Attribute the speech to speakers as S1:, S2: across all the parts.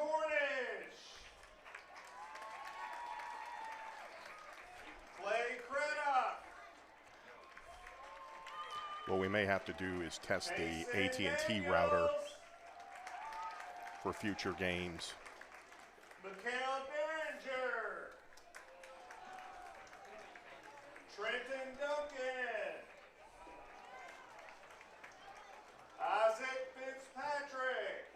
S1: Cornish. Clay Craddock.
S2: What we may have to do is test the AT&T router for future games.
S1: Mikhail Derringer. Trenton Duncan. Isaac Fitzpatrick.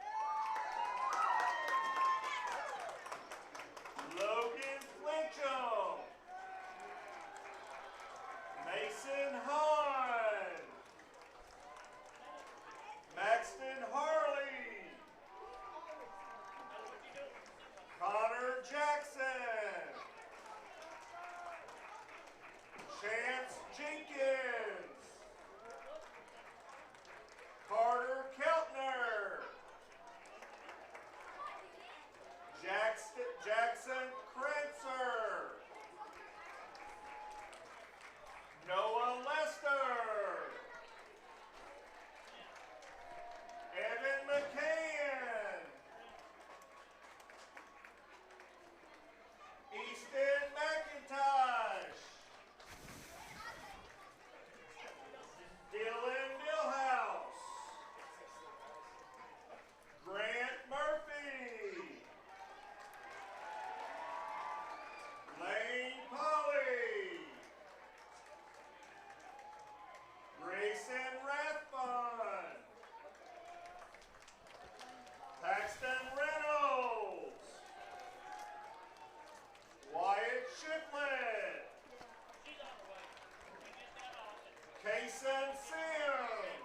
S1: Logan Flinchum. Mason Hahn. Maxton Harley. Connor Jackson. Chance Jenkins. Carter Keltner. Jackson Krenzer. Noah Lester. Evan McCann. Easton McIntosh. Dylan Millhouse. Grant Murphy. Lane Polly. Grayson Rathbun. Paxton Reynolds. Wyatt Shiplet. Kason Sims.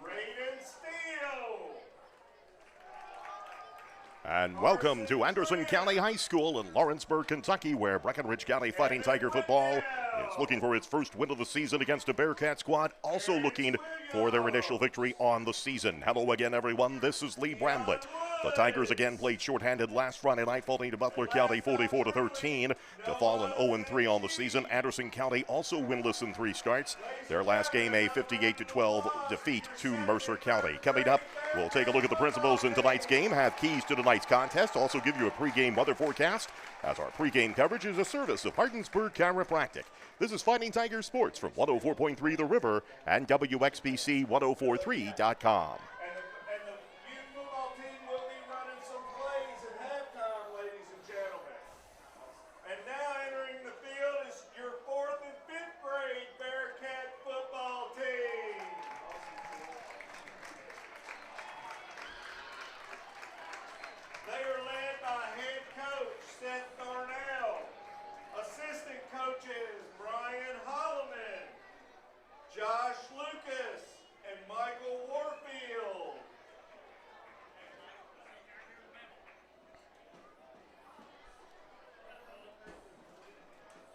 S1: Raiden Steele.
S2: And welcome to Anderson County High School in Lawrenceburg, Kentucky, where Breckinridge County Fighting Tiger football is looking for its first win of the season against a Bearcat squad, also looking for their initial victory on the season. Hello again, everyone. This is Lee Bramlett. The Tigers again played shorthanded last Friday night, falling to Butler County 44-13 to fall an 0-3 on the season. Anderson County also winless in 3 starts. Their last game a 58-12 defeat to Mercer County. Coming up, we'll take a look at the principals in tonight's game, have keys to tonight's contest, also give you a pregame weather forecast, as our pregame coverage is a service of Hardinsburg Chiropractic. This is Fighting Tiger Sports from 104.3 The River and WXBC1043.com.
S1: And the youth football team will be running some plays at halftime, ladies and gentlemen. And now entering the field is your 4th and 5th grade Bearcat football team. They are led by head coach Seth Darnell, assistant coaches Brian Holloman, Josh Lucas, and Michael Warfield.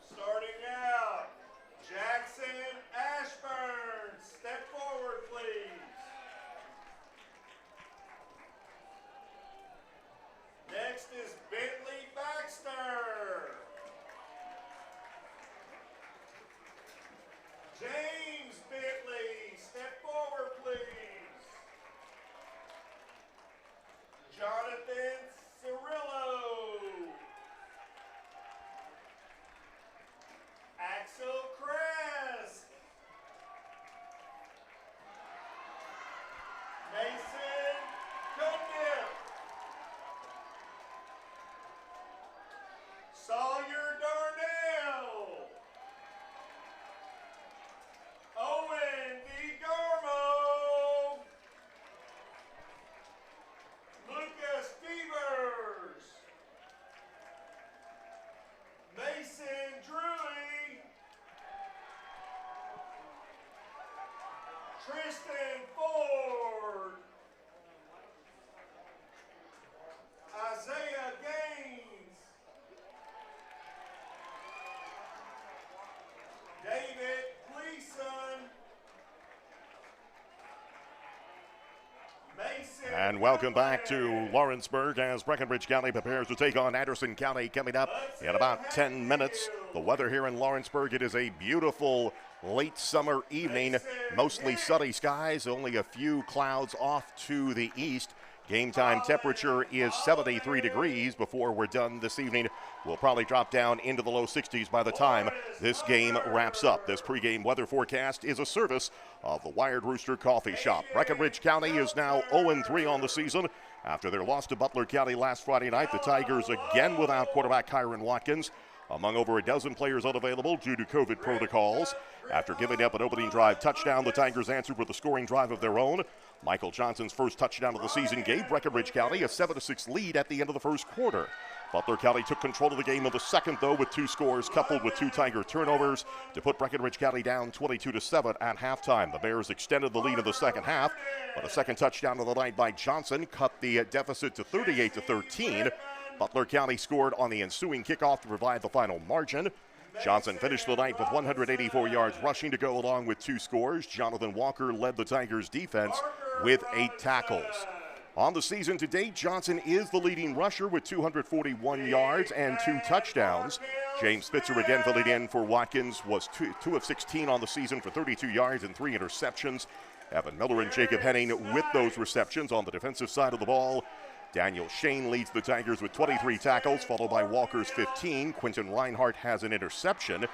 S1: Starting out, Jackson Ashburn. Step forward, please. Next is Bentley Baxter. James Bentley, step forward, please. Jonathan Cirillo. Axel Crest. Mason Cundiff. Sawyer Darnell. Owen DeGarmo. Lucas Devers. Mason Drury. Tristan Ford. Isaiah Gaines. David Gleason. Mason.
S2: And welcome back to Lawrenceburg as Breckinridge County prepares to take on Anderson County coming up in about 10 minutes. The weather here in Lawrenceburg, it is a beautiful late summer evening, mostly sunny skies, only a few clouds off to the east. Game time temperature is 73 degrees before we're done this evening. We'll probably drop down into the low 60s by the time this game wraps up. This pregame weather forecast is a service of the Wired Rooster Coffee Shop. Breckinridge County is now 0-3 on the season. After their loss to Butler County last Friday night, the Tigers again without quarterback Kyron Watkins. Among over a dozen players unavailable due to COVID protocols. After giving up an opening drive touchdown, the Tigers answered with a scoring drive of their own. Michael Johnson's first touchdown of the season gave Breckinridge County a 7-6 lead at the end of the first quarter. Butler County took control of the game in the second, though, with 2 scores coupled with 2 Tiger turnovers to put Breckinridge County down 22-7 at halftime. The Bears extended the lead in the second half, but a second touchdown of the night by Johnson cut the deficit to 38-13. Butler County scored on the ensuing kickoff to provide the final margin. Johnson finished the night with 184 yards rushing to go along with 2 scores. Jonathan Walker led the Tigers defense with 8 tackles. On the season to date, Johnson is the leading rusher with 241 yards and 2 touchdowns. James Spitzer again filling in for Watkins was 2 of 16 on the season for 32 yards and 3 interceptions. Evan Miller and Jacob Henning with those receptions on the defensive side of the ball. Daniel Shane leads the Tigers with 23 tackles, followed by Walker's 15. Quentin Reinhardt has an interception.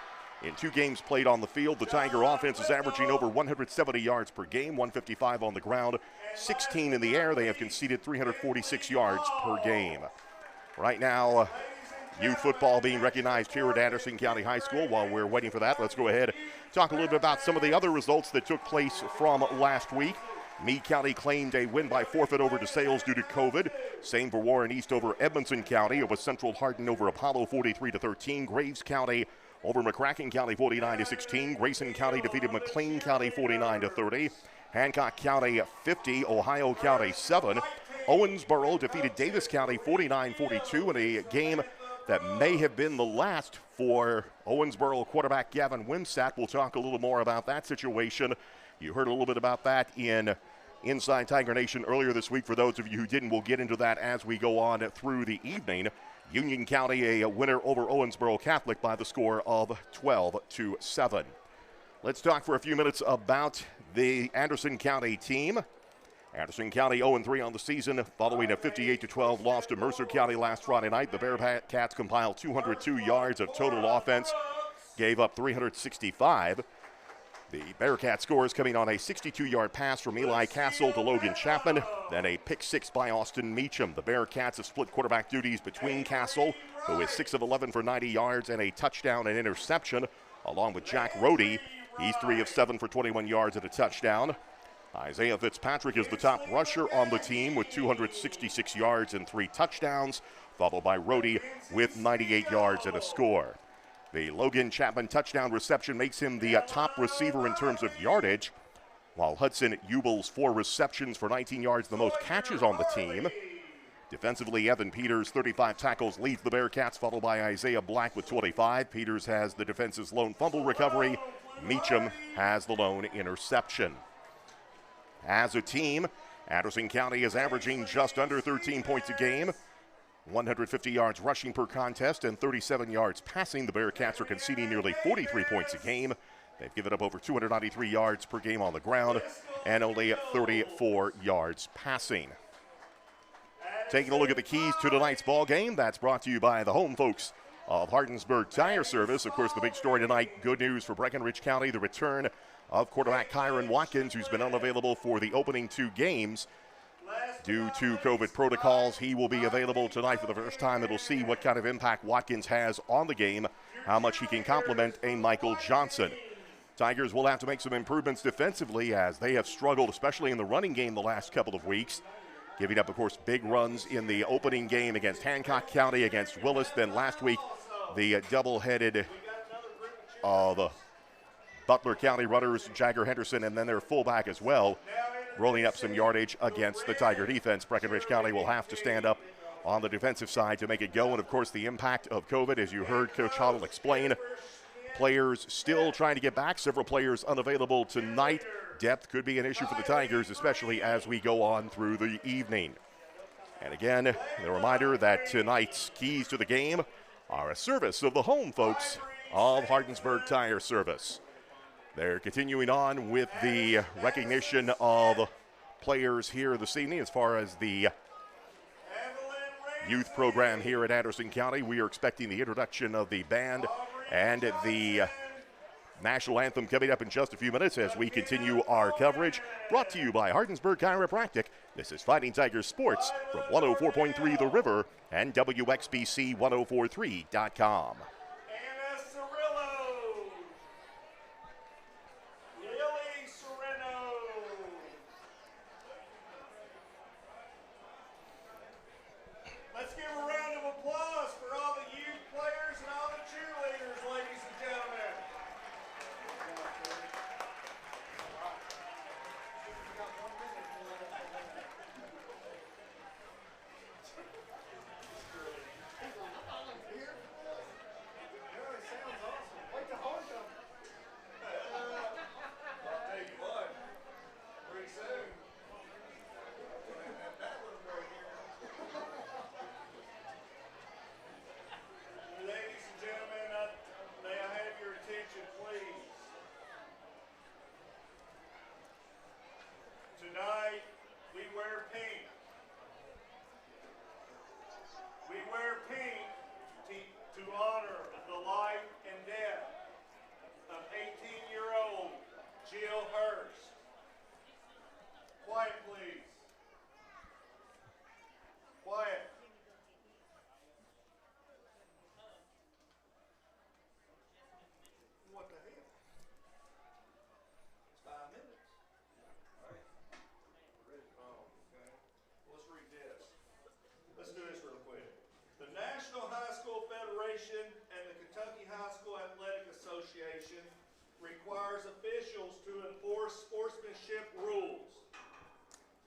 S2: In 2 games played on the field, the Tiger offense is averaging over 170 yards per game, 155 on the ground, 16 in the air. They have conceded 346 yards per game. Right now, youth football being recognized here at Anderson County High School. While we're waiting for that, let's go ahead and talk a little bit about some of the other results that took place from last week. Meade County claimed a win by forfeit over DeSales due to COVID. Same for Warren East over Edmondson County. It was Central Hardin over Apollo 43-13. Graves County over McCracken County 49-16. Grayson County defeated McLean County 49-30. Hancock County 50, Ohio County 7. Owensboro defeated Davis County 49-42 in a game that may have been the last for Owensboro quarterback Gavin Wimsatt. We'll talk a little more about that situation. You heard a little bit about that in Inside Tiger Nation earlier this week. For those of you who didn't, we'll get into that as we go on through the evening. Union County a winner over Owensboro Catholic by the score of 12-7. Let's talk for a few minutes about the Anderson County team. Anderson County 0-3 on the season following a 58-12 loss to Mercer County last Friday night. The Bearcats compiled 202 yards of total offense, gave up 365. The Bearcat scores coming on a 62-yard pass from Eli Castle to Logan Chapman, then a pick 6 by Austin Meacham. The Bearcats have split quarterback duties between Castle, who is 6 of 11 for 90 yards and a touchdown and interception, along with Jack Rohde. He's 3 of 7 for 21 yards and a touchdown. Isaiah Fitzpatrick is the top rusher on the team with 266 yards and 3 touchdowns, followed by Rohde with 98 yards and a score. The Logan Chapman touchdown reception makes him the top receiver in terms of yardage, while Hudson Ubel's 4 receptions for 19 yards, the most catches on the team. Defensively, Evan Peters, 35 tackles, leads the Bearcats, followed by Isaiah Black with 25. Peters has the defense's lone fumble recovery. Meacham has the lone interception. As a team, Anderson County is averaging just under 13 points a game. 150 yards rushing per contest and 37 yards passing. The Bearcats are conceding nearly 43 points a game. They've given up over 293 yards per game on the ground and only 34 yards passing. Taking a look at the keys to tonight's ball game, that's brought to you by the home folks of Hardinsburg Tire Service. Of course, the big story tonight, good news for Breckinridge County, the return of quarterback Kyron Watkins, who's been unavailable for the opening 2 games. Due to COVID protocols, he will be available tonight for the first time. It'll see what kind of impact Watkins has on the game, how much he can complement a Michael Johnson. Tigers will have to make some improvements defensively as they have struggled, especially in the running game the last couple of weeks. Giving up, of course, big runs in the opening game against Hancock County, against Willis. Then last week, the double-headed the Butler County runners, Jagger Henderson, and then their fullback as well, rolling up some yardage against the Tiger defense. Breckinridge County will have to stand up on the defensive side to make it go. And, of course, the impact of COVID, as you heard Coach Hoddle explain. Players still trying to get back. Several players unavailable tonight. Depth could be an issue for the Tigers, especially as we go on through the evening. And again, the reminder that tonight's keys to the game are a service of the home folks of Hardinsburg Tire Service. They're continuing on with the recognition of players here this evening as far as the youth program here at Anderson County. We are expecting the introduction of the band and the national anthem coming up in just a few minutes as we continue our coverage. Brought to you by Lawrenceburg Chiropractic. This is Fighting Tigers Sports from 104.3 The River and WXBC1043.com.
S1: Tonight, we wear pink. We wear pink to honor the life and death of 18-year-old Jill Hurst. Quiet, please. Quiet. What the hell? It's 5 minutes. Let's read this. Let's do this real quick. The National High School Federation and the Kentucky High School Athletic Association requires officials to enforce sportsmanship rules.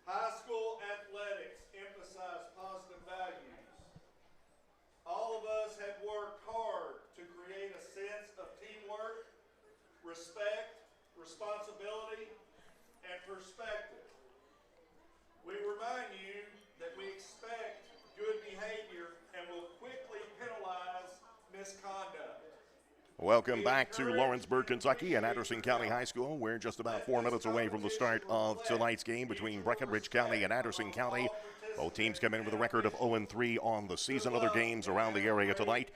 S1: High school athletics emphasize positive values. All of us have worked hard to create a sense of teamwork, respect, responsibility, and perspective. We remind you that we expect good behavior and will quickly penalize misconduct.
S2: Welcome back to Lawrenceburg, Kentucky and Anderson County High School. We're just about 4 minutes away from the start of tonight's game between Breckinridge County and Anderson County. Both teams come in with a record of 0-3 on the season. Other games around the area tonight.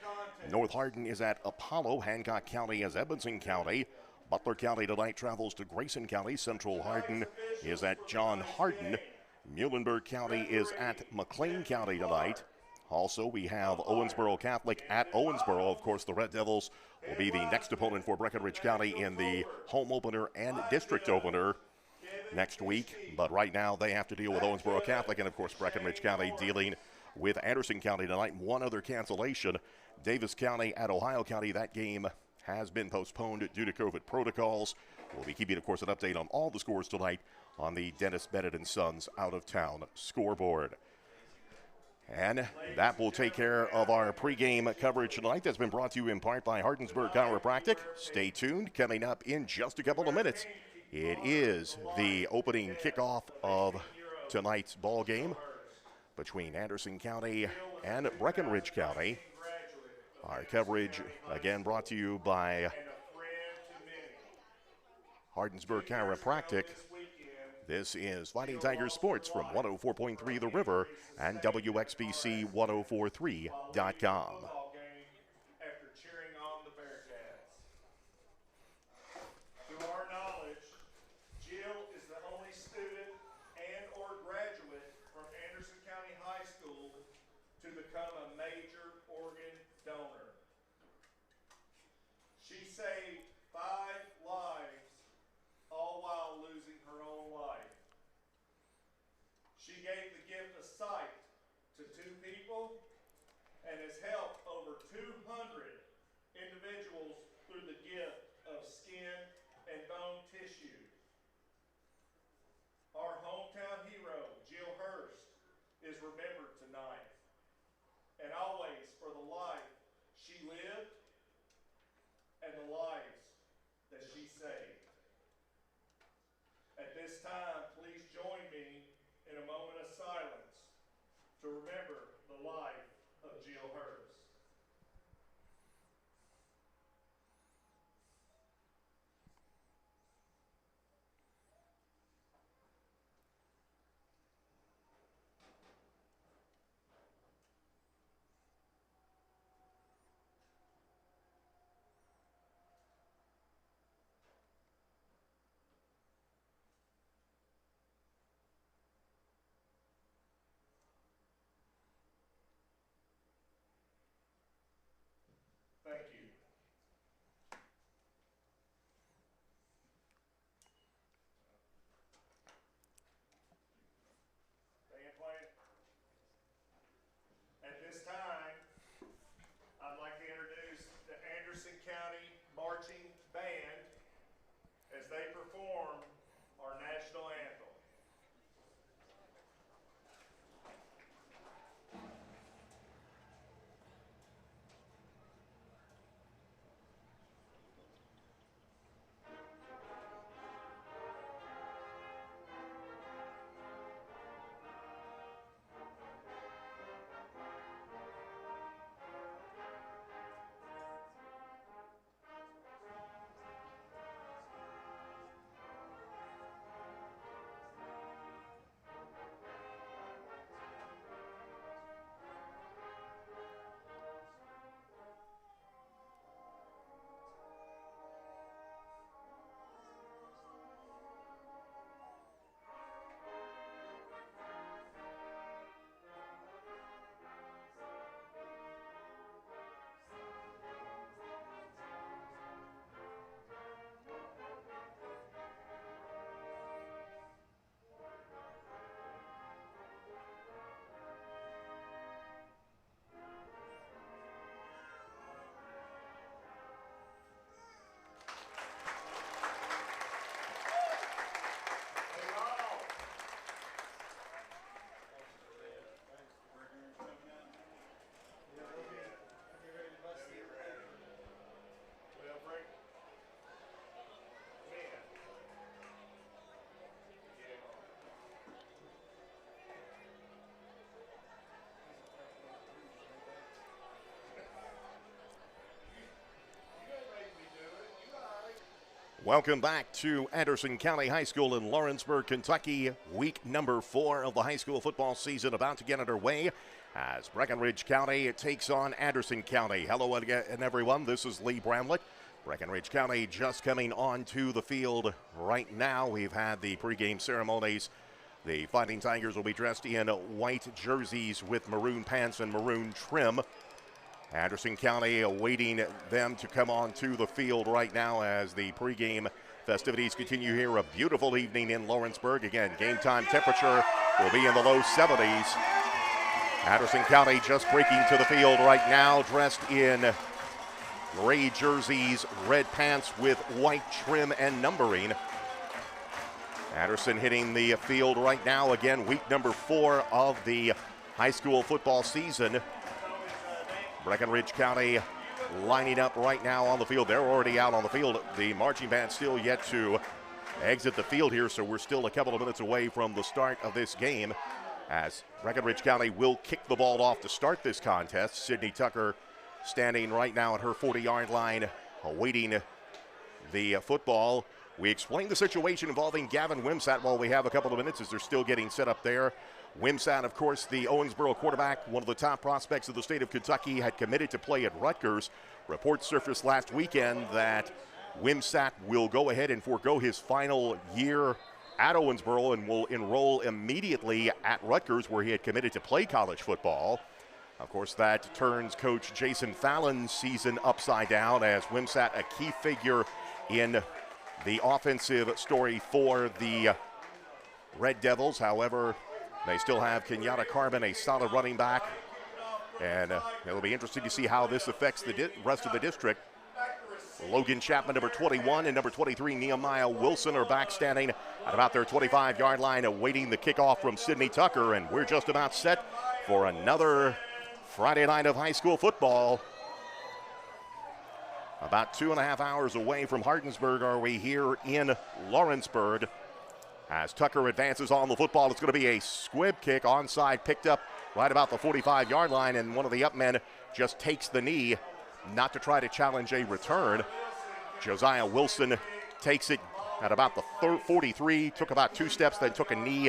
S2: North Hardin is at Apollo. Hancock County is Edmonson County. Butler County tonight travels to Grayson County. Central Hardin is at John Hardin. Muhlenberg County is at McLean County tonight. Also, we have Owensboro Catholic at Owensboro. Of course, the Red Devils will be the next opponent for Breckinridge County in the home opener and district opener next week. But right now, they have to deal with Owensboro Catholic, and of course, Breckinridge County dealing with Anderson County tonight. One other cancellation, Davis County at Ohio County. That game has been postponed due to COVID protocols. We'll be keeping, of course, an update on all the scores tonight on the Dennis Bennett and Sons out-of-town scoreboard. And that will take care of our pregame coverage tonight. That's been brought to you in part by Lawrenceburg Chiropractic. Stay tuned. Coming up in just a couple of minutes, it is the opening kickoff of tonight's ball game between Anderson County and Breckinridge County. Our coverage, again, brought to you by Lawrenceburg Chiropractic. This is Fighting Tigers Sports from 104.3 The River and WXBC1043.com.
S1: After cheering on the Bearcats. To our knowledge, Jill is the only student and or graduate from Anderson County High School to become a major organ donor. She saved 5 lives, all while losing her own life. She gave the gift of sight to 2 people and has helped over 200 individuals through the gift of skin and bone tissue. Our hometown hero, Jill Hurst, is remembered tonight and always for the life she lived and the lives
S2: Welcome back to Anderson County High School in Lawrenceburg, Kentucky. Week number 4 of the high school football season about to get underway as Breckinridge County takes on Anderson County. Hello again, everyone. This is Lee Bramlett. Breckinridge County just coming onto the field right now. We've had the pregame ceremonies. The Fighting Tigers will be dressed in white jerseys with maroon pants and maroon trim. Anderson County awaiting them to come onto the field right now as the pregame festivities continue here. A beautiful evening in Lawrenceburg. Again, game time temperature will be in the low 70s. Anderson County just breaking to the field right now, dressed in gray jerseys, red pants with white trim and numbering. Anderson hitting the field right now. Again, week number 4 of the high school football season. Breckinridge County lining up right now on the field. They're already out on the field. The marching band still yet to exit the field here, so we're still a couple of minutes away from the start of this game as Breckinridge County will kick the ball off to start this contest. Sydney Tucker standing right now at her 40-yard line awaiting the football. We explained the situation involving Gavin Wimsatt while we have a couple of minutes as they're still getting set up there. Wimsatt, of course, the Owensboro quarterback, one of the top prospects of the state of Kentucky, had committed to play at Rutgers. Reports surfaced last weekend that Wimsatt will go ahead and forego his final year at Owensboro and will enroll immediately at Rutgers, where he had committed to play college football. Of course, that turns Coach Jason Fallon's season upside down as Wimsatt, a key figure in the offensive story for the Red Devils. However, they still have Kenyatta Carbon, a solid running back, and it'll be interesting to see how this affects the rest of the district. Logan Chapman, number 21, and number 23, Nehemiah Wilson, are back standing at about their 25-yard line awaiting the kickoff from Sydney Tucker, and we're just about set for another Friday night of high school football. About 2.5 hours away from Hardinsburg are we here in Lawrenceburg. As Tucker advances on the football, it's going to be a squib kick, onside, picked up right about the 45-yard line, and one of the up men just takes the knee, not to try to challenge a return. Josiah Wilson takes it at about the 43, took about 2 steps, then took a knee,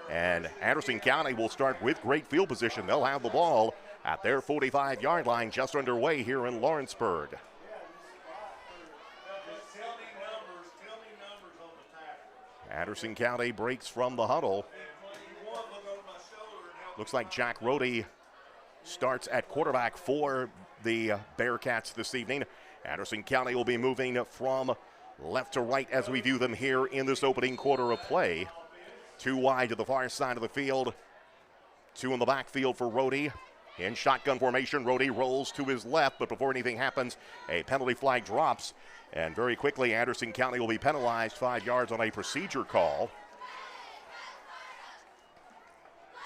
S2: and Anderson County will start with great field position. They'll have the ball at their 45-yard line, just underway here in Lawrenceburg. Anderson County breaks from the huddle. Looks like Jack Rohde starts at quarterback for the Bearcats this evening. Anderson County will be moving from left to right as we view them here in this opening quarter of play. 2 wide to the far side of the field. 2 in the backfield for Rohde. In shotgun formation, Rohde rolls to his left, but before anything happens, a penalty flag drops. And very quickly, Anderson County will be penalized 5 yards on a procedure call.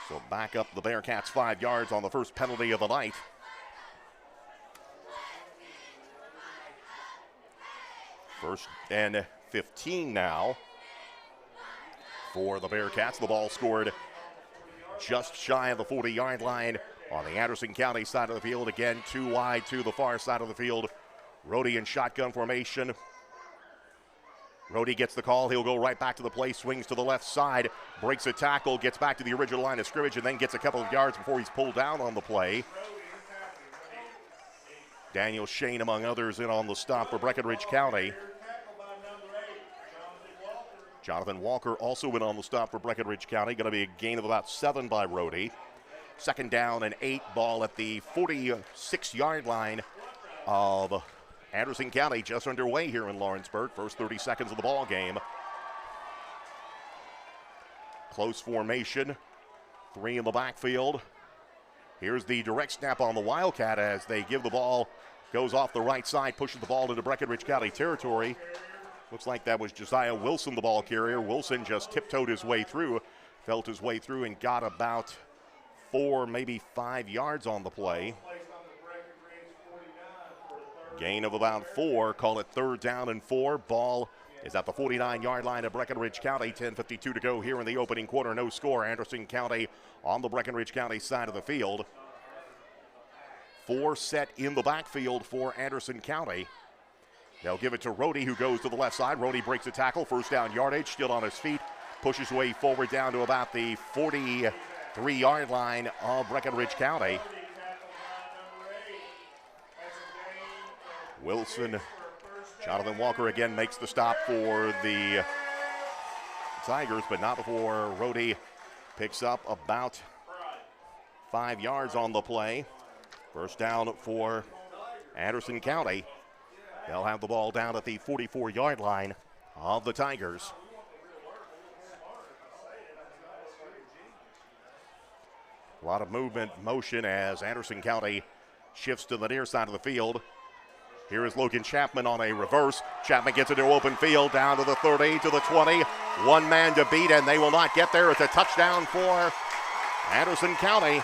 S2: So back up the Bearcats 5 yards on the first penalty of the night. First and 15 now for the Bearcats. The ball scored just shy of the 40-yard line on the Anderson County side of the field. Again, 2 wide to the far side of the field. Rohde in shotgun formation. Rohde gets the call. He'll go right back to the play, swings to the left side, breaks a tackle, gets back to the original line of scrimmage, and then gets a couple of yards before he's pulled down on the play. Daniel Shane, among others, in on the stop for Breckinridge County. Jonathan Walker also in on the stop for Breckinridge County. Going to be a gain of about 7 by Rohde. 2nd down and 8, ball at the 46-yard line of Anderson County, just underway here in Lawrenceburg. First 30 seconds of the ball game. Close formation. 3 in the backfield. Here's the direct snap on the Wildcat as they give the ball. Goes off the right side, pushes the ball into Breckinridge County territory. Looks like that was Josiah Wilson, the ball carrier. Wilson just tiptoed his way through, felt his way through, and got about 4, maybe 5 yards on the play. Gain of about 4, call it 3rd down and 4. Ball is at the 49-yard line of Breckinridge County. 10:52 to go here in the opening quarter. No score. Anderson County on the Breckinridge County side of the field. 4 set in the backfield for Anderson County. They'll give it to Rhodey, who goes to the left side. Rhodey breaks a tackle, first down yardage, still on his feet, pushes way forward down to about the 43-yard line of Breckinridge County. Wilson, Jonathan Walker again makes the stop for the Tigers, but not before Rhodey picks up about 5 yards on the play. First down for Anderson County. They'll have the ball down at the 44-yard line of the Tigers. A lot of movement, motion as Anderson County shifts to the near side of the field. Here is Logan Chapman on a reverse. Chapman gets into open field, down to the 30, to the 20. One man to beat, and they will not get there. It's a touchdown for Anderson County.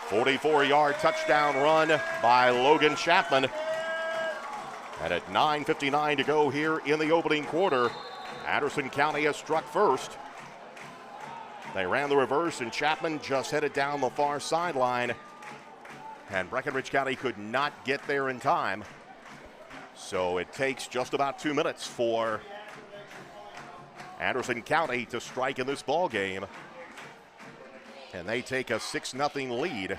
S2: 44-yard touchdown run by Logan Chapman. And at 9:59 to go here in the opening quarter, Anderson County has struck first. They ran the reverse, and Chapman just headed down the far sideline. And Breckinridge County could not get there in time. So it takes just about 2 minutes for Anderson County to strike in this ball game. And they take a 6-0 lead.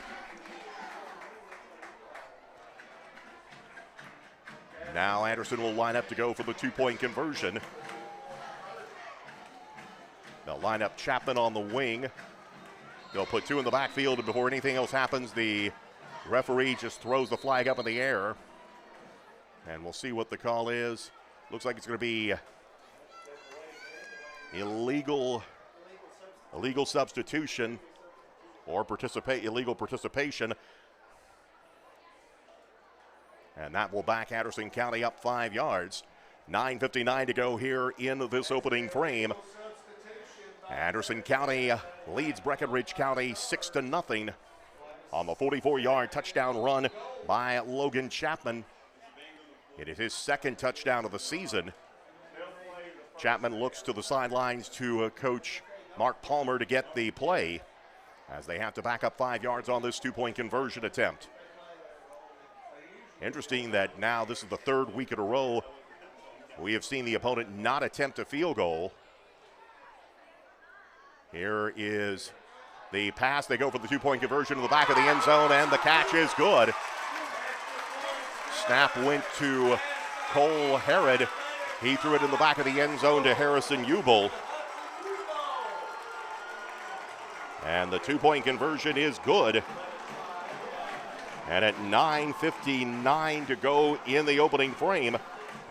S2: Now Anderson will line up to go for the 2-point conversion. They'll line up Chapman on the wing. They'll put 2 in the backfield, and before anything else happens, the referee just throws the flag up in the air. And we'll see what the call is. Looks like it's going to be illegal substitution or illegal participation. And that will back Anderson County up 5 yards. 9:59 to go here in this opening frame. Anderson County leads Breckinridge County 6-0 on the 44-yard touchdown run by Logan Chapman. It is his second touchdown of the season. Chapman looks to the sidelines to Coach Mark Palmer to get the play as they have to back up 5 yards on this 2-point conversion attempt. Interesting that now this is the 3rd week in a row we have seen the opponent not attempt a field goal. Here is the pass. They go for the 2-point conversion to the back of the end zone, and the catch is good. Snap went to Cole Herod. He threw it in the back of the end zone to Harrison Ubel. And the 2-point conversion is good. And at 9:59 to go in the opening frame,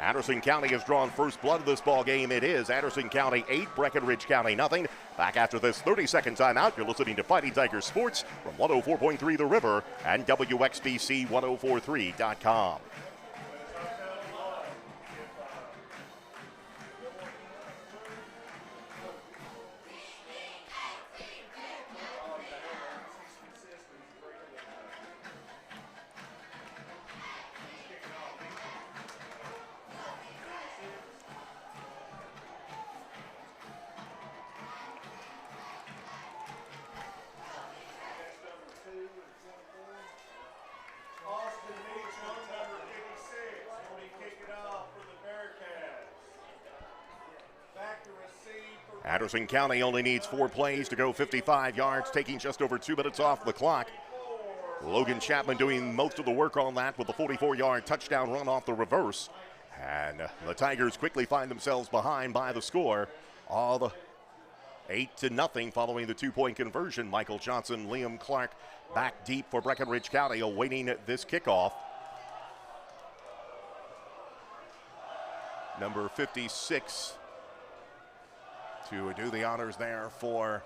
S2: Anderson County has drawn first blood of this ball game. It is Anderson County 8, Breckinridge County nothing. Back after this 30-second timeout, you're listening to Fighting Tigers Sports from 104.3 The River and WXBC1043.com. Anderson County only needs 4 plays to go 55 yards, taking just over 2 minutes off the clock. Logan Chapman doing most of the work on that with the 44-yard touchdown run off the reverse. And the Tigers quickly find themselves behind by the score of 8-0 following the 2-point conversion. Michael Johnson, Liam Clark back deep for Breckinridge County, awaiting this kickoff. Number 56 to do the honors there for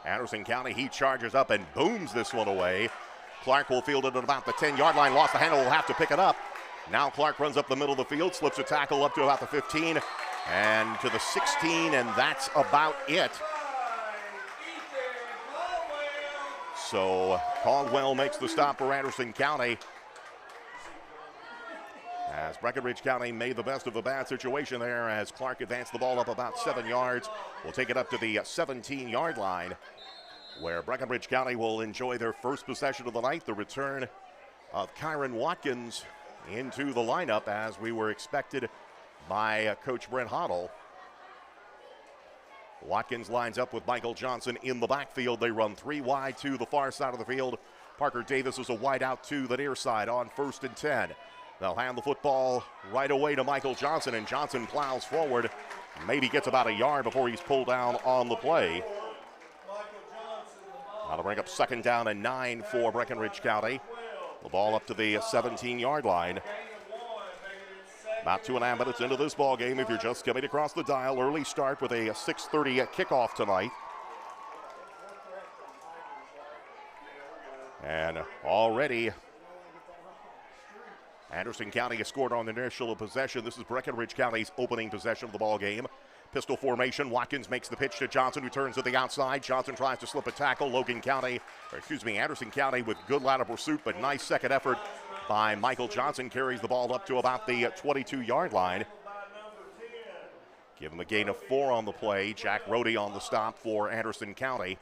S2: Anderson County. He charges up and booms this one away. Clark will field it at about the 10-yard line. Lost the handle, will have to pick it up. Now Clark runs up the middle of the field, slips a tackle up to about the 15 and to the 16, and that's about it. So Caldwell makes the stop for Anderson County, as Breckinridge County made the best of the bad situation there as Clark advanced the ball up about 7 yards. We'll take it up to the 17-yard line, where Breckinridge County will enjoy their first possession of the night. The return of Kyron Watkins into the lineup as we were expected by Coach Brent Hoddle. Watkins lines up with Michael Johnson in the backfield. They run 3 wide to the far side of the field. Parker Davis is a wide out to the near side on 1st and 10. They'll hand the football right away to Michael Johnson, and Johnson plows forward. Maybe gets about a yard before he's pulled down on the play. That'll bring up 2nd down and 9 for Breckinridge County. The ball up to the 17-yard line. About 2.5 minutes into this ball game if you're just coming across the dial. Early start with a 6:30 kickoff tonight. And already Anderson County has scored on the initial possession. This is Breckinridge County's opening possession of the ball game. Pistol formation. Watkins makes the pitch to Johnson, who turns to the outside. Johnson tries to slip a tackle. Anderson County with good line of pursuit, but nice second effort by Michael Johnson. Carries the ball up to about the 22-yard line. Give him a gain of 4 on the play. Jack Rohde on the stop for Anderson County.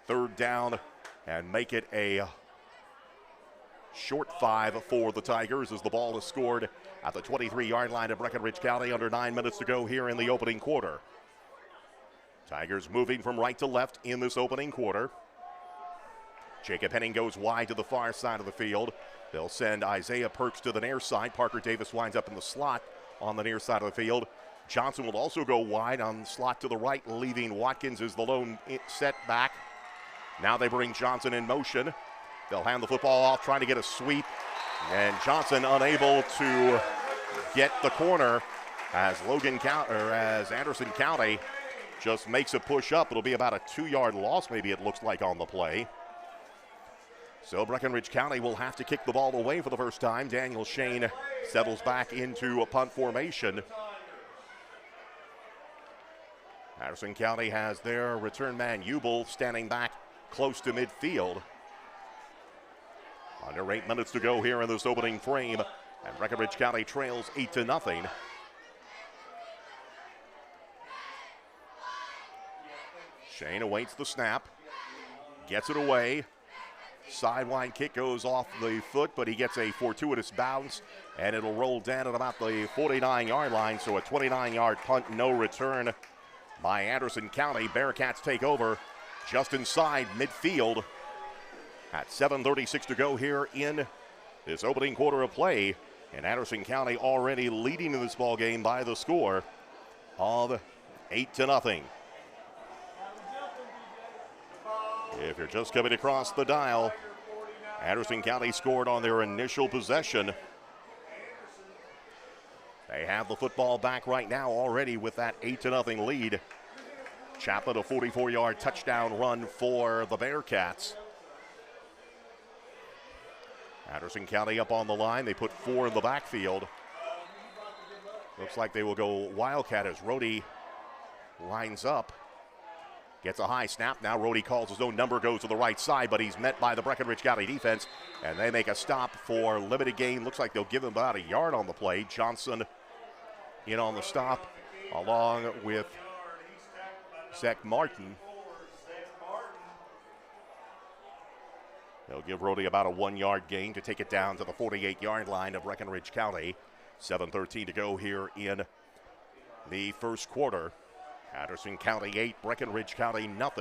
S2: 3rd down, and make it a short 5 for the Tigers as the ball is scored at the 23-yard line of Breckinridge County. Under 9 minutes to go here in the opening quarter. Tigers moving from right to left in this opening quarter. Jacob Henning goes wide to the far side of the field. They'll send Isaiah Perks to the near side. Parker Davis winds up in the slot on the near side of the field. Johnson will also go wide on slot to the right, leaving Watkins as the lone set back. Now they bring Johnson in motion. They'll hand the football off, trying to get a sweep, and Johnson unable to get the corner as Anderson County just makes a push up. It'll be about a 2-yard loss, maybe it looks like, on the play. So Breckinridge County will have to kick the ball away for the first time. Daniel Shane settles back into a punt formation. Anderson County has their return man, Ubel, standing back close to midfield. Under 8 minutes to go here in this opening frame, and Breckinridge County trails 8-0. Shane awaits the snap, gets it away. Sideline kick goes off the foot, but he gets a fortuitous bounce, and it'll roll down at about the 49-yard line, so a 29-yard punt, no return by Anderson County. Bearcats take over just inside midfield at 7:36 to go here in this opening quarter of play, and Anderson County already leading in this ball game by the score of 8-0. If you're just coming across the dial, Anderson County scored on their initial possession. They have the football back right now already with that 8-0 lead. Chapman, a 44-yard touchdown run for the Bearcats. Anderson County up on the line. They put 4 in the backfield. Looks like they will go Wildcat as Rohde lines up. Gets a high snap. Now Rohde calls his own number, goes to the right side, but he's met by the Breckinridge County defense, and they make a stop for limited gain. Looks like they'll give him about a yard on the play. Johnson in on the stop along with Zach Martin. They'll give Rohde about a 1-yard gain to take it down to the 48-yard line of Breckinridge County. 7:13 to go here in the first quarter. Anderson County 8, Breckinridge County 0.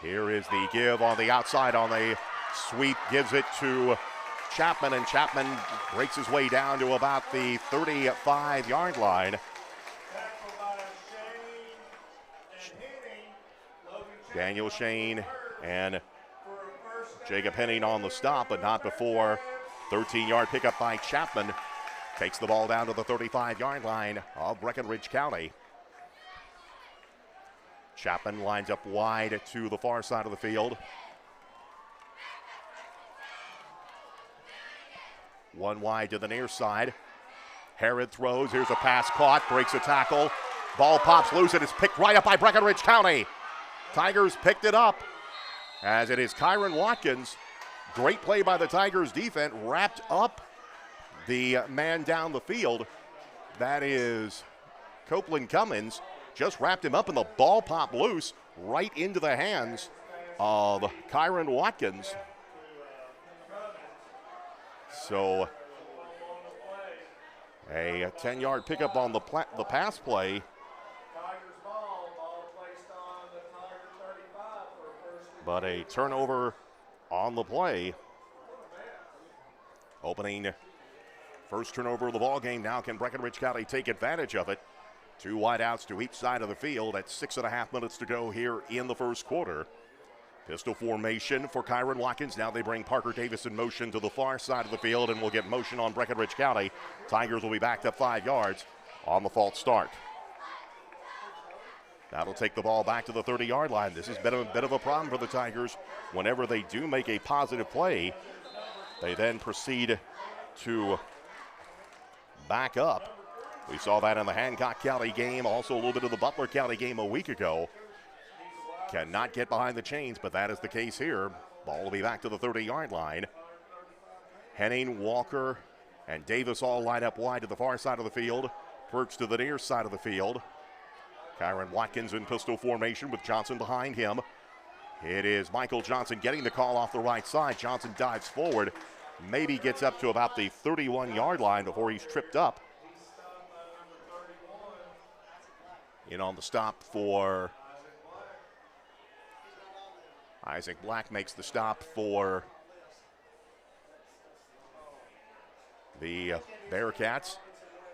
S2: Here is the give on the outside on the sweep, gives it to Chapman, and Chapman breaks his way down to about the 35-yard line. Daniel Shane and Jacob Henning on the stop, but not before 13-yard pickup by Chapman. Takes the ball down to the 35-yard line of Breckinridge County. Chapman lines up wide to the far side of the field. One wide to the near side. Herod throws. Here's a pass caught. Breaks a tackle. Ball pops loose and is picked right up by Breckinridge County. Tigers picked it up as it is Kyron Watkins. Great play by the Tigers defense. Wrapped up the man down the field. That is Copeland Cummins. Just wrapped him up and the ball popped loose right into the hands of Kyron Watkins. So a 10-yard pickup on the pass play.
S1: Tigers ball placed on the Tiger 35 for a first and
S2: But a turnover on the play. Opening first turnover of the ball game. Now can Breckinridge County take advantage of it? 2 wideouts to each side of the field at 6.5 minutes to go here in the first quarter. Pistol formation for Kyron Watkins. Now they bring Parker Davis in motion to the far side of the field, and will get motion on Breckinridge County. Tigers will be backed up 5 yards on the false start. That'll take the ball back to the 30-yard line. This has been a bit of a problem for the Tigers. Whenever they do make a positive play, they then proceed to back up. We saw that in the Hancock County game, also a little bit of the Butler County game a week ago. Cannot get behind the chains, but that is the case here. Ball will be back to the 30-yard line. Henning, Walker, and Davis all line up wide to the far side of the field. Perks to the near side of the field. Kyron Watkins in pistol formation with Johnson behind him. It is Michael Johnson getting the call off the right side. Johnson dives forward, maybe gets up to about the 31-yard line before he's tripped up. In on the stop for Isaac Black, makes the stop for the Bearcats.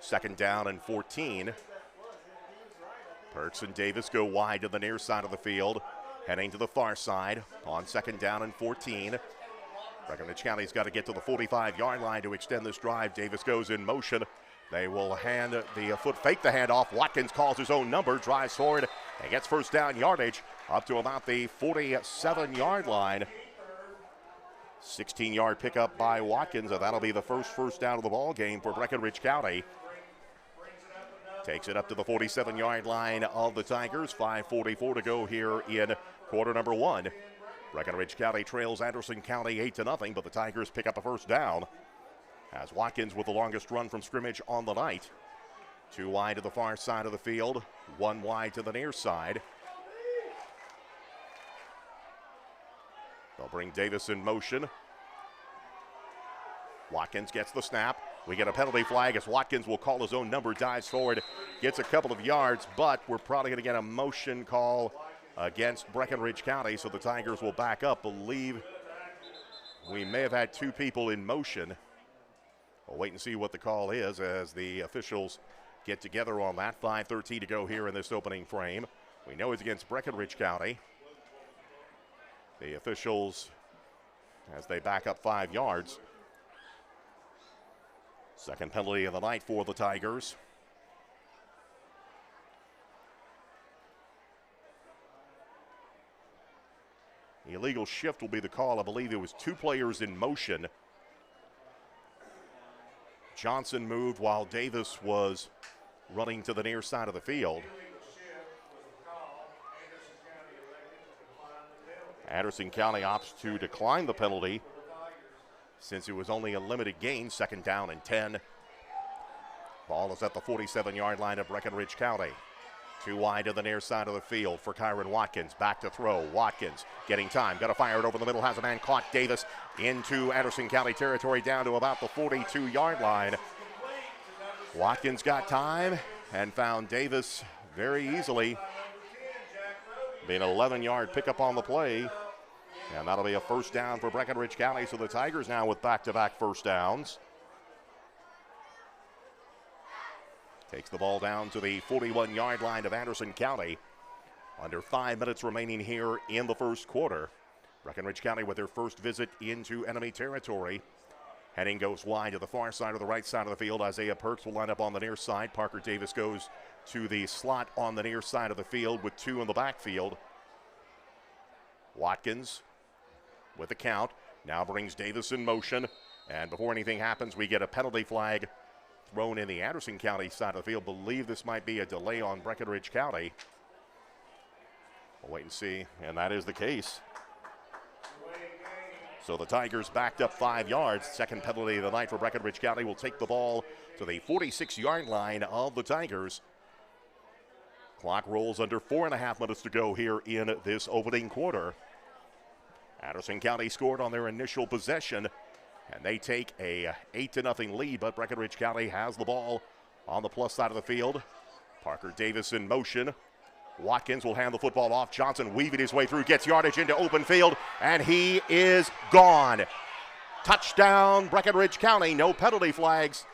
S2: 2nd down and 14. Perks and Davis go wide to the near side of the field, heading to the far side on 2nd down and 14. Breckinridge County's got to get to the 45-yard line to extend this drive. Davis goes in motion. They will hand the fake the handoff. Watkins calls his own number, drives forward, and gets first down yardage up to about the 47-yard line. 16-yard pickup by Watkins, and that'll be the first down of the ball game for Breckinridge County. Takes it up to the 47-yard line of the Tigers. 5:44 to go here in quarter number 1. Breckinridge County trails Anderson County 8-0, but the Tigers pick up a first down. As Watkins with the longest run from scrimmage on the night. 2 wide to the far side of the field, 1 wide to the near side. They'll bring Davis in motion. Watkins gets the snap. We get a penalty flag as Watkins will call his own number, dives forward, gets a couple of yards, but we're probably going to get a motion call against Breckinridge County, so the Tigers will back up. Believe we may have had 2 people in motion. We'll wait and see what the call is as the officials get together on that. 5:13 to go here in this opening frame. We know it's against Breckinridge County. The officials, as they back up 5 yards. 2nd penalty of the night for the Tigers. Illegal shift will be the call. I believe it was 2 players in motion. Johnson moved while Davis was running to the near side of the field. Anderson County opts to decline the penalty since it was only a limited gain. 2nd down and 10. Ball is at the 47-yard line of Breckinridge County. 2 wide to the near side of the field for Kyron Watkins. Back to throw. Watkins getting time. Got to fire it over the middle. Has a man caught. Davis into Anderson County territory down to about the 42-yard line. Watkins got time and found Davis very easily. Being an 11-yard pickup on the play. And that'll be a first down for Breckinridge County. So the Tigers now with back-to-back first downs. Takes the ball down to the 41-yard line of Anderson County. Under 5 minutes remaining here in the first quarter. Breckinridge County with their first visit into enemy territory. Henning goes wide to the far side of the right side of the field. Isaiah Perks will line up on the near side. Parker Davis goes to the slot on the near side of the field with 2 in the backfield. Watkins with the count. Now brings Davis in motion. And before anything happens, we get a penalty flag thrown in the Anderson County side of the field. Believe this might be a delay on Breckinridge County. We'll wait and see, and that is the case. So the Tigers backed up 5 yards. 2nd penalty of the night for Breckinridge County will take the ball to the 46-yard line of the Tigers. Clock rolls under 4.5 minutes to go here in this opening quarter. Anderson County scored on their initial possession And they take a 8-0 lead, but Breckinridge County has the ball on the plus side of the field. Parker Davis in motion. Watkins will hand the football off. Johnson weaving his way through, gets yardage into open field, and he is gone. Touchdown, Breckinridge County, no penalty flags.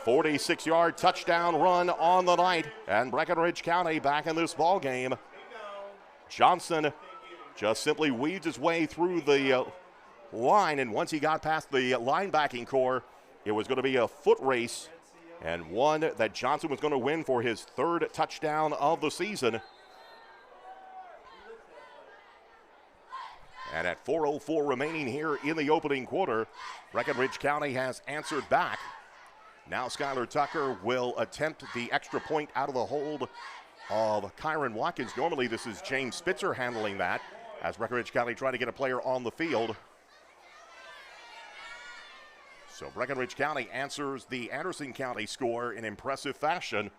S2: 46-yard touchdown run on the night, and Breckinridge County back in this ball game. Johnson just simply weaved his way through the line, and once he got past the linebacking core, it was going to be a foot race, and one that Johnson was going to win for his third touchdown of the season. And at 4:04 remaining here in the opening quarter, Breckinridge County has answered back. Now Skylar Tucker will attempt the extra point out of the hold of Kyron Watkins. Normally this is James Spitzer handling that, as Breckinridge County trying to get a player on the field. So Breckinridge County answers the Anderson County score in impressive fashion.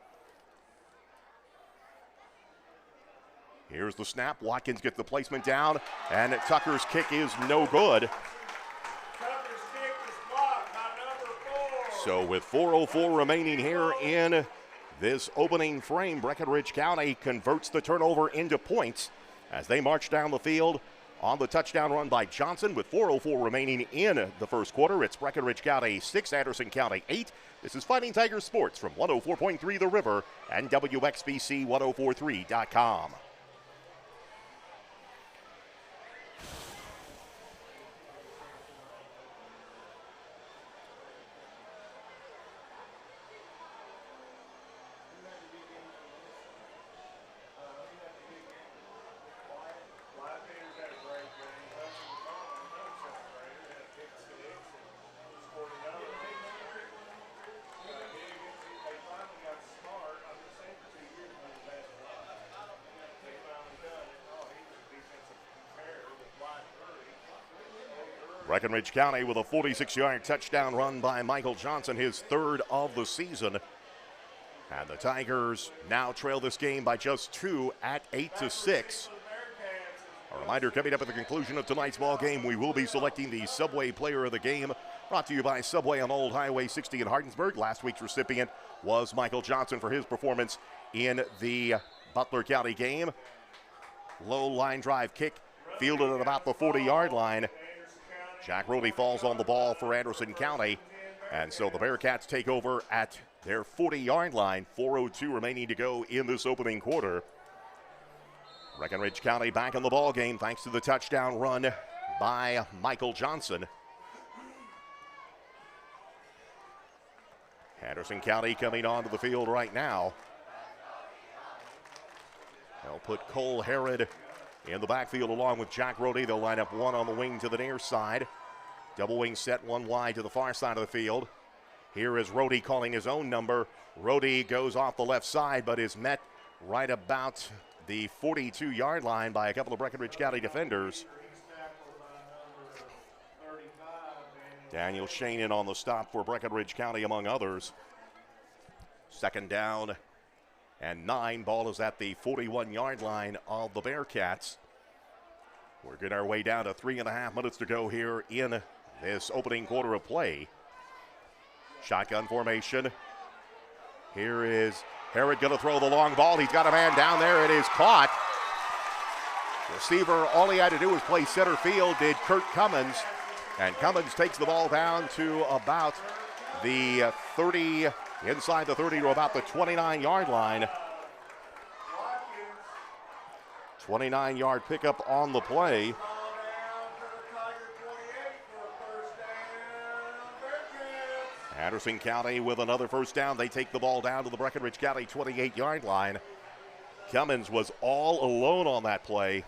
S2: Here's the snap. Watkins gets the placement down, and Tucker's kick is no good.
S1: Tucker's kick is blocked by number 4.
S2: So with 4:04 remaining here in this opening frame, Breckinridge County converts the turnover into points as they march down the field on the touchdown run by Johnson. With 4:04 remaining in the first quarter, it's Breckinridge County 6, Anderson County 8. This is Fighting Tigers Sports from 104.3 The River and WXBC1043.com. Breckinridge County with a 46-yard touchdown run by Michael Johnson, his third of the season. And the Tigers now trail this game by just 2 at 8-6. A reminder, coming up at the conclusion of tonight's ball game, we will be selecting the Subway Player of the Game, brought to you by Subway on Old Highway 60 in Hardinsburg. Last week's recipient was Michael Johnson for his performance in the Butler County game. Low line drive kick, fielded at about the 40-yard line. Jack Rohde falls on the ball for Anderson County, and so the Bearcats take over at their 40-yard line. 4:02 remaining to go in this opening quarter. Breckinridge County back in the ball game thanks to the touchdown run by Michael Johnson. Anderson County coming onto the field right now. They'll put Cole Herod in the backfield along with Jack Rohde. They'll line up one on the wing to the near side. Double wing set, one wide to the far side of the field. Here is Rohde calling his own number. Rohde goes off the left side, but is met right about the 42-yard line by a couple of Breckinridge County defenders. Daniel Shane in on the stop for Breckinridge County, among others. Second down and 9. Ball is at the 41-yard line of the Bearcats. We're getting our way down to 3.5 minutes to go here in this opening quarter of play. Shotgun formation. Here is Herod going to throw the long ball. He's got a man down there. It is caught. Receiver, all he had to do was play center field, did Kurt Cummins. And Cummins takes the ball down to about the 30, inside the 30 to about the 29-yard line. 29-yard pickup on the play. Anderson County with another first down. They take the ball down to the Breckinridge County 28-yard line. Cummins was all alone on that play.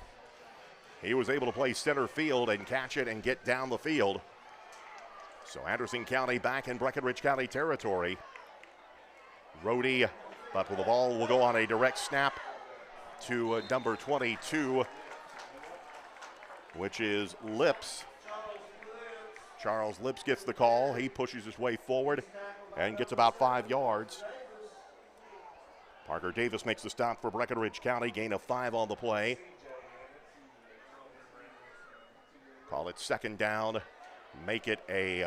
S2: He was able to play center field and catch it and get down the field. So Anderson County back in Breckinridge County territory. Rohde, but with the ball will go on a direct snap to number 22, which is Lips. Charles Lips gets the call. He pushes his way forward and gets about 5 yards. Parker Davis makes the stop for Breckinridge County, gain of 5 on the play. Call it second down. Make it a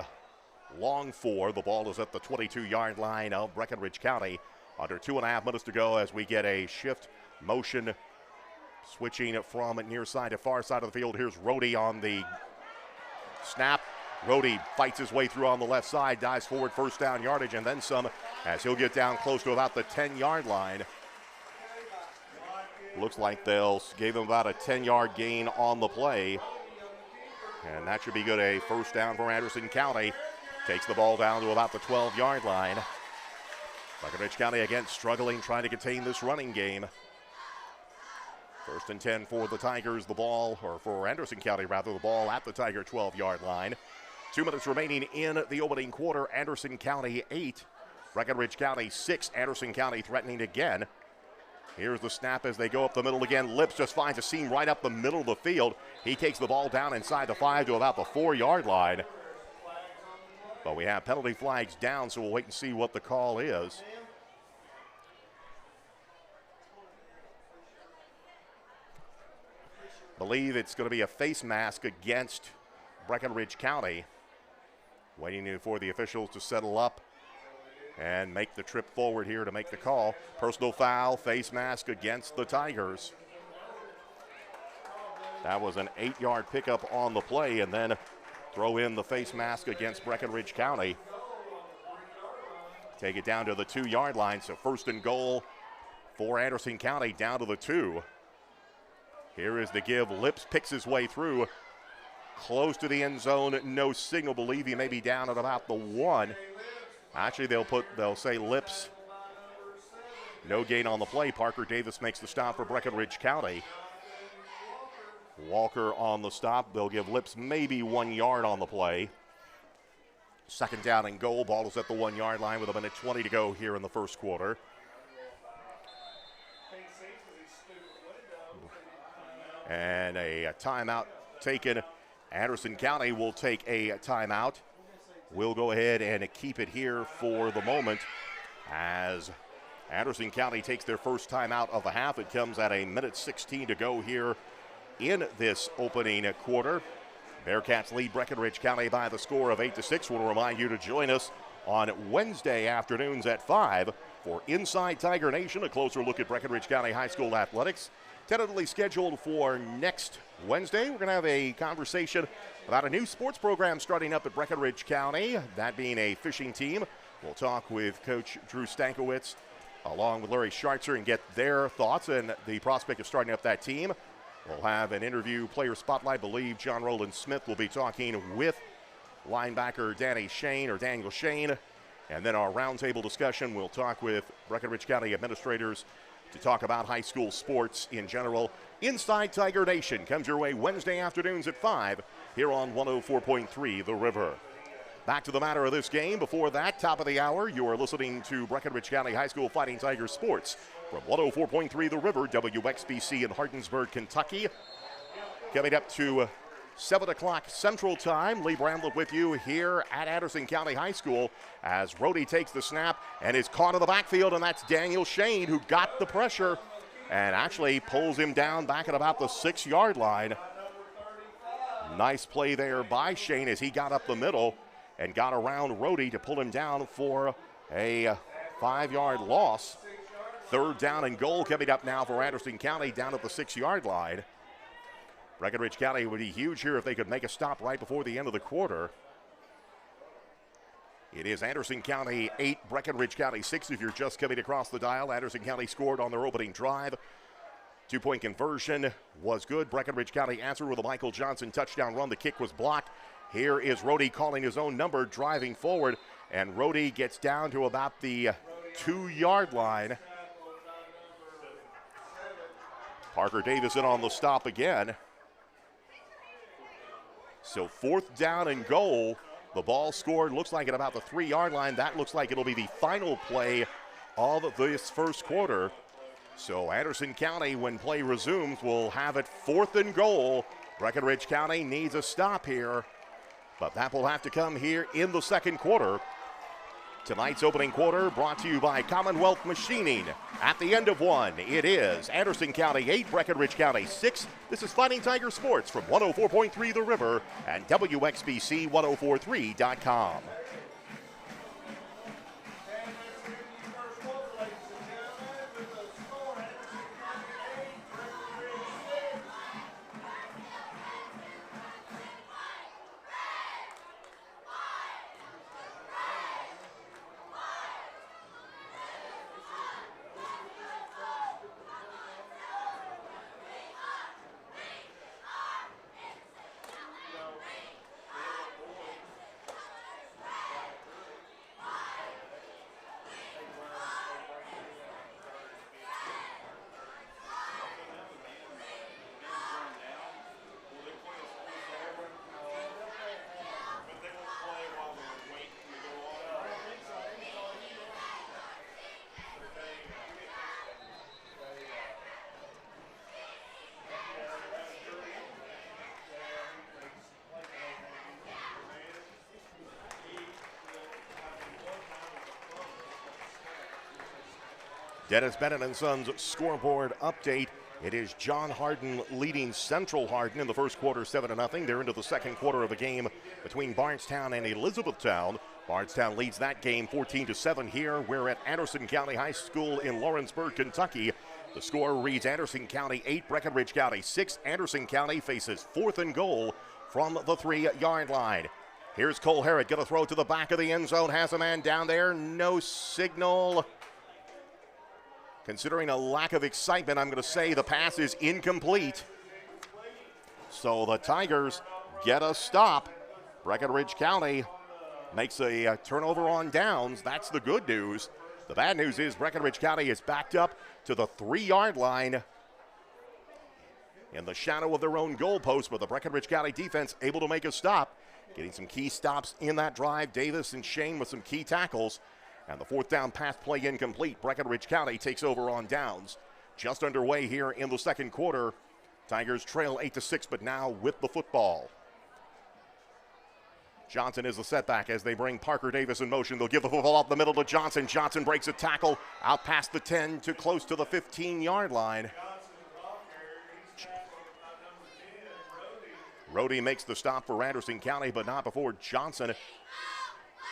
S2: long 4. The ball is at the 22-yard line of Breckinridge County. Under 2.5 minutes to go as we get a shift motion switching from near side to far side of the field. Here's Rhodey on the snap. Rhodey fights his way through on the left side, dives forward, first down yardage, and then some as he'll get down close to about the 10-yard line. Looks like they'll give him about a 10-yard gain on the play. And that should be good. A first down for Anderson County. Takes the ball down to about the 12-yard line. Breckinridge County again struggling, trying to contain this running game. First and 10 for the Tigers. The ball, or for Anderson County rather, the ball at the Tiger 12-yard line. 2 minutes remaining in the opening quarter. Anderson County 8, Breckinridge County 6. Anderson County threatening again. Here's the snap as they go up the middle again. Lips just finds a seam right up the middle of the field. He takes the ball down inside the 5 to about the 4-yard line. But we have penalty flags down, so we'll wait and see what the call is. Believe it's going to be a face mask against Breckinridge County. Waiting for the officials to settle up and make the trip forward here to make the call. Personal foul, face mask against the Tigers. That was an 8-yard pickup on the play, and then throw in the face mask against Breckinridge County. Take it down to the 2-yard line, so first and goal for Anderson County down to the 2. Here is the give. Lips picks his way through. Close to the end zone, no signal. Believe he may be down at about the 1. Actually, they'll say Lips. No gain on the play. Parker Davis makes the stop for Breckinridge County. Walker on the stop. They'll give Lips maybe 1 yard on the play. Second down and goal. Ball is at the 1-yard line with 1:20 to go here in the first quarter. And a timeout taken. Anderson County will take a timeout. We'll go ahead and keep it here for the moment as Anderson County takes their first timeout of the half. It comes at 1:16 to go here in this opening quarter. Bearcats lead Breckinridge County by the score of 8-6. We'll remind you to join us on Wednesday afternoons at 5 for Inside Tiger Nation, a closer look at Breckinridge County High School athletics. Tentatively scheduled for next Wednesday, we're going to have a conversation about a new sports program starting up at Breckinridge County, that being a fishing team. We'll talk with Coach Drew Stankiewicz along with Larry Schartzer and get their thoughts and the prospect of starting up that team. We'll have an interview player spotlight. I believe John Roland Smith will be talking with linebacker Daniel Shane. And then our roundtable discussion, we'll talk with Breckinridge County administrators to talk about high school sports in general. Inside Tiger Nation comes your way Wednesday afternoons at 5 here on 104.3 The River. Back to the matter of this game. Before that, top of the hour, you are listening to Breckinridge County High School Fighting Tigers Sports from 104.3 The River, WXBC in Hardinsburg, Kentucky. Coming up to 7 o'clock Central Time. Lee Bramlett with you here at Anderson County High School as Rhodey takes the snap and is caught in the backfield, and that's Daniel Shane who got the pressure and actually pulls him down back at about the 6-yard line. Nice play there by Shane as he got up the middle and got around Rhodey to pull him down for a 5-yard loss. Third down and goal coming up now for Anderson County down at the 6-yard line. Breckinridge County would be huge here if they could make a stop right before the end of the quarter. It is Anderson County 8, Breckinridge County 6. If you're just coming across the dial, Anderson County scored on their opening drive. 2-point conversion was good. Breckinridge County answered with a Michael Johnson touchdown run. The kick was blocked. Here is Rhodey calling his own number, driving forward, and Rhodey gets down to about the 2-yard line. Parker Davis in on the stop again. So fourth down and goal. The ball scored, looks like at about the 3-yard line. That looks like it'll be the final play of this first quarter. So Anderson County, when play resumes, will have it fourth and goal. Breckinridge County needs a stop here, but that will have to come here in the second quarter. Tonight's opening quarter brought to you by Commonwealth Machining. At the end of one, it is Anderson County 8, Breckinridge County 6. This is Fighting Tiger Sports from 104.3 The River and WXBC1043.com. Dennis Bennett & Sons scoreboard update. It is John Hardin leading Central Hardin in the first quarter 7-0. They're into the second quarter of the game between Bardstown and Elizabethtown. Bardstown leads that game 14-7 here. We're at Anderson County High School in Lawrenceburg, Kentucky. The score reads Anderson County 8, Breckinridge County 6. Anderson County faces 4th and goal from the 3-yard line. Here's Cole Harrod, going to throw to the back of the end zone. Has a man down there. No signal. Considering a lack of excitement, I'm going to say the pass is incomplete. So the Tigers get a stop. Breckinridge County makes a turnover on downs. That's the good news. The bad news is Breckinridge County is backed up to the 3-yard line in the shadow of their own goalpost, but the Breckinridge County defense able to make a stop. Getting some key stops in that drive. Davis and Shane with some key tackles. And the 4th down pass play incomplete. Breckinridge County takes over on downs. Just underway here in the second quarter. Tigers trail 8-6, but now with the football. Johnson is the setback as they bring Parker Davis in motion. They'll give the football up the middle to Johnson. Johnson breaks a tackle out past the 10 to close to the 15-yard line. Rhodey makes the stop for Anderson County, but not before Johnson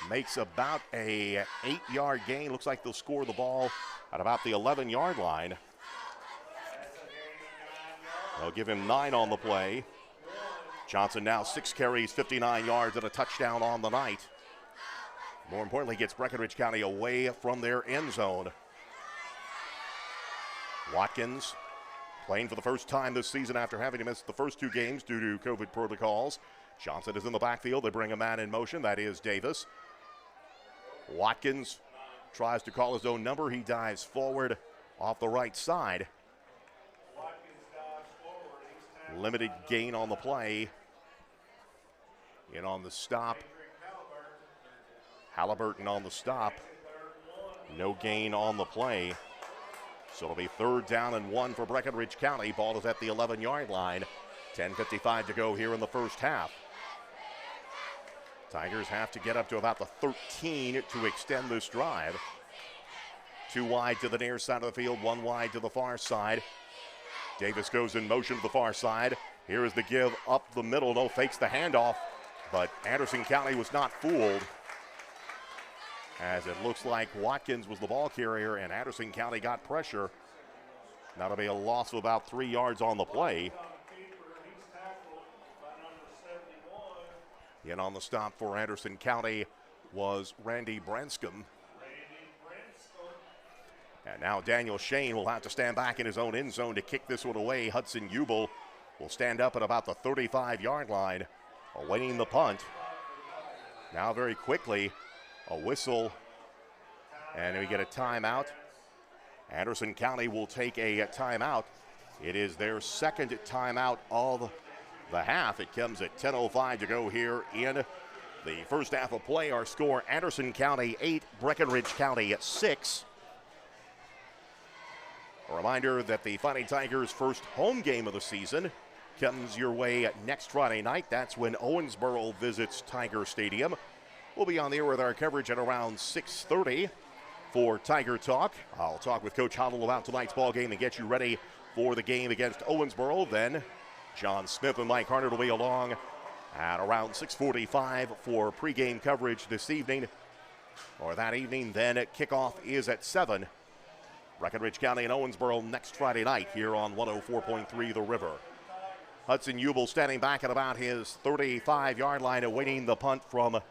S2: makes about a 8-yard gain. Looks like they'll score the ball at about the 11-yard line. They'll give him 9 on the play. Johnson now 6 carries, 59 yards, and a touchdown on the night. More importantly, gets Breckinridge County away from their end zone. Watkins playing for the first time this season after having to miss the first 2 games due to COVID protocols. Johnson is in the backfield. They bring a man in motion. That is Davis. Watkins tries to call his own number. He dives forward off the right side. Limited gain on the play. In on the stop. Halliburton on the stop. No gain on the play. So it'll be 3rd down and 1 for Breckinridge County. Ball is at the 11-yard line. 10:55 to go here in the first half. Tigers have to get up to about the 13 to extend this drive. 2 wide to the near side of the field, 1 wide to the far side. Davis goes in motion to the far side. Here is the give up the middle. No, fakes the handoff, but Anderson County was not fooled, as it looks like Watkins was the ball carrier and Anderson County got pressure. That'll be a loss of about 3 yards on the play. In on the stop for Anderson County was Randy Branscombe. And now Daniel Shane will have to stand back in his own end zone to kick this one away. Hudson Ubel will stand up at about the 35-yard line, awaiting the punt. Now very quickly, a whistle, and we get a timeout. Anderson County will take a timeout. It is their second timeout of the half. It comes at 10:05 to go here in the first half of play. Our score, Anderson County 8, Breckinridge County 6. A reminder that the Fighting Tigers' first home game of the season comes your way next Friday night. That's when Owensboro visits Tiger Stadium. We'll be on the air with our coverage at around 6:30 for Tiger Talk. I'll talk with Coach Hoddle about tonight's ball game and get you ready for the game against Owensboro. Then John Smith and Mike Harnett will be along at around 6:45 for pregame coverage this evening, or that evening. Then kickoff is at 7. Breckinridge County and Owensboro next Friday night here on 104.3 The River. Hudson Ubel standing back at about his 35-yard line, awaiting the punt from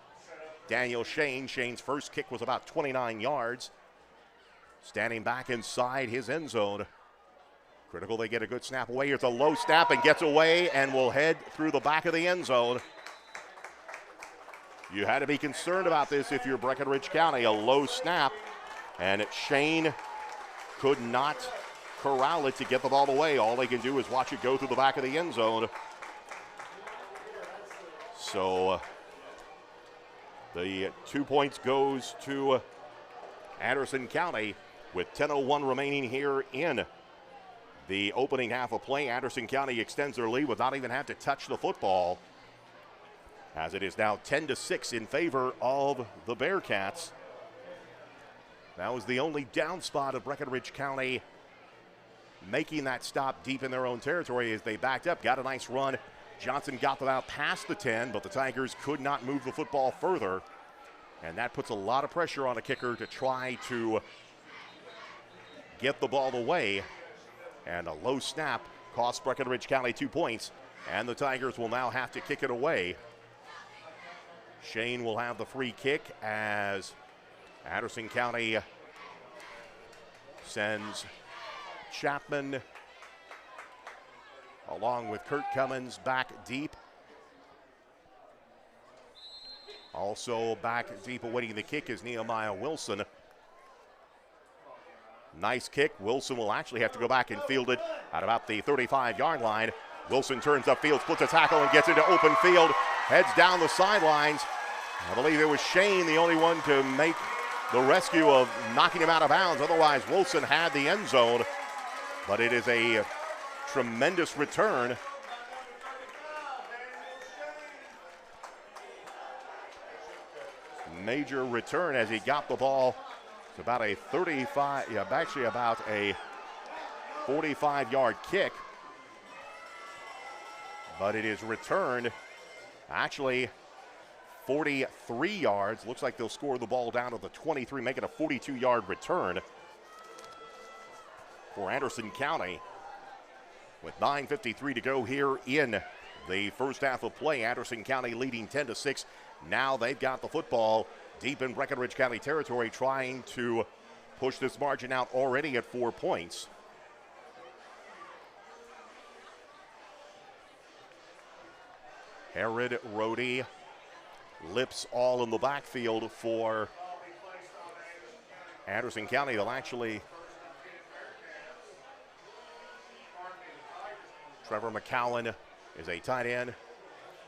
S2: Daniel Shane. Shane's first kick was about 29 yards. Standing back inside his end zone. Critical they get a good snap away. Here's a low snap and gets away and will head through the back of the end zone. You had to be concerned about this if you're Breckinridge County. A low snap, and Shane could not corral it to get the ball away. All they can do is watch it go through the back of the end zone. So the 2 points goes to Anderson County with 10:01 remaining here in the opening half of play. Anderson County extends their lead without even having to touch the football, as it is now 10-6 in favor of the Bearcats. That was the only down spot of Breckinridge County making that stop deep in their own territory as they backed up. Got a nice run. Johnson got them out past the 10, but the Tigers could not move the football further. And that puts a lot of pressure on a kicker to try to get the ball away. And a low snap cost Breckinridge County 2 points. And the Tigers will now have to kick it away. Shane will have the free kick as Anderson County sends Chapman along with Kurt Cummins back deep. Also back deep awaiting the kick is Nehemiah Wilson. Nice kick. Wilson will actually have to go back and field it at about the 35-yard line. Wilson turns upfield, splits a tackle, and gets into open field. Heads down the sidelines. I believe it was Shane, the only one to make the rescue of knocking him out of bounds. Otherwise, Wilson had the end zone. But it is a tremendous return. Major return as he got the ball. It's about a 45-yard kick. But it is returned actually 43 yards. Looks like they'll score the ball down to the 23, make it a 42-yard return for Anderson County. With 9:53 to go here in the first half of play, Anderson County leading 10-6. Now they've got the football deep in Breckinridge County territory, trying to push this margin out already at 4 points. Herod, Rhodey, Lips all in the backfield for Anderson County. They'll actually, Trevor McCowan is a tight end.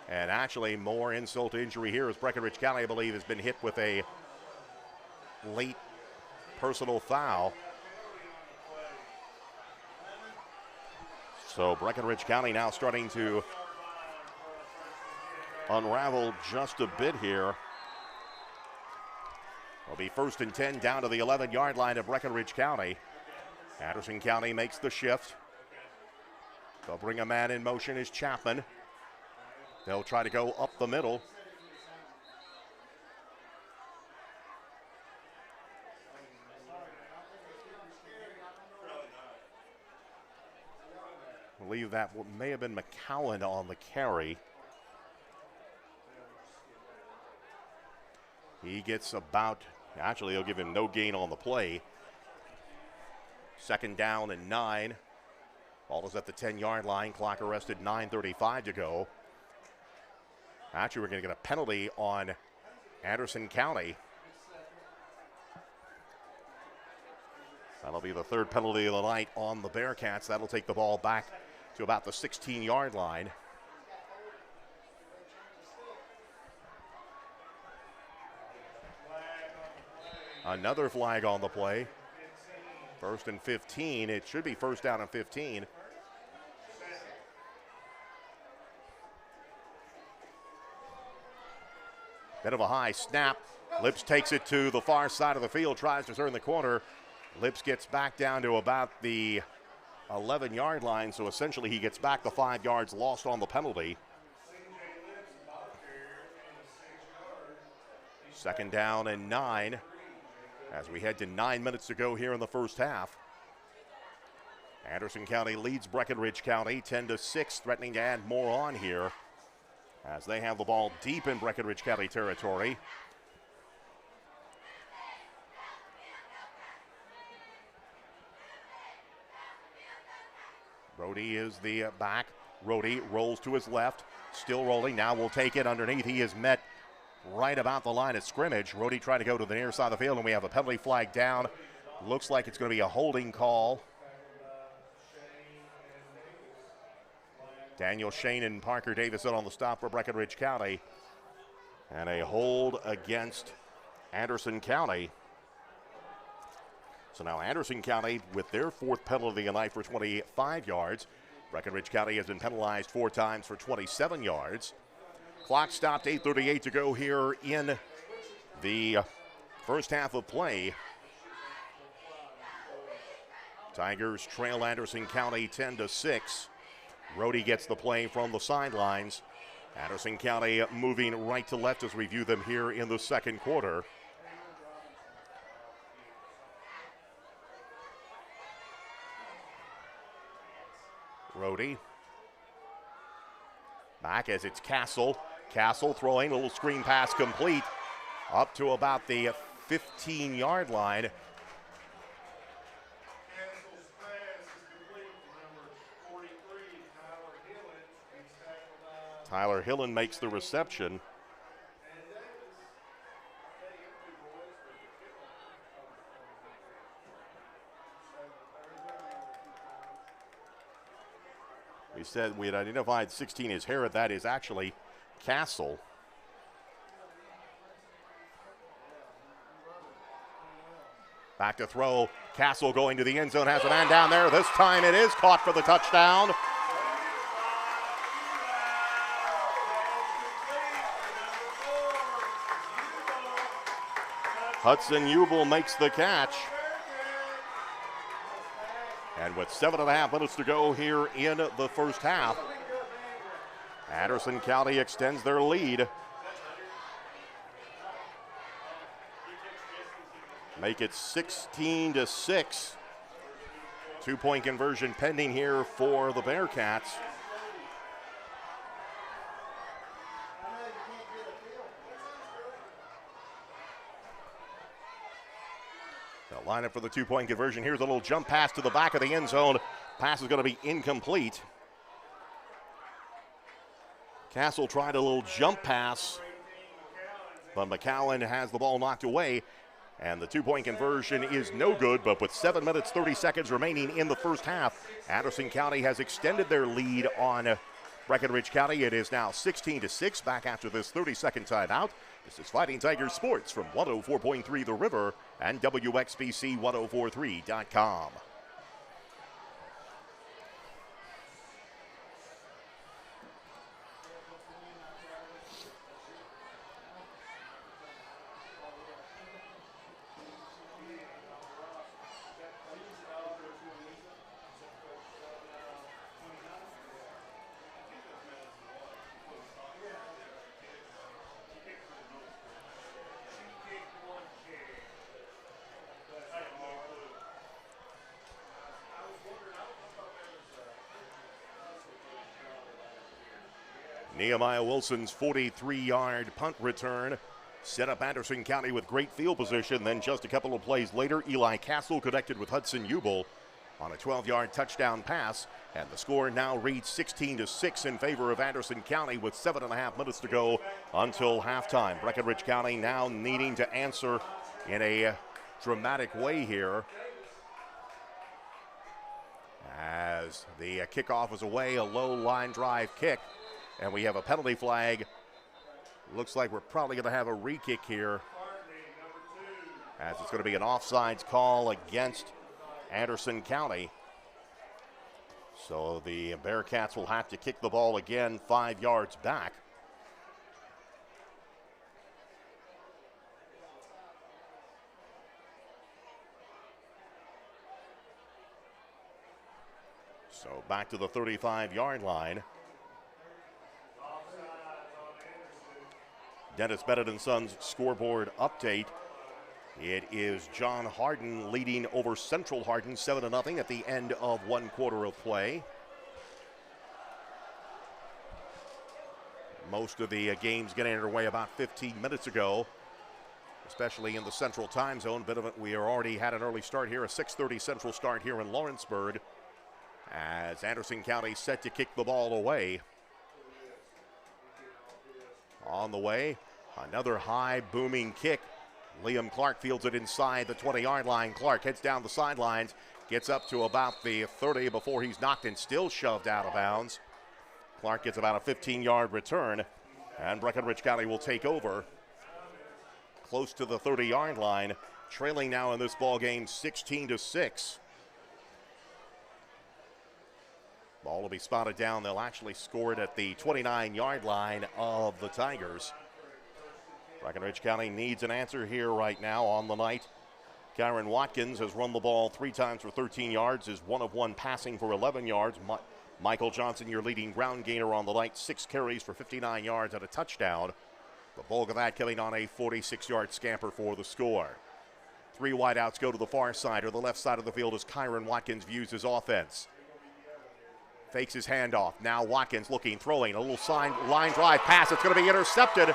S2: And actually more insult to injury here as Breckinridge County, I believe, has been hit with a late personal foul. So Breckinridge County now starting to unravel just a bit here. It'll be 1st and 10 down to the 11-yard line of Breckinridge County. Anderson County makes the shift. They'll bring a man in motion as Chapman. They'll try to go up the middle. I believe that may have been McCowan on the carry. He gets about, actually they'll give him no gain on the play. 2nd down and 9. Ball is at the 10-yard line. Clock arrested, 9:35 to go. Actually, we're going to get a penalty on Anderson County. That'll be the 3rd penalty of the night on the Bearcats. That'll take the ball back to about the 16-yard line. Another flag on the play. 1st and 15. It should be 1st down and 15. Bit of a high snap. Lips takes it to the far side of the field, tries to turn the corner. Lips gets back down to about the 11-yard line, so essentially he gets back the 5 yards lost on the penalty. Second down and 9 as we head to 9 minutes to go here in the first half. Anderson County leads Breckinridge County 10-6, threatening to add more on here as they have the ball deep in Breckinridge County territory. Rhodey is the back. Rhodey rolls to his left, still rolling. Now will take it underneath. He is met right about the line of scrimmage. Rhodey trying to go to the near side of the field, and we have a penalty flag down. Looks like it's going to be a holding call. Daniel Shane and Parker Davison on the stop for Breckinridge County. And a hold against Anderson County. So now Anderson County with their 4th penalty of the night for 25 yards. Breckinridge County has been penalized 4 times for 27 yards. Clock stopped, 8:38 to go here in the first half of play. Tigers trail Anderson County 10-6. Rhodey gets the play from the sidelines. Anderson County moving right to left as we view them here in the second quarter. Rhodey back as it's Castle. Castle throwing a little screen pass complete up to about the 15-yard line. Tyler Hillen makes the reception. We said we had identified 16 as Herod. That is actually Castle. Back to throw. Castle going to the end zone. Has a man down there. This time it is caught for the touchdown. Hudson Ubel makes the catch. And with 7.5 minutes to go here in the first half, Anderson County extends their lead. Make it 16-6. 2-point conversion pending here for the Bearcats. The lineup for the 2-point conversion. Here's a little jump pass to the back of the end zone. Pass is going to be incomplete. Castle tried a little jump pass, but McCowan has the ball knocked away, and the 2-point conversion is no good. But with 7 minutes, 30 seconds remaining in the first half, Anderson County has extended their lead on Breckinridge County. It is now 16-6 back after this 30-second timeout. This is Fighting Tigers Sports from 104.3 The River and WXBC1043.com. Nehemiah Wilson's 43-yard punt return set up Anderson County with great field position. Then just a couple of plays later, Eli Castle connected with Hudson Ubel on a 12-yard touchdown pass. And the score now reads 16-6 in favor of Anderson County with 7.5 minutes to go until halftime. Breckinridge County now needing to answer in a dramatic way here, as the kickoff is away, a low line drive kick. And we have a penalty flag. Looks like we're probably going to have a re-kick here, as it's going to be an offsides call against Anderson County. So the Bearcats will have to kick the ball again 5 yards back. So back to the 35-yard line. Dennis Bennett and Sons scoreboard update. It is John Hardin leading over Central Hardin 7-0 at the end of 1 quarter of play. Most of the games getting underway about 15 minutes ago, especially in the Central time zone. Bit of it, we already had an early start here, a 6:30 Central start here in Lawrenceburg, as Anderson County set to kick the ball away. On the way, another high booming kick. Liam Clark fields it inside the 20-yard line. Clark heads down the sidelines, gets up to about the 30 before he's knocked and still shoved out of bounds. Clark gets about a 15-yard return, and Breckinridge County will take over close to the 30-yard line, trailing now in this ball game 16-6. Ball will be spotted down. They'll actually score it at the 29-yard line of the Tigers. Breckinridge County needs an answer here right now on the night. Kyron Watkins has run the ball 3 times for 13 yards, is 1 of 1 passing for 11 yards. Michael Johnson, your leading ground gainer on the night, 6 carries for 59 yards and a touchdown. The bulk of that coming on a 46-yard scamper for the score. 3 wideouts go to the far side or the left side of the field as Kyron Watkins views his offense. Fakes his handoff. Now Watkins looking, throwing a little line drive pass. It's going to be intercepted.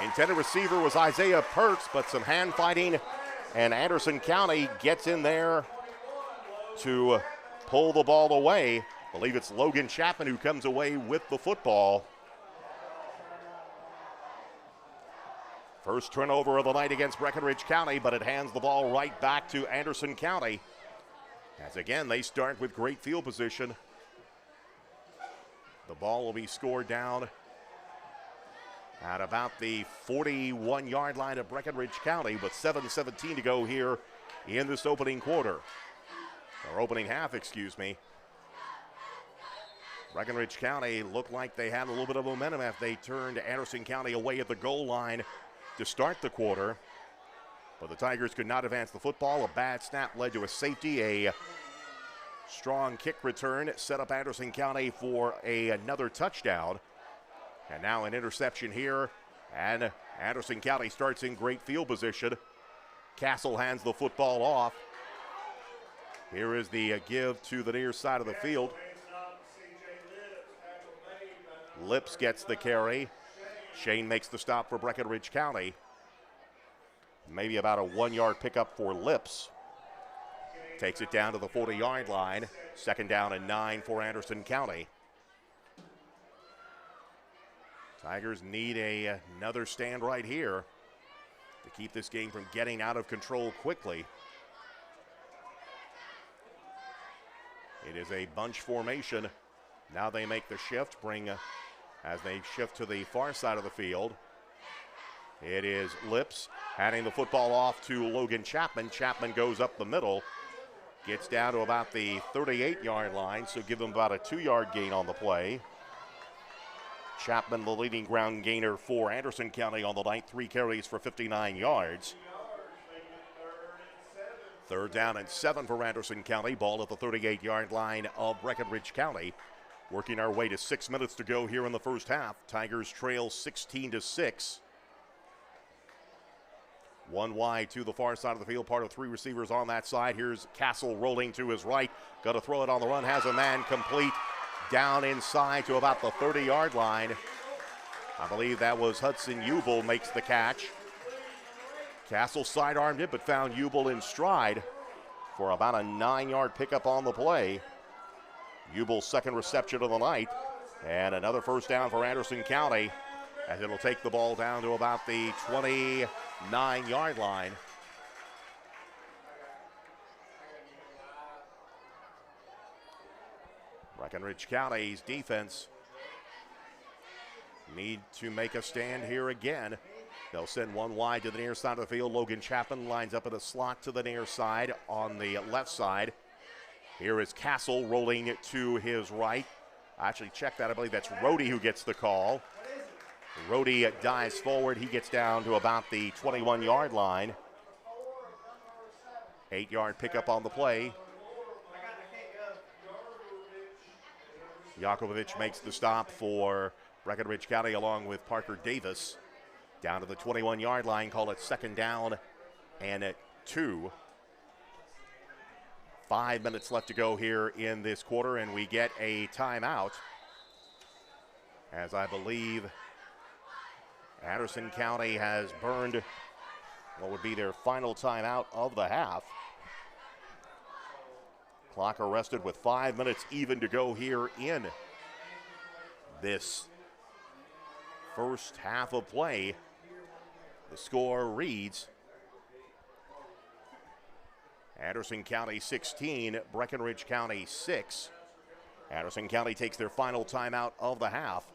S2: Intended receiver was Isaiah Perks, but some hand fighting, and Anderson County gets in there to pull the ball away. I believe it's Logan Chapman who comes away with the football. First turnover of the night against Breckinridge County, but it hands the ball right back to Anderson County. As again, they start with great field position. The ball will be scored down at about the 41-yard line of Breckinridge County, with 7:17 to go here in this opening quarter. Or opening half, excuse me. Breckinridge County looked like they had a little bit of momentum after they turned Anderson County away at the goal line to start the quarter. But the Tigers could not advance the football. A bad snap led to a safety. A strong kick return set up Anderson County for another touchdown. And now an interception here, and Anderson County starts in great field position. Castle hands the football off. Here is the give to the near side of the field. Lips gets the carry. Shane makes the stop for Breckinridge County. Maybe about a 1-yard pickup for Lips. Takes it down to the 40-yard line. 2nd down and 9 for Anderson County. Tigers need another stand right here to keep this game from getting out of control quickly. It is a bunch formation. Now they make the shift, as they shift to the far side of the field. It is Lips handing the football off to Logan Chapman. Chapman goes up the middle, gets down to about the 38-yard line, so give them about a 2-yard gain on the play. Chapman, the leading ground gainer for Anderson County on the night, 3 carries for 59 yards. 3rd down and 7 for Anderson County. Ball at the 38-yard line of Breckinridge County. Working our way to 6 minutes to go here in the first half. Tigers trail 16-6. 1 wide to the far side of the field, part of 3 receivers on that side. Here's Castle rolling to his right. Got to throw it on the run, has a man complete. Down inside to about the 30-yard line. I believe that was Hudson Ubel makes the catch. Castle sidearmed it, but found Ubel in stride for about a 9-yard pickup on the play. Ubel's 2nd reception of the night, and another first down for Anderson County, as it'll take the ball down to about the 29-yard line. Breckinridge County's defense need to make a stand here again. They'll send 1 wide to the near side of the field. Logan Chapman lines up in a slot to the near side on the left side. Here is Castle rolling to his right. I actually checked that. I believe that's Rhodey who gets the call. Rhodey dives forward. He gets down to about the 21-yard line. 8-yard pickup on the play. Yakovovich makes the stop for Breckinridge County along with Parker Davis. Down to the 21-yard line, call it second down and 2. 5 minutes left to go here in this quarter, and we get a timeout, as I believe Anderson County has burned what would be their final timeout of the half. Clock arrested with 5 minutes even to go here in this first half of play. The score reads Anderson County 16, Breckinridge County 6. Anderson County takes their final timeout of the half.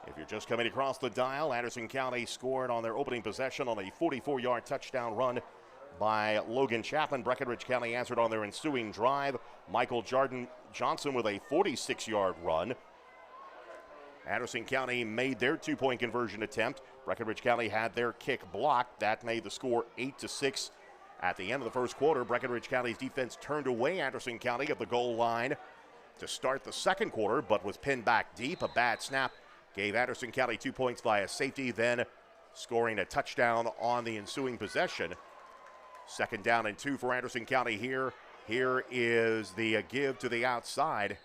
S2: If you're just coming across the dial, Anderson County scored on their opening possession on a 44-yard touchdown run by Logan Chapman. Breckinridge County answered on their ensuing drive. Michael Johnson with a 46-yard run. Anderson County made their two-point conversion attempt. Breckinridge County had their kick blocked. That made the score 8-6. At the end of the first quarter, Breckinridge County's defense turned away Anderson County at the goal line to start the second quarter, but was pinned back deep. A bad snap gave Anderson County 2 points via safety, then scoring a touchdown on the ensuing possession. Second down and 2 for Anderson County here. Here is the give to the outside,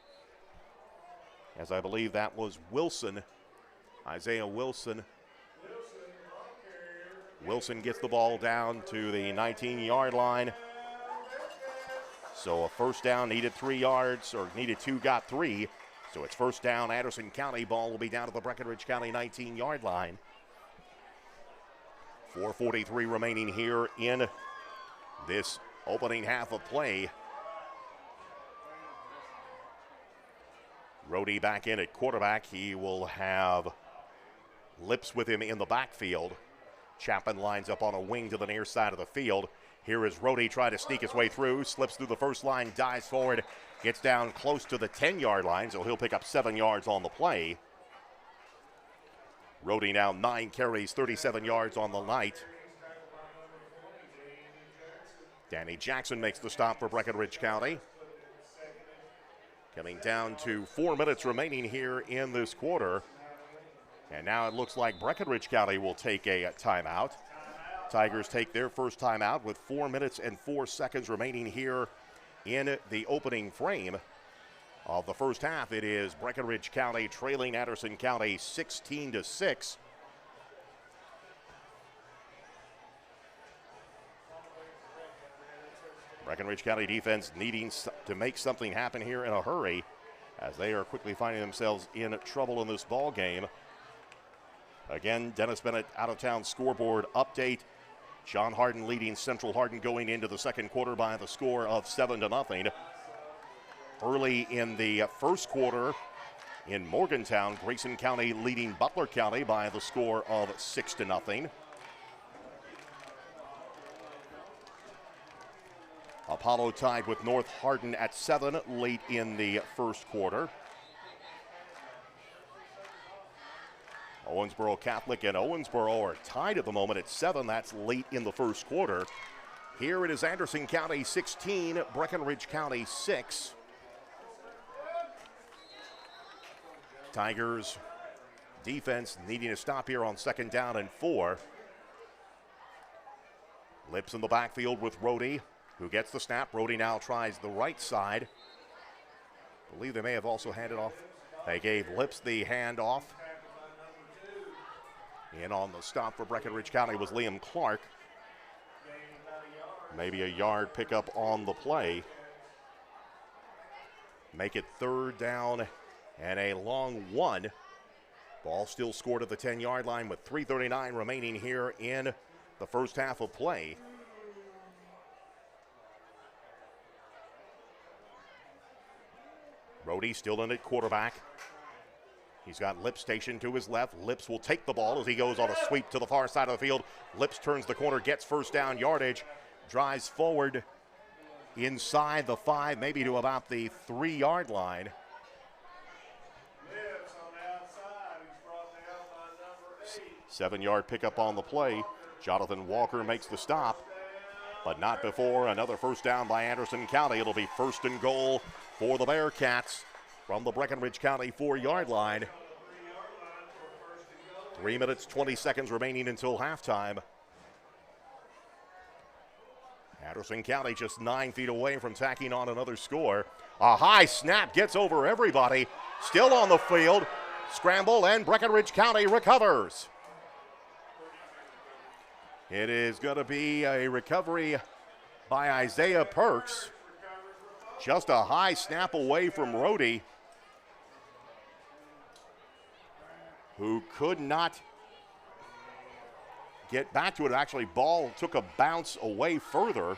S2: as I believe that was Wilson, Isaiah Wilson. Wilson gets the ball down to the 19-yard line. So a first down, needed 3 yards, or needed 2, got 3. So it's first down, Anderson County. Ball will be down to the Breckinridge County 19-yard line. 4:43 remaining here in this opening half of play. Rhodey back in at quarterback. He will have Lips with him in the backfield. Chapman lines up on a wing to the near side of the field. Here is Rhodey trying to sneak his way through, slips through the first line, dives forward, gets down close to the 10-yard line, so he'll pick up 7 yards on the play. Rhodey now 9 carries, 37 yards on the night. Danny Jackson makes the stop for Breckinridge County. Coming down to 4 minutes remaining here in this quarter. And now it looks like Breckinridge County will take a timeout. Tigers take their first timeout with 4 minutes and 4 seconds remaining here in the opening frame of the first half. It is Breckinridge County trailing Anderson County 16-6. Breckinridge County defense needing to make something happen here in a hurry, as they are quickly finding themselves in trouble in this ball game. Again, Dennis Bennett out-of-town scoreboard update. John Hardin leading Central Hardin going into the second quarter by the score of 7-0. Early in the first quarter in Morgantown, Grayson County leading Butler County by the score of 6-0. Apollo tied with North Hardin at 7 late in the first quarter. Owensboro Catholic and Owensboro are tied at the moment at 7. That's late in the first quarter. Here it is Anderson County 16, Breckinridge County 6. Tigers defense needing to stop here on second down and 4. Lips in the backfield with Rhodey, who gets the snap. Rhodey now tries the right side. I believe they may have also handed off. They gave Lips the handoff. In on the stop for Breckinridge County was Liam Clark. Maybe a yard pickup on the play. Make it third down and a long 1. Ball still scored at the 10-yard line with 3:39 remaining here in the first half of play. Rhodey still in at quarterback. He's got Lips stationed to his left. Lips will take the ball as he goes on a sweep to the far side of the field. Lips turns the corner, gets first down yardage, drives forward inside the 5, maybe to about the 3-yard line.
S1: Lips on the outside. He's brought down by number 8.
S2: 7-yard pickup on the play. Jonathan Walker makes the stop, but not before another first down by Anderson County. It'll be first and goal for the Bearcats from the Breckinridge County 4-yard line. 3 minutes, 20 seconds remaining until halftime. Anderson County just 9 feet away from tacking on another score. A high snap gets over everybody. Still on the field. Scramble, and Breckinridge County recovers. It is going to be a recovery by Isaiah Perks. Just a high snap away from Rhodey, who could not get back to it. Actually, ball took a bounce away further.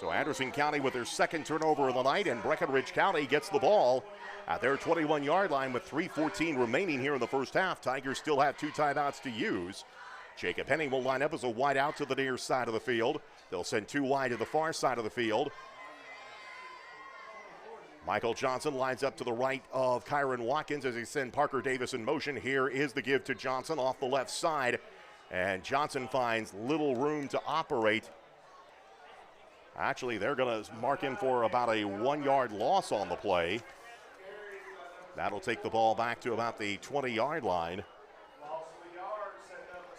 S2: So Anderson County with their second turnover of the night, and Breckinridge County gets the ball at their 21-yard line with 3:14 remaining here in the first half. Tigers still have 2 timeouts to use. Jacob Henning will line up as a wide out to the near side of the field. They'll send 2 wide to the far side of the field. Michael Johnson lines up to the right of Kyron Watkins as they send Parker Davis in motion. Here is the give to Johnson off the left side. And Johnson finds little room to operate. Actually, they're going to mark him for about a 1-yard loss on the play. That'll take the ball back to about the 20-yard line.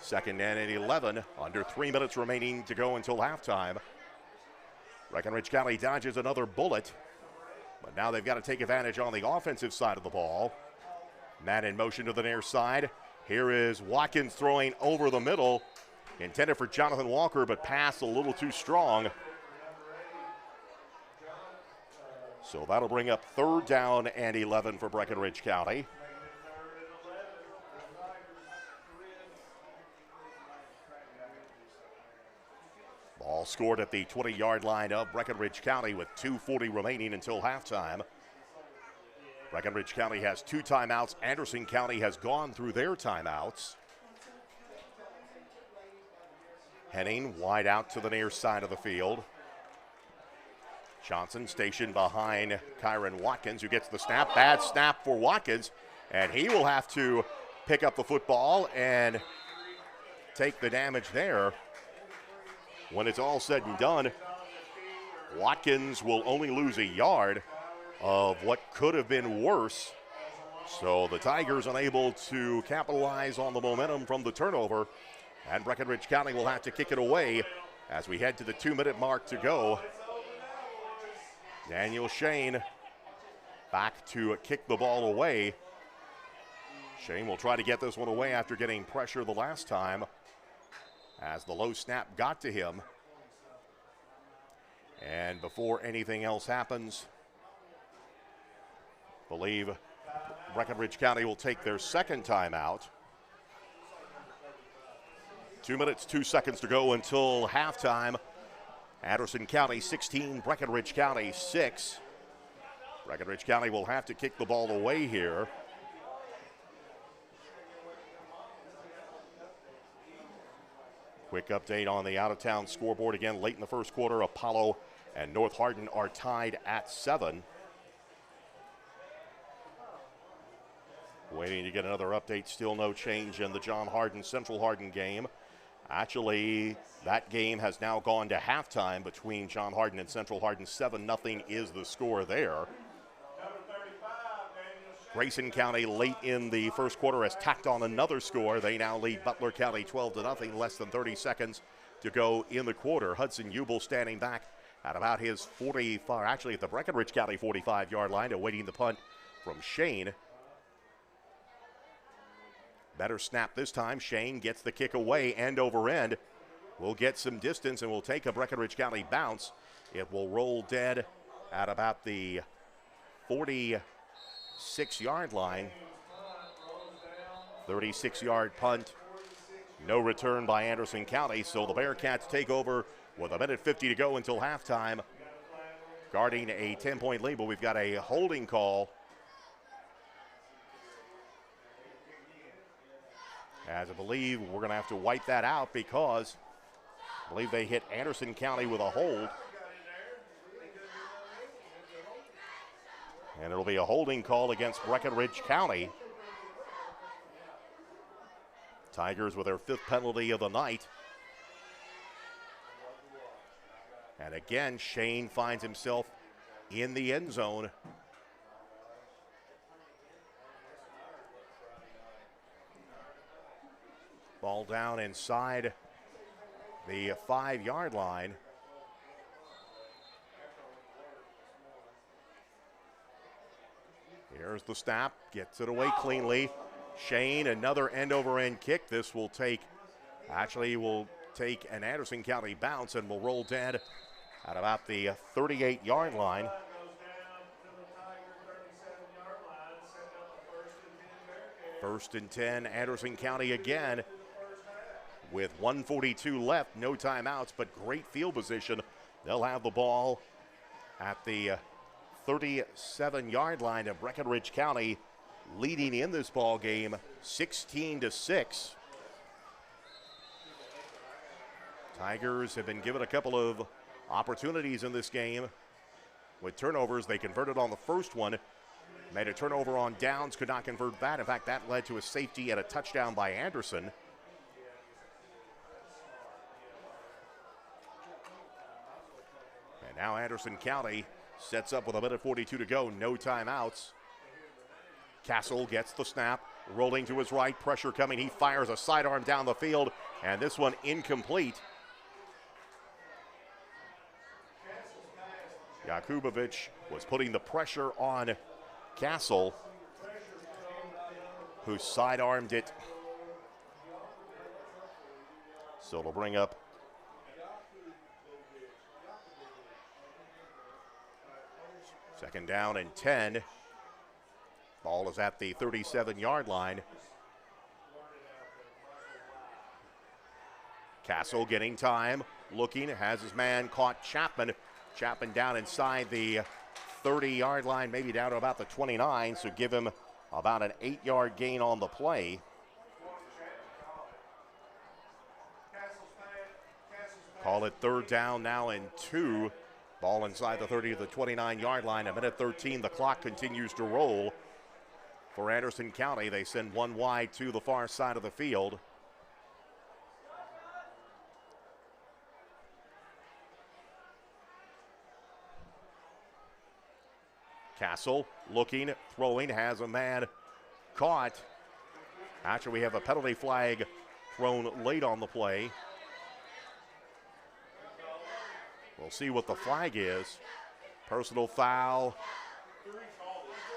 S2: 2nd and 11, under 3 minutes remaining to go until halftime. Breckinridge County dodges another bullet, but now they've got to take advantage on the offensive side of the ball. Man in motion to the near side. Here is Watkins throwing over the middle, intended for Jonathan Walker, but pass a little too strong. So that'll bring up 3rd down and 11 for Breckinridge County. Ball scored at the 20-yard line of Breckinridge County with 2:40 remaining until halftime. Breckinridge County has 2 timeouts. Anderson County has gone through their timeouts. Henning wide out to the near side of the field. Johnson stationed behind Kyron Watkins, who gets the snap. Bad snap for Watkins, and he will have to pick up the football and take the damage there. When it's all said and done, Watkins will only lose a yard of what could have been worse. So the Tigers unable to capitalize on the momentum from the turnover, and Breckinridge County will have to kick it away as we head to the 2-minute mark to go. Daniel Shane back to kick the ball away. Shane will try to get this one away after getting pressure the last time, as the low snap got to him. And before anything else happens, I believe Breckinridge County will take their 2nd timeout. 2 minutes, 2 seconds to go until halftime. Anderson County 16, Breckinridge County 6. Breckinridge County will have to kick the ball away here. Quick update on the out-of-town scoreboard. Again, late in the first quarter, Apollo and North Hardin are tied at 7. Waiting to get another update. Still no change in the John Hardin Central Hardin game. Actually, that game has now gone to halftime between John Hardin and Central Hardin. 7-0 is the score there. Grayson County late in the first quarter has tacked on another score. They now lead Butler County 12-0, less than 30 seconds to go in the quarter. Hudson Ubel standing back at about his 45, actually at the Breckinridge County 45-yard line, awaiting the punt from Shane. Better snap this time. Shane gets the kick away, end over end. Will get some distance and will take a Breckinridge County bounce. It will roll dead at about the 46-yard line. 36-yard punt. No return by Anderson County, so the Bearcats take over with 1:50 to go until halftime. Guarding a 10-point lead, but we've got a holding call. As I believe we're going to have to wipe that out because I believe they hit Anderson County with a hold. And it'll be a holding call against Breckinridge County. Tigers with their 5th penalty of the night. And again, Shane finds himself in the end zone. Ball down inside the 5-yard line. Here's the snap, gets it away cleanly. Shane, another end-over-end kick. This will take an Anderson County bounce and will roll dead at about the 38-yard line. First and 10, Anderson County again with 1:42 left, no timeouts, but great field position. They'll have the ball at the 37-yard line of Breckinridge County, leading in this ball game 16-6. Tigers have been given a couple of opportunities in this game with turnovers. They converted on the first one, made a turnover on downs, could not convert that. In fact, that led to a safety and a touchdown by Anderson. And now Anderson County sets up with 1:42 to go, no timeouts. Castle gets the snap, rolling to his right, pressure coming. He fires a sidearm down the field, and this one incomplete. Jakubowicz was putting the pressure on Castle, who sidearmed it. So it'll bring up second down and 10. Ball is at the 37-yard line. Castle getting time, looking, has his man caught Chapman. Chapman down inside the 30-yard line, maybe down to about the 29, so give him about an 8-yard gain on the play. Call it third down now and 2. Ball inside the 30 to the 29-yard line. 1:13, the clock continues to roll. For Anderson County, they send one wide to the far side of the field. Castle looking, throwing, has a man caught. Actually, we have a penalty flag thrown late on the play. We'll see what the flag is. Personal foul.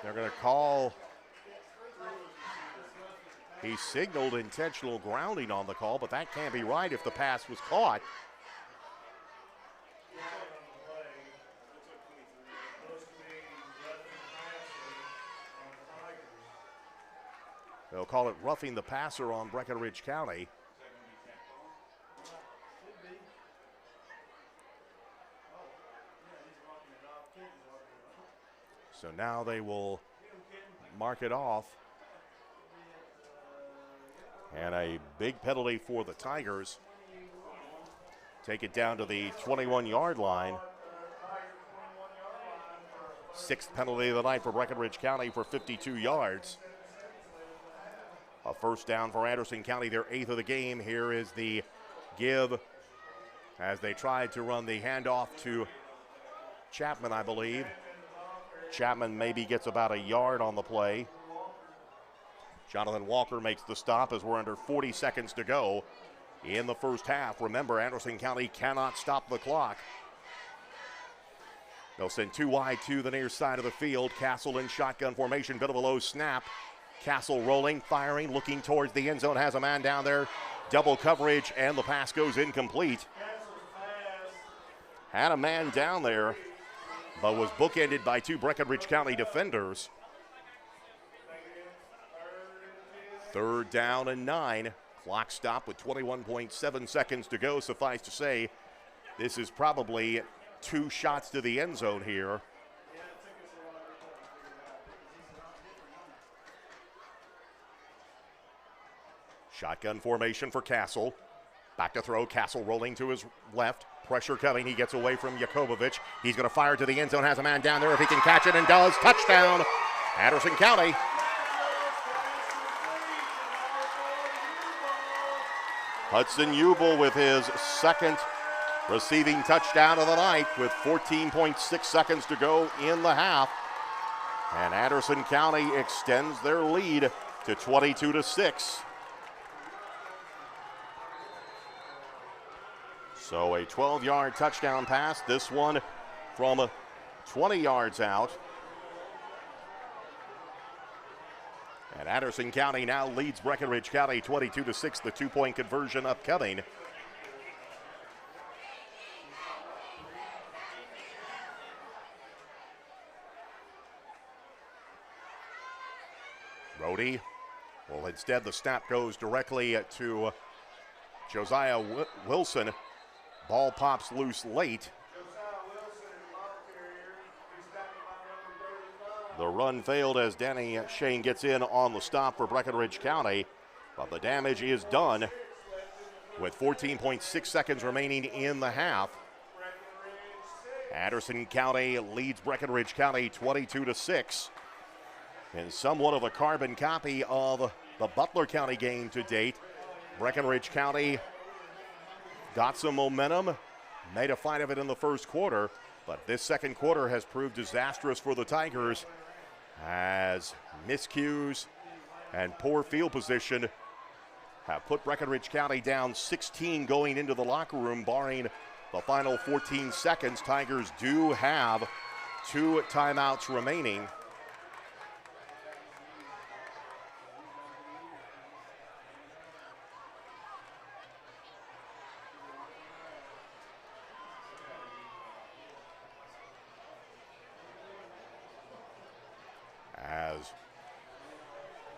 S2: They're going to call. He signaled intentional grounding on the call, but that can't be right if the pass was caught. They'll call it roughing the passer on Breckinridge County. So now they will mark it off. And a big penalty for the Tigers. Take it down to the 21-yard line. Sixth penalty of the night for Breckinridge County for 52 yards. A first down for Anderson County, their 8th of the game. Here is the give as they tried to run the handoff to Chapman, I believe. Chapman maybe gets about a yard on the play. Jonathan Walker makes the stop as we're under 40 seconds to go in the first half. Remember, Anderson County cannot stop the clock. They'll send two wide to the near side of the field. Castle in shotgun formation, bit of a low snap. Castle rolling, firing, looking towards the end zone, has a man down there. Double coverage, and the pass goes incomplete. Had a man down there, but was bookended by two Breckinridge County defenders. Third down and 9. Clock stop with 21.7 seconds to go. Suffice to say, this is probably 2 shots to the end zone here. Shotgun formation for Castle. Back to throw. Castle rolling to his left. Pressure coming. He gets away from Jakubowicz. He's going to fire to the end zone. Has a man down there if he can catch it, and does. Touchdown, Anderson County. Hudson Ubel with his second receiving touchdown of the night with 14.6 seconds to go in the half. And Anderson County extends their lead to 22-6. So a 12-yard touchdown pass. This one from 20 yards out. And Anderson County now leads Breckinridge County 22-6. The two-point conversion upcoming. Brody. Well, instead the snap goes directly to Josiah Wilson. Ball pops loose late. The run failed as Danny Shane gets in on the stop for Breckinridge County, but the damage is done with 14.6 seconds remaining in the half. Anderson County leads Breckinridge County 22-6. In somewhat of a carbon copy of the Butler County game to date, Breckinridge County got some momentum, made a fight of it in the first quarter, but this second quarter has proved disastrous for the Tigers as miscues and poor field position have put Breckinridge County down 16 going into the locker room, barring the final 14 seconds. Tigers do have 2 timeouts remaining. As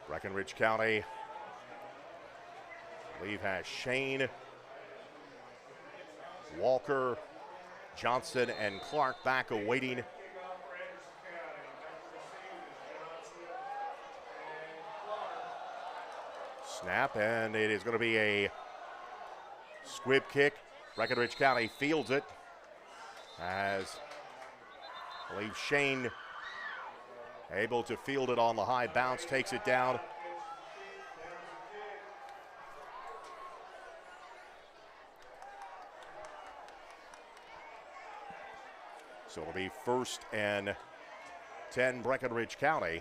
S2: Breckinridge County, I believe, has Shane, Walker, Johnson, and Clark back awaiting. Snap, and it is going to be a squib kick. Breckinridge County fields it as I believe Shane able to field it on the high bounce, takes it down. So it'll be 1st and 10 Breckinridge County.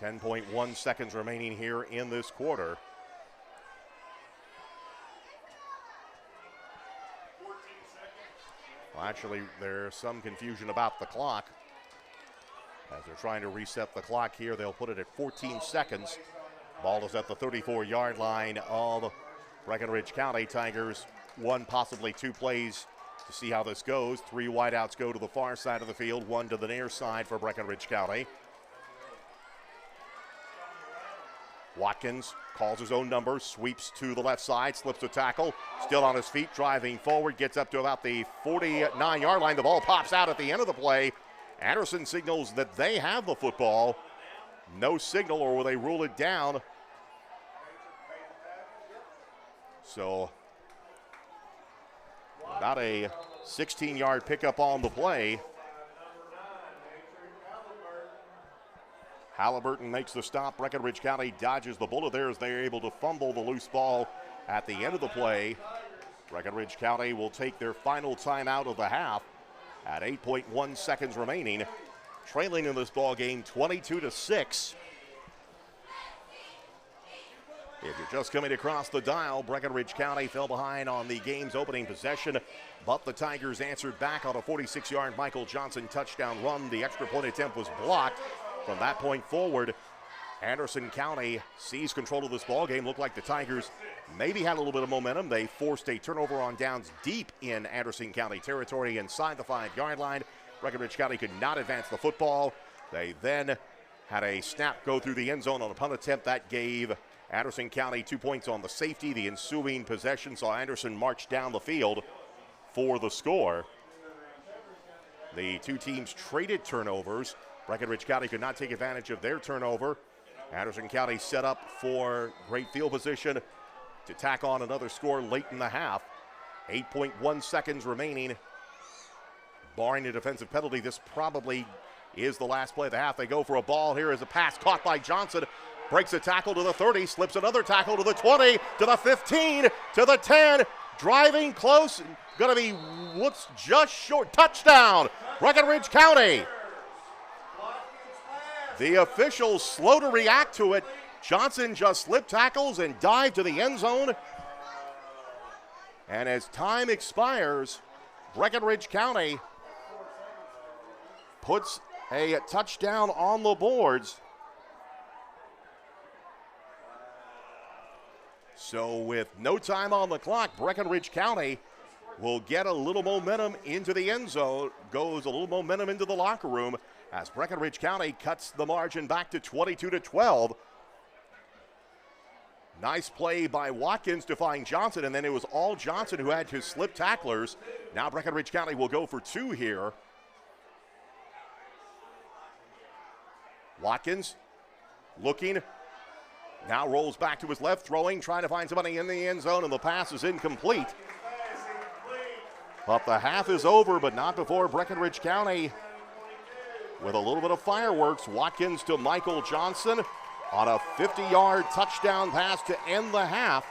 S2: 10.1 seconds remaining here in this quarter. Well, actually, there's some confusion about the clock. As they're trying to reset the clock here, they'll put it at 14 seconds. Ball is at the 34-yard line of Breckinridge County. Tigers 1, possibly 2 plays to see how this goes. 3 wideouts go to the far side of the field, 1 to the near side for Breckinridge County. Watkins calls his own number, sweeps to the left side, slips a tackle, still on his feet, driving forward, gets up to about the 49-yard line. The ball pops out at the end of the play. Anderson signals that they have the football. No signal, or will they rule it down? So, about a 16-yard pickup on the play. Halliburton makes the stop. Breckinridge County dodges the bullet there as they're able to fumble the loose ball at the end of the play. Breckinridge County will take their final timeout of the half at 8.1 seconds remaining. Trailing in this ball game 22-6. If you're just coming across the dial, Breckinridge County fell behind on the game's opening possession, but the Tigers answered back on a 46-yard Michael Johnson touchdown run. The extra point attempt was blocked. From that point forward, Anderson County seized control of this ball game. Looked like the Tigers maybe had a little bit of momentum. They forced a turnover on downs deep in Anderson County territory inside the 5-yard line. Breckinridge County could not advance the football. They then had a snap go through the end zone on a punt attempt that gave Anderson County 2 points on the safety. The ensuing possession saw Anderson march down the field for the score. The two teams traded turnovers. Breckinridge County could not take advantage of their turnover. Anderson County set up for great field position to tack on another score late in the half. 8.1 seconds remaining. Barring a defensive penalty, this probably is the last play of the half. They go for a ball. Here is a pass caught by Johnson. Breaks a tackle to the 30, slips another tackle to the 20, to the 15, to the 10. Driving close, gonna be looks just short. Touchdown, Breckinridge County. The officials slow to react to it. Johnson just slipped tackles and dived to the end zone. And as time expires, Breckinridge County puts a touchdown on the boards. So with no time on the clock, Breckinridge County will get a little momentum into the end zone, goes a little momentum into the locker room as Breckinridge County cuts the margin back to 22-12. Nice play by Watkins to find Johnson, and then it was all Johnson who had to slip tacklers. Now Breckinridge County will go for two here. Watkins looking, now rolls back to his left, throwing, trying to find somebody in the end zone, and the pass is incomplete. But the half is over, but not before Breckinridge County with a little bit of fireworks. Watkins to Michael Johnson on a 50-yard touchdown pass to end the half.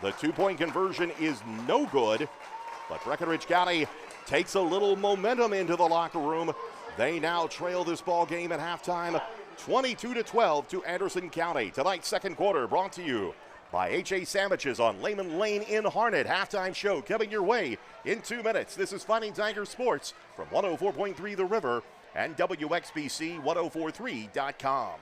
S2: The two-point conversion is no good, but Breckinridge County takes a little momentum into the locker room. They now trail this ball game at halftime, 22-12 to Anderson County. Tonight's second quarter brought to you by H.A. Sandwiches on Lehman Lane in Harnett. Halftime show coming your way in 2 minutes. This is Fighting Tiger Sports from 104.3 The River and WXBC1043.com.